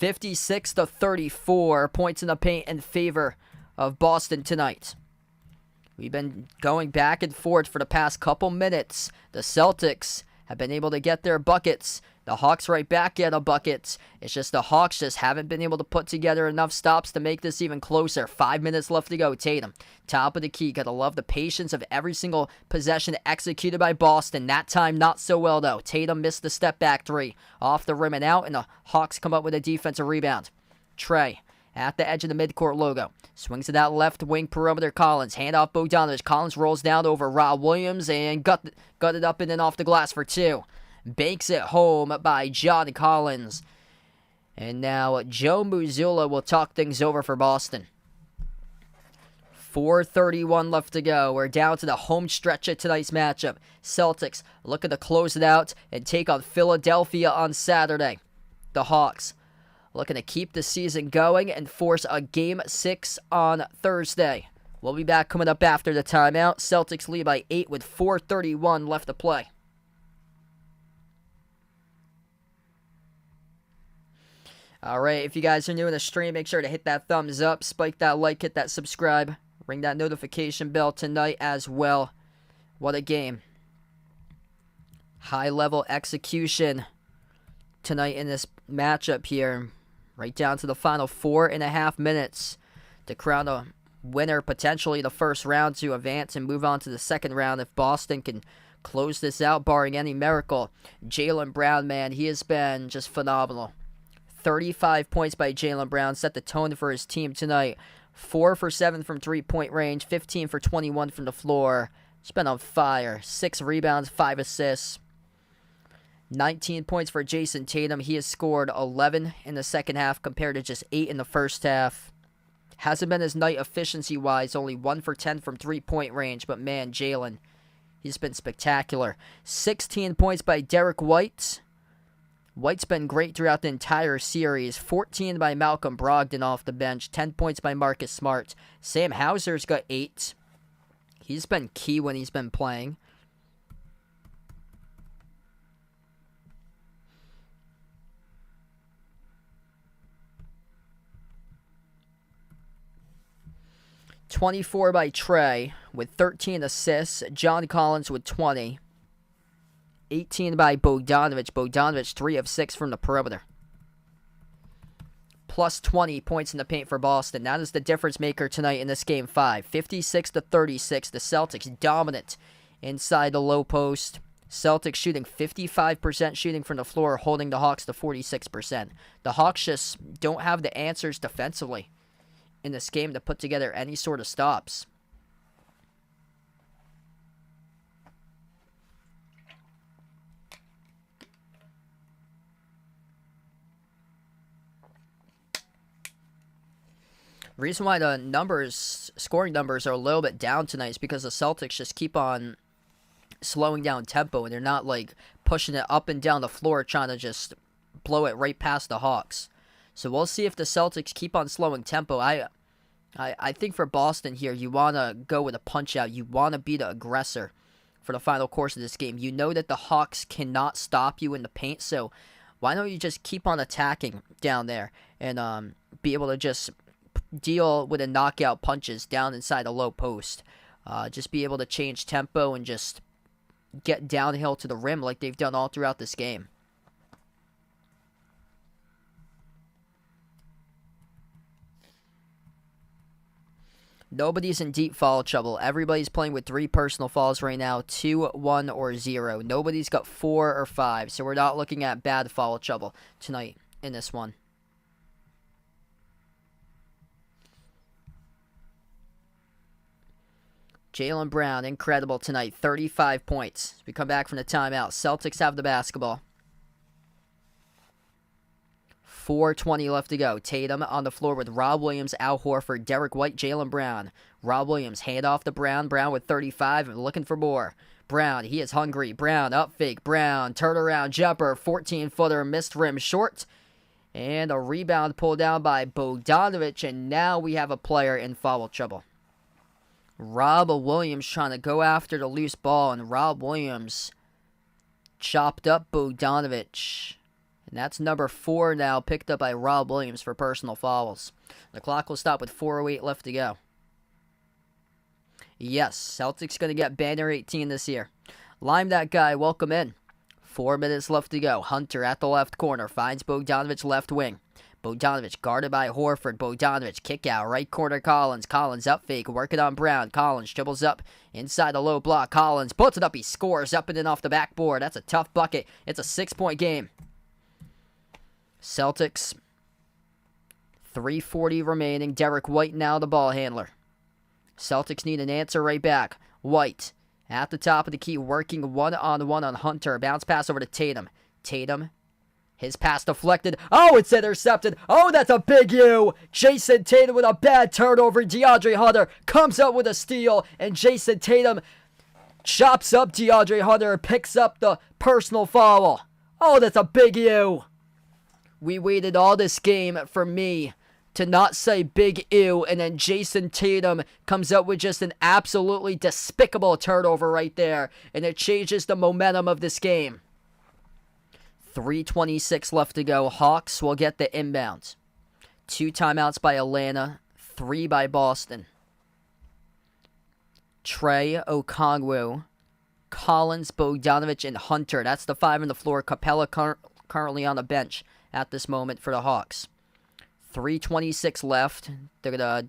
56-34. Points in the paint in favor of Boston tonight. We've been going back and forth for the past couple minutes. The Celtics have been able to get their buckets. The Hawks right back at a bucket. It's just the Hawks just haven't been able to put together enough stops to make this even closer. 5 minutes left to go. Tatum, top of the key. Gotta love the patience of every single possession executed by Boston. That time, not so well, though. Tatum missed the step back three. Off the rim and out, and the Hawks come up with a defensive rebound. Trey, at the edge of the midcourt logo. Swings to that left wing perimeter. Collins. Hand off Bogdanovich. Collins rolls down over Rob Williams and got it up and then off the glass for two. Banks it home by John Collins. And now Joe Mazzulla will talk things over for Boston. 4:31 left to go. We're down to the home stretch of tonight's matchup. Celtics looking to close it out and take on Philadelphia on Saturday. The Hawks looking to keep the season going and force a Game 6 on Thursday. We'll be back coming up after the timeout. Celtics lead by 8 with 4:31 left to play. Alright, if you guys are new in the stream, make sure to hit that thumbs up, spike that like, hit that subscribe, ring that notification bell tonight as well. What a game. High-level execution tonight in this matchup here. Right down to the final 4.5 minutes to crown a winner, potentially the first round to advance and move on to the second round if Boston can close this out, barring any miracle. Jaylen Brown, man, he has been just phenomenal. 35 points by Jaylen Brown set the tone for his team tonight. 4 for 7 from three-point range, 15 for 21 from the floor. He's been on fire. 6 rebounds, 5 assists. 19 points for Jason Tatum. He has scored 11 in the second half compared to just 8 in the first half. Hasn't been his night efficiency-wise, only 1 for 10 from three-point range, but man, Jaylen, he's been spectacular. 16 points by Derek White. White's been great throughout the entire series. 14 by Malcolm Brogdon off the bench. 10 points by Marcus Smart. Sam Hauser's got 8. He's been key when he's been playing. $24 by Trey with 13 assists. John Collins with 20. 18 by Bogdanovich. Bogdanovich 3 of 6 from the perimeter. Plus 20 points in the paint for Boston. That is the difference maker tonight in this game 5. 56-36. The Celtics dominant inside the low post. Celtics shooting 55% shooting from the floor, holding the Hawks to 46%. The Hawks just don't have the answers defensively in this game to put together any sort of stops. The reason why the scoring numbers are a little bit down tonight is because the Celtics just keep on slowing down tempo, and they're not like pushing it up and down the floor trying to just blow it right past the Hawks. So we'll see if the Celtics keep on slowing tempo. I think for Boston here, you want to go with a punch-out. You want to be the aggressor for the final course of this game. You know that the Hawks cannot stop you in the paint, so why don't you just keep on attacking down there and be able to just deal with the knockout punches down inside the low post. Just be able to change tempo and just get downhill to the rim like they've done all throughout this game. Nobody's in deep foul trouble. Everybody's playing with 3 personal fouls right now, 2, 1, or 0. Nobody's got 4 or 5, so we're not looking at bad foul trouble tonight in this one. Jaylen Brown, incredible tonight. 35 points. We come back from the timeout. Celtics have the basketball. 4:20 left to go. Tatum on the floor with Rob Williams, Al Horford, Derek White, Jaylen Brown. Rob Williams, hand off to Brown. Brown with 35 and looking for more. Brown, he is hungry. Brown, up fake. Brown, turnaround jumper. 14-footer, missed rim short. And a rebound pulled down by Bogdanovic. And now we have a player in foul trouble. Rob Williams trying to go after the loose ball. And Rob Williams chopped up Bogdanovic. And that's number 4 now, picked up by Rob Williams for personal fouls. The clock will stop with 4:08 left to go. Yes, Celtics going to get banner 18 this year. Lime that guy, welcome in. 4 minutes left to go. Hunter at the left corner, finds Bogdanovic left wing. Bogdanovic guarded by Horford. Bogdanovic kick out, right corner Collins. Collins up fake, working on Brown. Collins dribbles up inside the low block. Collins puts it up, he scores up and in off the backboard. That's a tough bucket. It's a 6-point game. Celtics, 3:40 remaining. Derek White now the ball handler. Celtics need an answer right back. White at the top of the key, working one-on-one on Hunter. Bounce pass over to Tatum. Tatum, his pass deflected. Oh, it's intercepted. Oh, that's a big U. Jason Tatum with a bad turnover. DeAndre Hunter comes up with a steal, and Jason Tatum chops up DeAndre Hunter, picks up the personal foul. Oh, that's a big U. We waited all this game for me to not say big ew, and then Jason Tatum comes up with just an absolutely despicable turnover right there, and it changes the momentum of this game. 3:26 left to go. Hawks will get the inbound. 2 timeouts by Atlanta, 3 by Boston. Trey, Okongwu, Collins, Bogdanovic, and Hunter. That's the 5 on the floor. Capella currently on the bench at this moment for the Hawks. 3:26 left. They're going to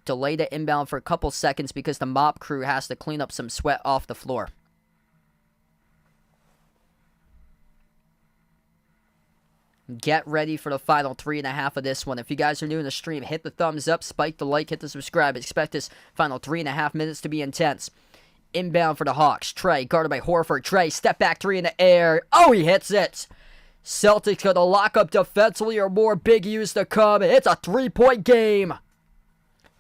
delay the inbound for a couple seconds because the mop crew has to clean up some sweat off the floor. Get ready for the final 3.5 of this one. If you guys are new in the stream, hit the thumbs up, spike the like, hit the subscribe. Expect this final 3.5 minutes to be intense. Inbound for the Hawks. Trey, guarded by Horford. Trey, step back 3 in the air. Oh, he hits it. Celtics got to lock up defensively or more big U's to come. It's a 3-point game.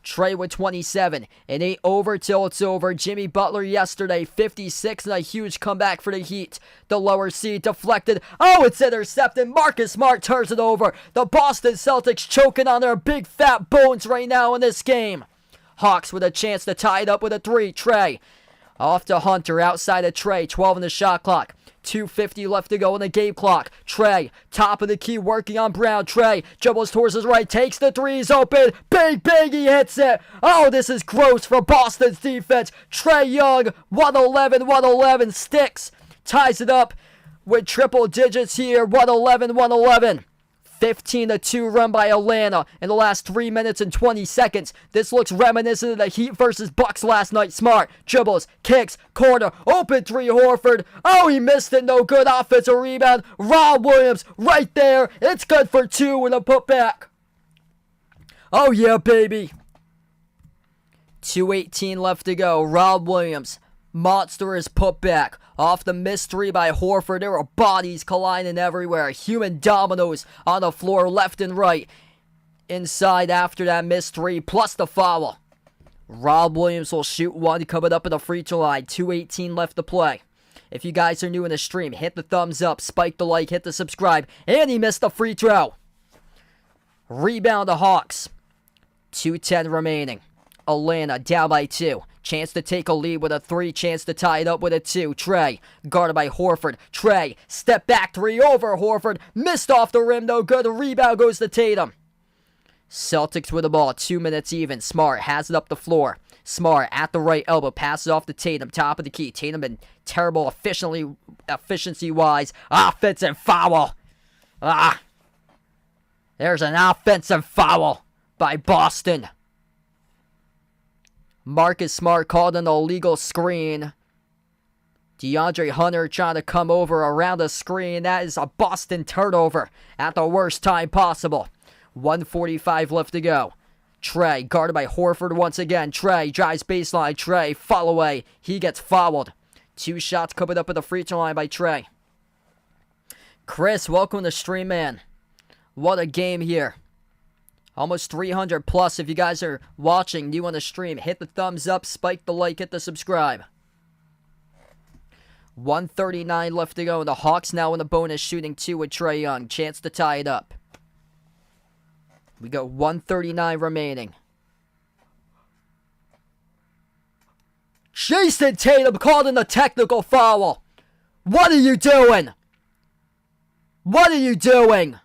Trey with 27. It ain't over till it's over. Jimmy Butler yesterday, 56, and a huge comeback for the Heat. The lower seed deflected. Oh, it's intercepted. Marcus Smart turns it over. The Boston Celtics choking on their big fat bones right now in this game. Hawks with a chance to tie it up with a 3. Trey off to Hunter, outside of Trey. 12 in the shot clock. 2:50 left to go in the game clock. Trey, top of the key, working on Brown. Trey dribbles towards his right, takes the 3s open. Big, he hits it. Oh, this is gross for Boston's defense. Trey Young, 111, sticks. Ties it up with triple digits here. 111. 15-2 run by Atlanta in the last 3 minutes and 20 seconds. This looks reminiscent of the Heat versus Bucks last night. Smart dribbles, kicks, corner, open 3 Horford. Oh, he missed it. No good. Offensive rebound. Rob Williams right there. It's good for 2 with a putback. Oh, yeah, baby. 2:18 left to go. Rob Williams. Monstrous putback. Off the missed 3 by Horford. There were bodies colliding everywhere. Human dominoes on the floor left and right. Inside after that missed 3, plus the foul. Rob Williams will shoot 1 coming up in the free throw line. 2:18 left to play. If you guys are new in the stream, hit the thumbs up, spike the like, hit the subscribe. And he missed the free throw. Rebound the Hawks. 2:10 remaining. Atlanta down by 2. Chance to take a lead with a 3. Chance to tie it up with a 2. Trey, guarded by Horford. Trey, step back 3 over Horford. Missed off the rim, no good. The rebound goes to Tatum. Celtics with the ball, 2 minutes even. Smart has it up the floor. Smart at the right elbow, passes off to Tatum, top of the key. Tatum been terrible efficiency-wise. Offensive foul. There's an offensive foul by Boston. Marcus Smart called an illegal screen. DeAndre Hunter trying to come over around the screen. That is a Boston turnover at the worst time possible. 1:45 left to go. Trae, guarded by Horford once again. Trae drives baseline. Trae, fall away. He gets fouled. 2 shots coming up at the free throw line by Trae. Chris, welcome to stream, man. What a game here. Almost 300 plus. If you guys are watching, new on the stream, hit the thumbs up, spike the like, hit the subscribe. 1:39 left to go, and the Hawks now in the bonus, shooting 2 with Trae Young. Chance to tie it up. We got 1:39 remaining. Jason Tatum called in a technical foul. What are you doing? What are you doing?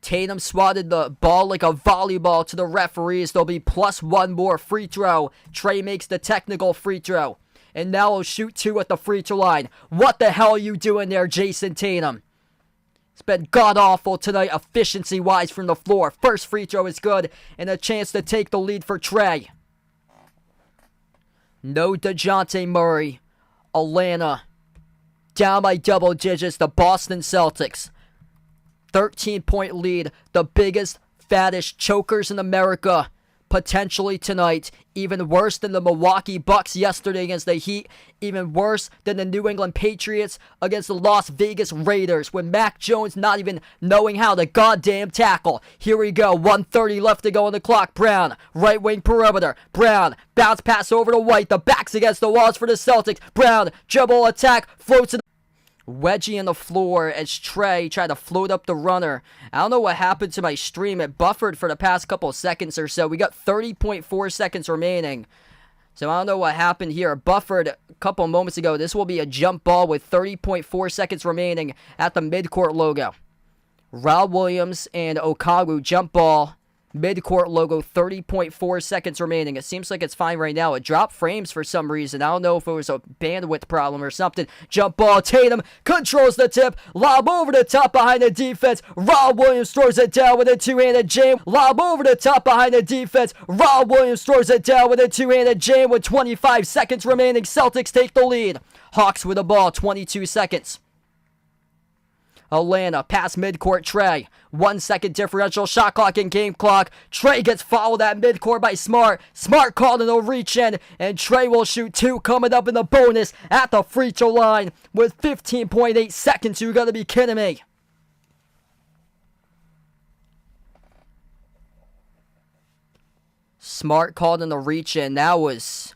Tatum swatted the ball like a volleyball to the referees. There'll be +1 more free throw. Trae makes the technical free throw. And now he'll shoot 2 at the free throw line. What the hell are you doing there, Jason Tatum? It's been god-awful tonight, efficiency-wise from the floor. First free throw is good, and a chance to take the lead for Trae. No DeJounte Murray. Atlanta down by double digits. The Boston Celtics. 13-point lead. The biggest, fattest chokers in America. Potentially tonight. Even worse than the Milwaukee Bucks yesterday against the Heat. Even worse than the New England Patriots against the Las Vegas Raiders. With Mac Jones not even knowing how to goddamn tackle. Here we go. 1:30 left to go on the clock. Brown. Right wing perimeter. Brown. Bounce pass over to White. The back's against the walls for the Celtics. Brown. Dribble attack. Floats to the wedgie on the floor as Trae tried to float up the runner. I don't know what happened to my stream. It buffered for the past couple seconds or so. We got 30.4 seconds remaining. So I don't know what happened here. Buffered a couple moments ago. This will be a jump ball with 30.4 seconds remaining at the midcourt logo. Rob Williams and Okongwu jump ball. Midcourt logo, 30.4 seconds remaining. It seems like it's fine right now. It dropped frames for some reason. I don't know if it was a bandwidth problem or something. Jump ball. Tatum controls the tip. Lob over the top behind the defense. Rob Williams throws it down with a two-handed jam. Lob over the top behind the defense. Rob Williams throws it down with a two-handed jam with 25 seconds remaining. Celtics take the lead. Hawks with the ball, 22 seconds. Atlanta, past midcourt, Trae. 1 second differential, shot clock and game clock. Trae gets fouled at midcourt by Smart. Smart called and a reach in, and Trae will shoot 2 coming up in the bonus at the free throw line with 15.8 seconds. You gotta be kidding me. Smart called in the reach in. That was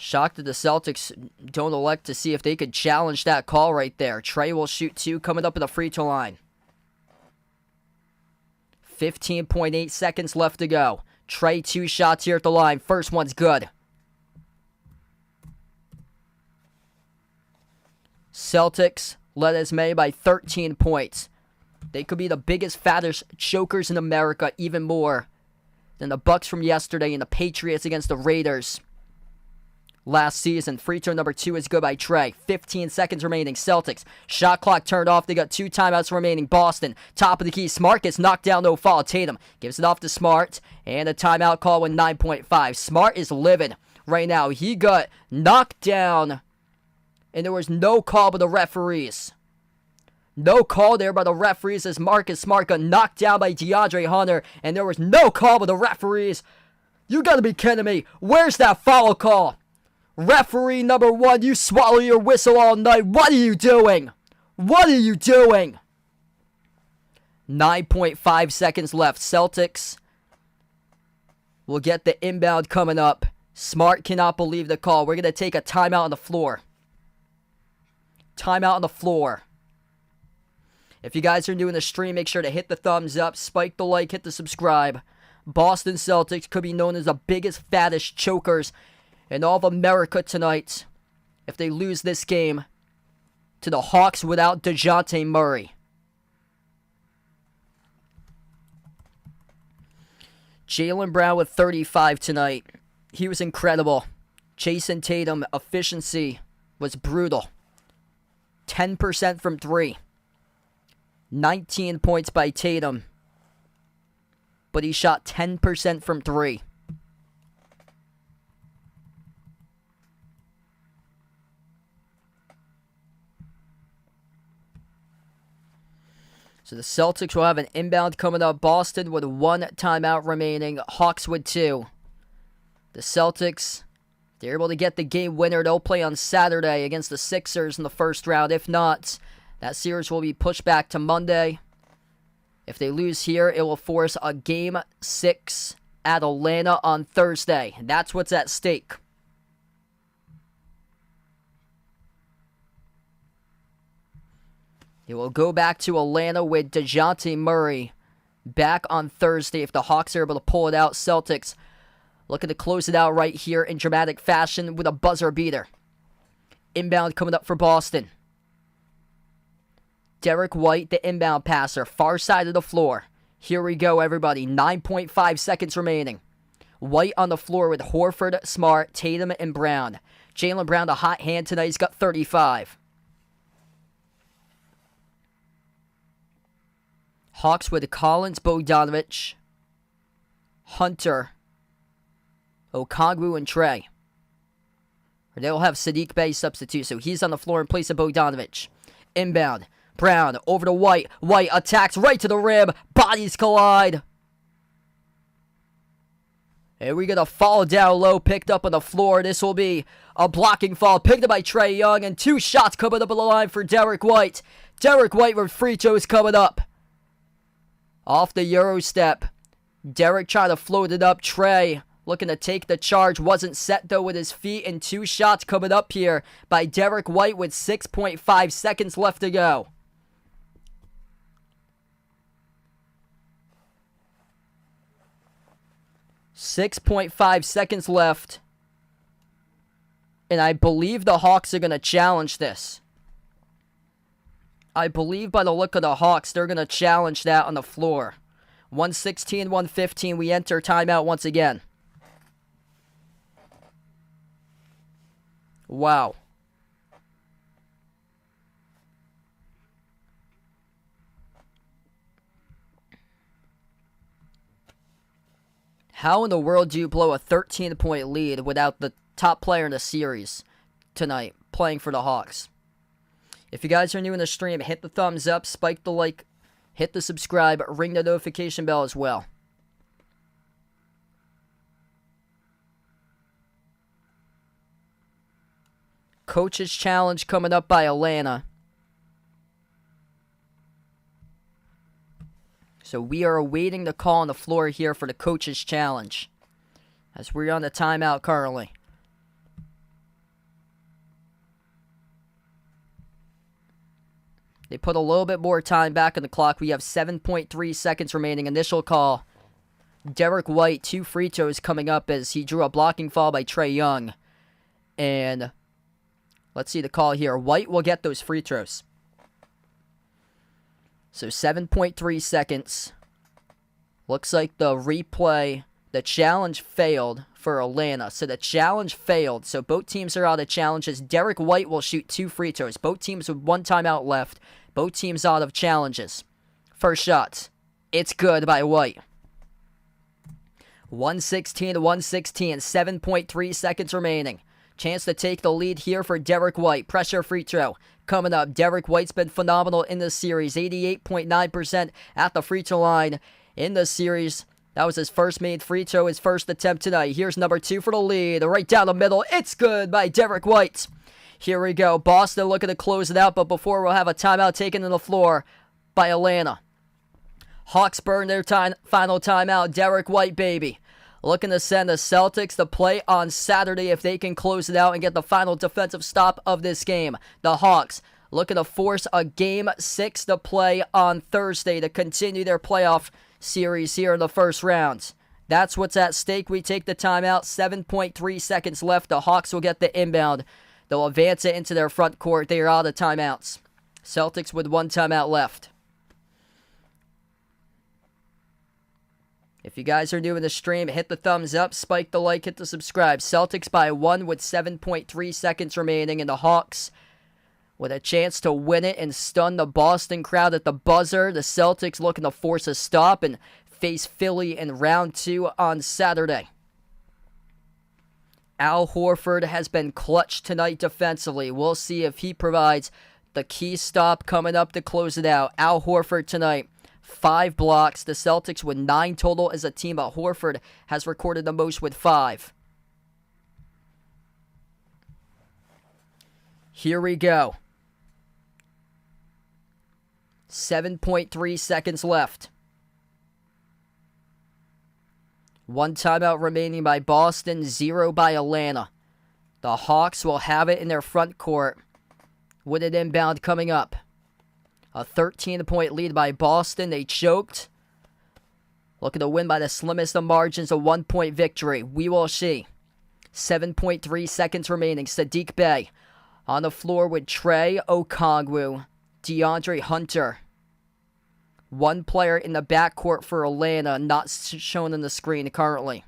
shocked that the Celtics don't elect to see if they could challenge that call right there. Trae will shoot 2 coming up at the free throw line. 15.8 seconds left to go. Trae 2 shots here at the line. First one's good. Celtics led as many by 13 points. They could be the biggest, fattest chokers in America, even more than the Bucks from yesterday and the Patriots against the Raiders last season. Free throw number 2 is good by Trae. 15 seconds remaining. Celtics. Shot clock turned off. They got 2 timeouts remaining. Boston. Top of the key. Smart gets knocked down. No foul. Tatum gives it off to Smart. And a timeout call with 9.5. Smart is livid right now. He got knocked down. And there was no call by the referees. No call there by the referees as Marcus Smart got knocked down by DeAndre Hunter. And there was no call by the referees. You gotta be kidding me. Where's that foul call? Referee number 1, you swallow your whistle all night. What are you doing? What are you doing? 9.5 seconds left. Celtics will get the inbound coming up. Smart cannot believe the call. We're going to take a timeout on the floor. Timeout on the floor. If you guys are new in the stream, make sure to hit the thumbs up, spike the like, hit the subscribe. Boston Celtics could be known as the biggest, fattest chokers in all of America tonight if they lose this game to the Hawks without DeJounte Murray. Jaylen Brown with 35 tonight. He was incredible. Jason Tatum efficiency was brutal. 10% from 3. 19 points by Tatum. But he shot 10% from 3. So the Celtics will have an inbound coming up. Boston with 1 timeout remaining. Hawks with 2. The Celtics, they're able to get the game winner. They'll play on Saturday against the Sixers in the first round. If not, that series will be pushed back to Monday. If they lose here, it will force a Game 6 at Atlanta on Thursday. That's what's at stake. It will go back to Atlanta with DeJounte Murray back on Thursday if the Hawks are able to pull it out. Celtics looking to close it out right here in dramatic fashion with a buzzer beater. Inbound coming up for Boston. Derek White, the inbound passer, far side of the floor. Here we go, everybody. 9.5 seconds remaining. White on the floor with Horford, Smart, Tatum, and Brown. Jaylen Brown, the hot hand tonight. He's got 35. Hawks with Collins, Bogdanovich, Hunter, Okongwu, and Trey. Or they'll have Sadiq Bey substitute, so he's on the floor in place of Bogdanovich. Inbound. Brown over to White. White attacks right to the rim. Bodies collide. And we get a fall down low picked up on the floor. This will be a blocking foul picked up by Trae Young. And 2 shots coming up on the line for Derek White. Derek White with free throws coming up. Off the Euro step. Derek trying to float it up. Trae looking to take the charge. Wasn't set though with his feet. And 2 shots coming up here by Derek White with 6.5 seconds left to go. .5 seconds left. And I believe the Hawks are going to challenge this. I believe by the look of the Hawks, they're going to challenge that on the floor. 116, 115, we enter timeout once again. Wow. How in the world do you blow a 13-point lead without the top player in the series tonight playing for the Hawks? If you guys are new in the stream, hit the thumbs up, spike the like, hit the subscribe, ring the notification bell as well. Coach's challenge coming up by Atlanta. So we are awaiting the call on the floor here for the coach's challenge, as we're on the timeout currently. They put a little bit more time back on the clock. We have 7.3 seconds remaining. Initial call. Derek White, 2 free throws coming up as he drew a blocking foul by Trae Young. And let's see the call here. White will get those free throws. So 7.3 seconds. Looks like the replay, the challenge failed for Atlanta. So the challenge failed. So both teams are out of challenges. Derek White will shoot 2 free throws. Both teams with 1 timeout left. Both teams out of challenges. First shot. It's good by White. 116 to 116. 7.3 seconds remaining. Chance to take the lead here for Derek White. Pressure free throw coming up. Derek White's been phenomenal in this series. 88.9% at the free throw line in this series. That was his first made free throw, his first attempt tonight. Here's number 2 for the lead. Right down the middle. It's good by Derek White. Here we go. Boston looking to close it out, but before we'll have a timeout taken to the floor by Atlanta. Hawks burn their final timeout. Derek White, baby. Looking to send the Celtics to play on Saturday if they can close it out and get the final defensive stop of this game. The Hawks looking to force a Game 6 to play on Thursday to continue their playoff series here in the first round. That's what's at stake. We take the timeout. 7.3 seconds left. The Hawks will get the inbound. They'll advance it into their front court. They are out of timeouts. Celtics with 1 timeout left. If you guys are new in the stream, hit the thumbs up, spike the like, hit the subscribe. Celtics by 1 with 7.3 seconds remaining, and the Hawks with a chance to win it and stun the Boston crowd at the buzzer. The Celtics looking to force a stop and face Philly in round 2 on Saturday. Al Horford has been clutch tonight defensively. We'll see if he provides The key stop coming up to close it out. Al Horford tonight, 5 blocks. The Celtics with 9 total as a team, but Horford has recorded the most with 5. Here we go. 7.3 seconds left. 1 timeout remaining by Boston, 0 by Atlanta. The Hawks will have it in their front court with an inbound coming up. A 13-point lead by Boston. They choked. Looking to win by the slimmest of margins, a 1-point victory. We will see. 7.3 seconds remaining. Sadiq Bey on the floor with Trey Okongwu, DeAndre Hunter. 1 player in the backcourt for Atlanta, not shown on the screen currently.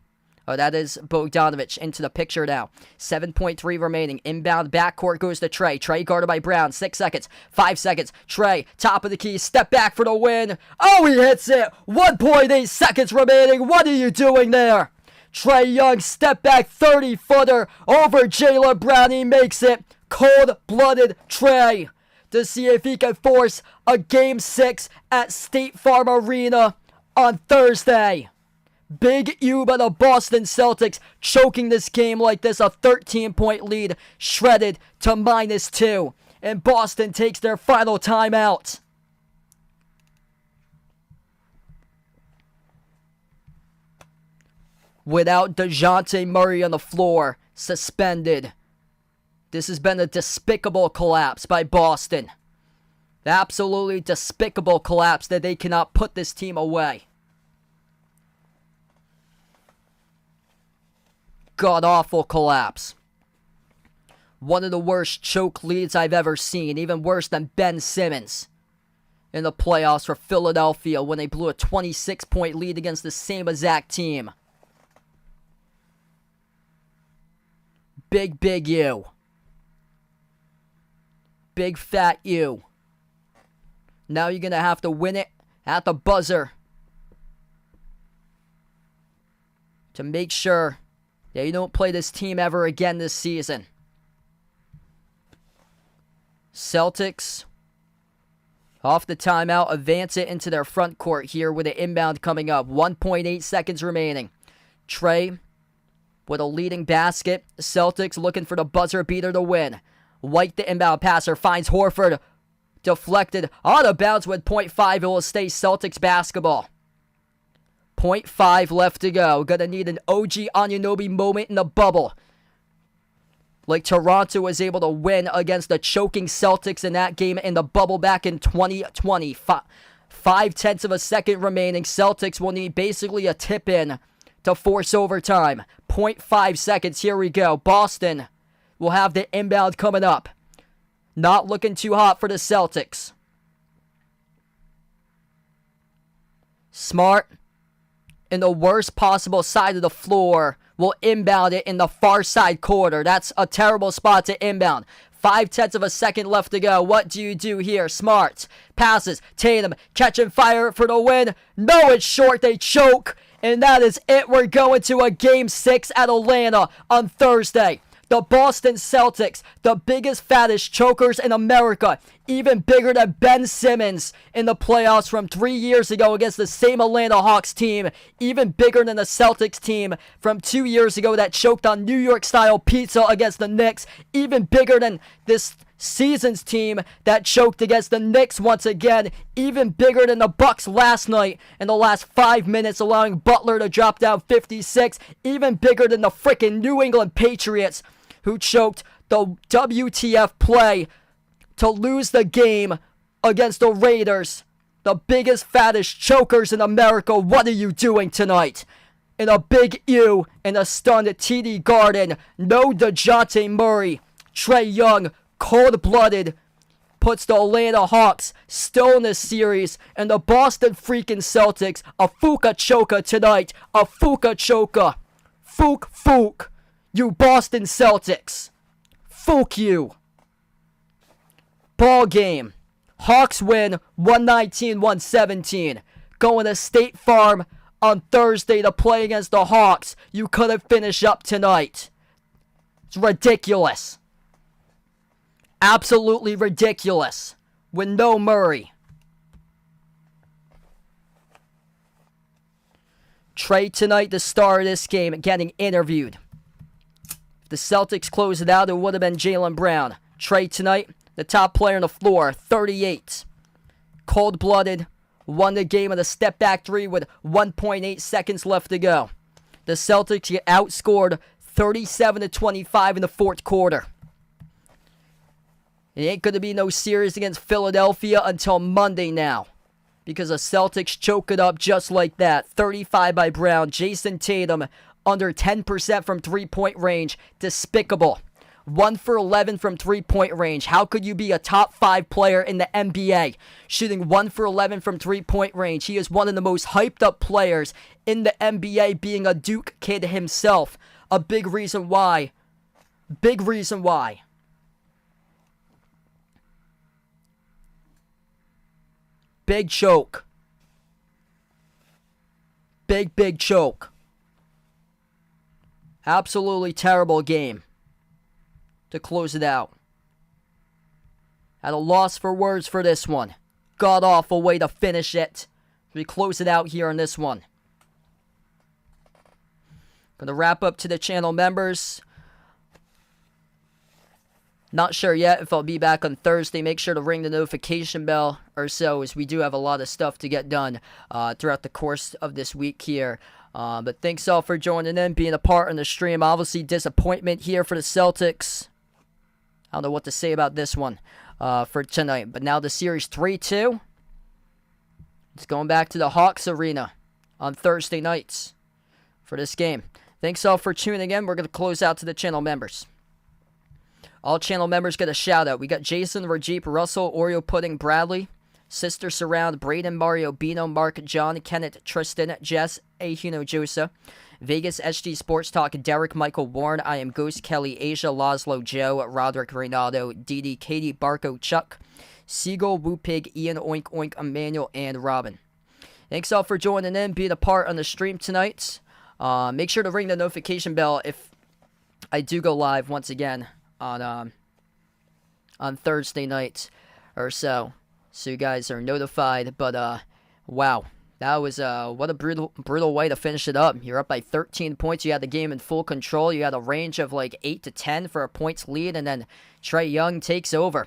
Oh, that is Bogdanovic into the picture now. 7.3 remaining. Inbound backcourt goes to Trey. Trey guarded by Brown. 6 seconds. 5 seconds. Trey, top of the key. Step back for the win. Oh, he hits it. 1.8 seconds remaining. What are you doing there? Trae Young, step back 30-footer over Jaylen Brown. He makes it. Cold-blooded Trae to see if he can force a Game 6 at State Farm Arena on Thursday. Big U by the Boston Celtics, choking this game like this. A 13-point lead shredded to -2. And Boston takes their final timeout. Without DeJounte Murray on the floor, suspended. This has been a despicable collapse by Boston. Absolutely despicable collapse that they cannot put this team away. God-awful collapse. One of the worst choke leads I've ever seen, even worse than Ben Simmons in the playoffs for Philadelphia when they blew a 26-point lead against the same exact team. Big U. Big fat U. Now you're going to have to win it at the buzzer to make sure that you don't play this team ever again this season. Celtics, off the timeout, advance it into their front court here with an inbound coming up. 1.8 seconds remaining. Trey with a leading basket. Celtics looking for the buzzer beater to win. White, the inbound passer, finds Horford. Deflected out of bounds with 0.5. It will stay Celtics basketball. 0.5 left to go. Gonna need an OG Anunoby moment in the bubble. Like Toronto was able to win against the choking Celtics in that game in the bubble back in 2020. 5/10 of a second remaining. Celtics will need basically a tip-in to force overtime. 0.5 seconds. Here we go. Boston will have the inbound coming up. Not looking too hot for the Celtics. Smart, in the worst possible side of the floor, will inbound it in the far side quarter. That's a terrible spot to inbound. 5/10 of a second left to go. What do you do here? Smart passes. Tatum catching fire for the win. No, it's short. They choke. And that is it. We're going to a Game 6 at Atlanta on Thursday. The Boston Celtics, the biggest, fattest chokers in America, even bigger than Ben Simmons in the playoffs from 3 years ago against the same Atlanta Hawks team, even bigger than the Celtics team from 2 years ago that choked on New York-style pizza against the Knicks, even bigger than this season's team that choked against the Knicks once again, even bigger than the Bucks last night in the last 5 minutes, allowing Butler to drop down 56, even bigger than the frickin' New England Patriots, who choked the WTF play to lose the game against the Raiders. The biggest, fattest chokers in America. What are you doing tonight? In a big U in a stunned TD Garden. No DeJounte Murray. Trae Young, cold-blooded, puts the Atlanta Hawks still in the series. And the Boston freaking Celtics, a Fuka choker tonight. A Fuka choker. Fook. You Boston Celtics. Fuck you. Ball game. Hawks win 119-117. Going to State Farm on Thursday to play against the Hawks. You couldn't finish up tonight. It's ridiculous. Absolutely ridiculous. With no Murray. Trey tonight, the star of this game, getting interviewed. If the Celtics close it out, it would have been Jaylen Brown. Trey tonight, the top player on the floor, 38. Cold-blooded, won the game with a step-back three with 1.8 seconds left to go. The Celtics get outscored 37-25 in the fourth quarter. It ain't going to be no series against Philadelphia until Monday now. Because the Celtics choke it up just like that. 35 by Brown. Jason Tatum under 10% from three-point range. Despicable. 1 for 11 from three-point range. How could you be a top 5 player in the NBA shooting 1 for 11 from three-point range? He is one of the most hyped up players in the NBA, being a Duke kid himself. A big reason why. Big reason why. Big choke. Big choke. Absolutely terrible game to close it out. At a loss for words for this one. God-awful way to finish it. We close it out here on this one. Gonna wrap up to the channel members. Not sure yet if I'll be back on Thursday. Make sure to ring the notification bell or so, as we do have a lot of stuff to get done throughout the course of this week here. But thanks all for joining in, being a part in the stream. Obviously, disappointment here for the Celtics. I don't know what to say about this one for tonight. But now the series 3-2. It's going back to the Hawks Arena on Thursday nights for this game. Thanks all for tuning in. We're going to close out to the channel members. All channel members get a shout out. We got Jason, Rajeep, Russell, Oreo Pudding, Bradley, Sister Surround, Braden, Mario, Bino, Mark, John, Kenneth, Tristan, Jess, Ahino, Josa, Vegas, SG Sports Talk, Derek, Michael, Warren, I Am Ghost, Kelly, Asia, Laszlo, Joe, Roderick, Reynaldo, Didi, Katie, Barco, Chuck, Siegel, Woo Pig, Ian, Oink Oink, Emmanuel, and Robin. Thanks all for joining in, being a part on the stream tonight. Make sure to ring the notification bell if I do go live once again on Thursday night or so you guys are notified. But wow, that was what a brutal way to finish it up. You're up by 13 points. You had the game in full control. You had a range of like 8 to 10 for a points lead, and then Trae Young takes over.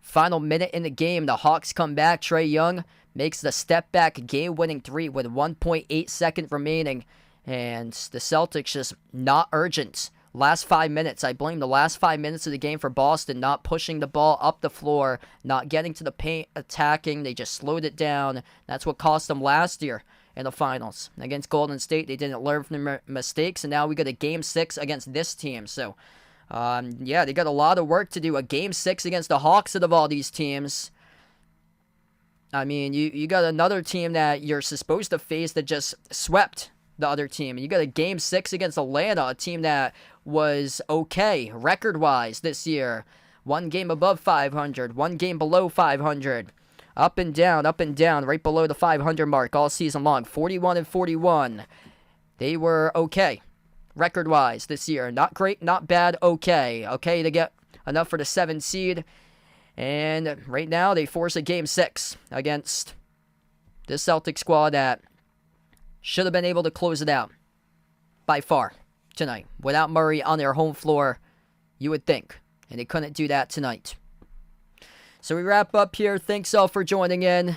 Final minute in the game, the Hawks come back. Trae Young makes the step back game-winning three with 1.8 seconds remaining, and the Celtics just not urgent. Last 5 minutes, I blame the last 5 minutes of the game for Boston not pushing the ball up the floor, not getting to the paint, attacking. They just slowed it down. That's what cost them last year in the finals. Against Golden State, they didn't learn from their mistakes, and now we got a Game 6 against this team. So, yeah, they got a lot of work to do. A Game 6 against the Hawks out of all these teams. I mean, you got another team that you're supposed to face that just swept the other team. And you got a Game 6 against Atlanta, a team that was okay record-wise this year. 1 game above 500, 1 game below 500. Up and down, right below the 500 mark all season long. 41-41. They were okay record-wise this year. Not great, not bad, okay. Okay to get enough for the 7th seed. And right now they force a Game 6 against this Celtic squad that should have been able to close it out by far tonight. Without Murray on their home floor, you would think. And they couldn't do that tonight. So we wrap up here. Thanks all for joining in.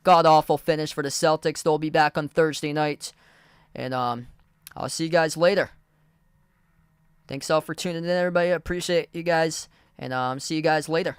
God-awful finish for the Celtics. They'll be back on Thursday night. And I'll see you guys later. Thanks all for tuning in, everybody. I appreciate you guys. And see you guys later.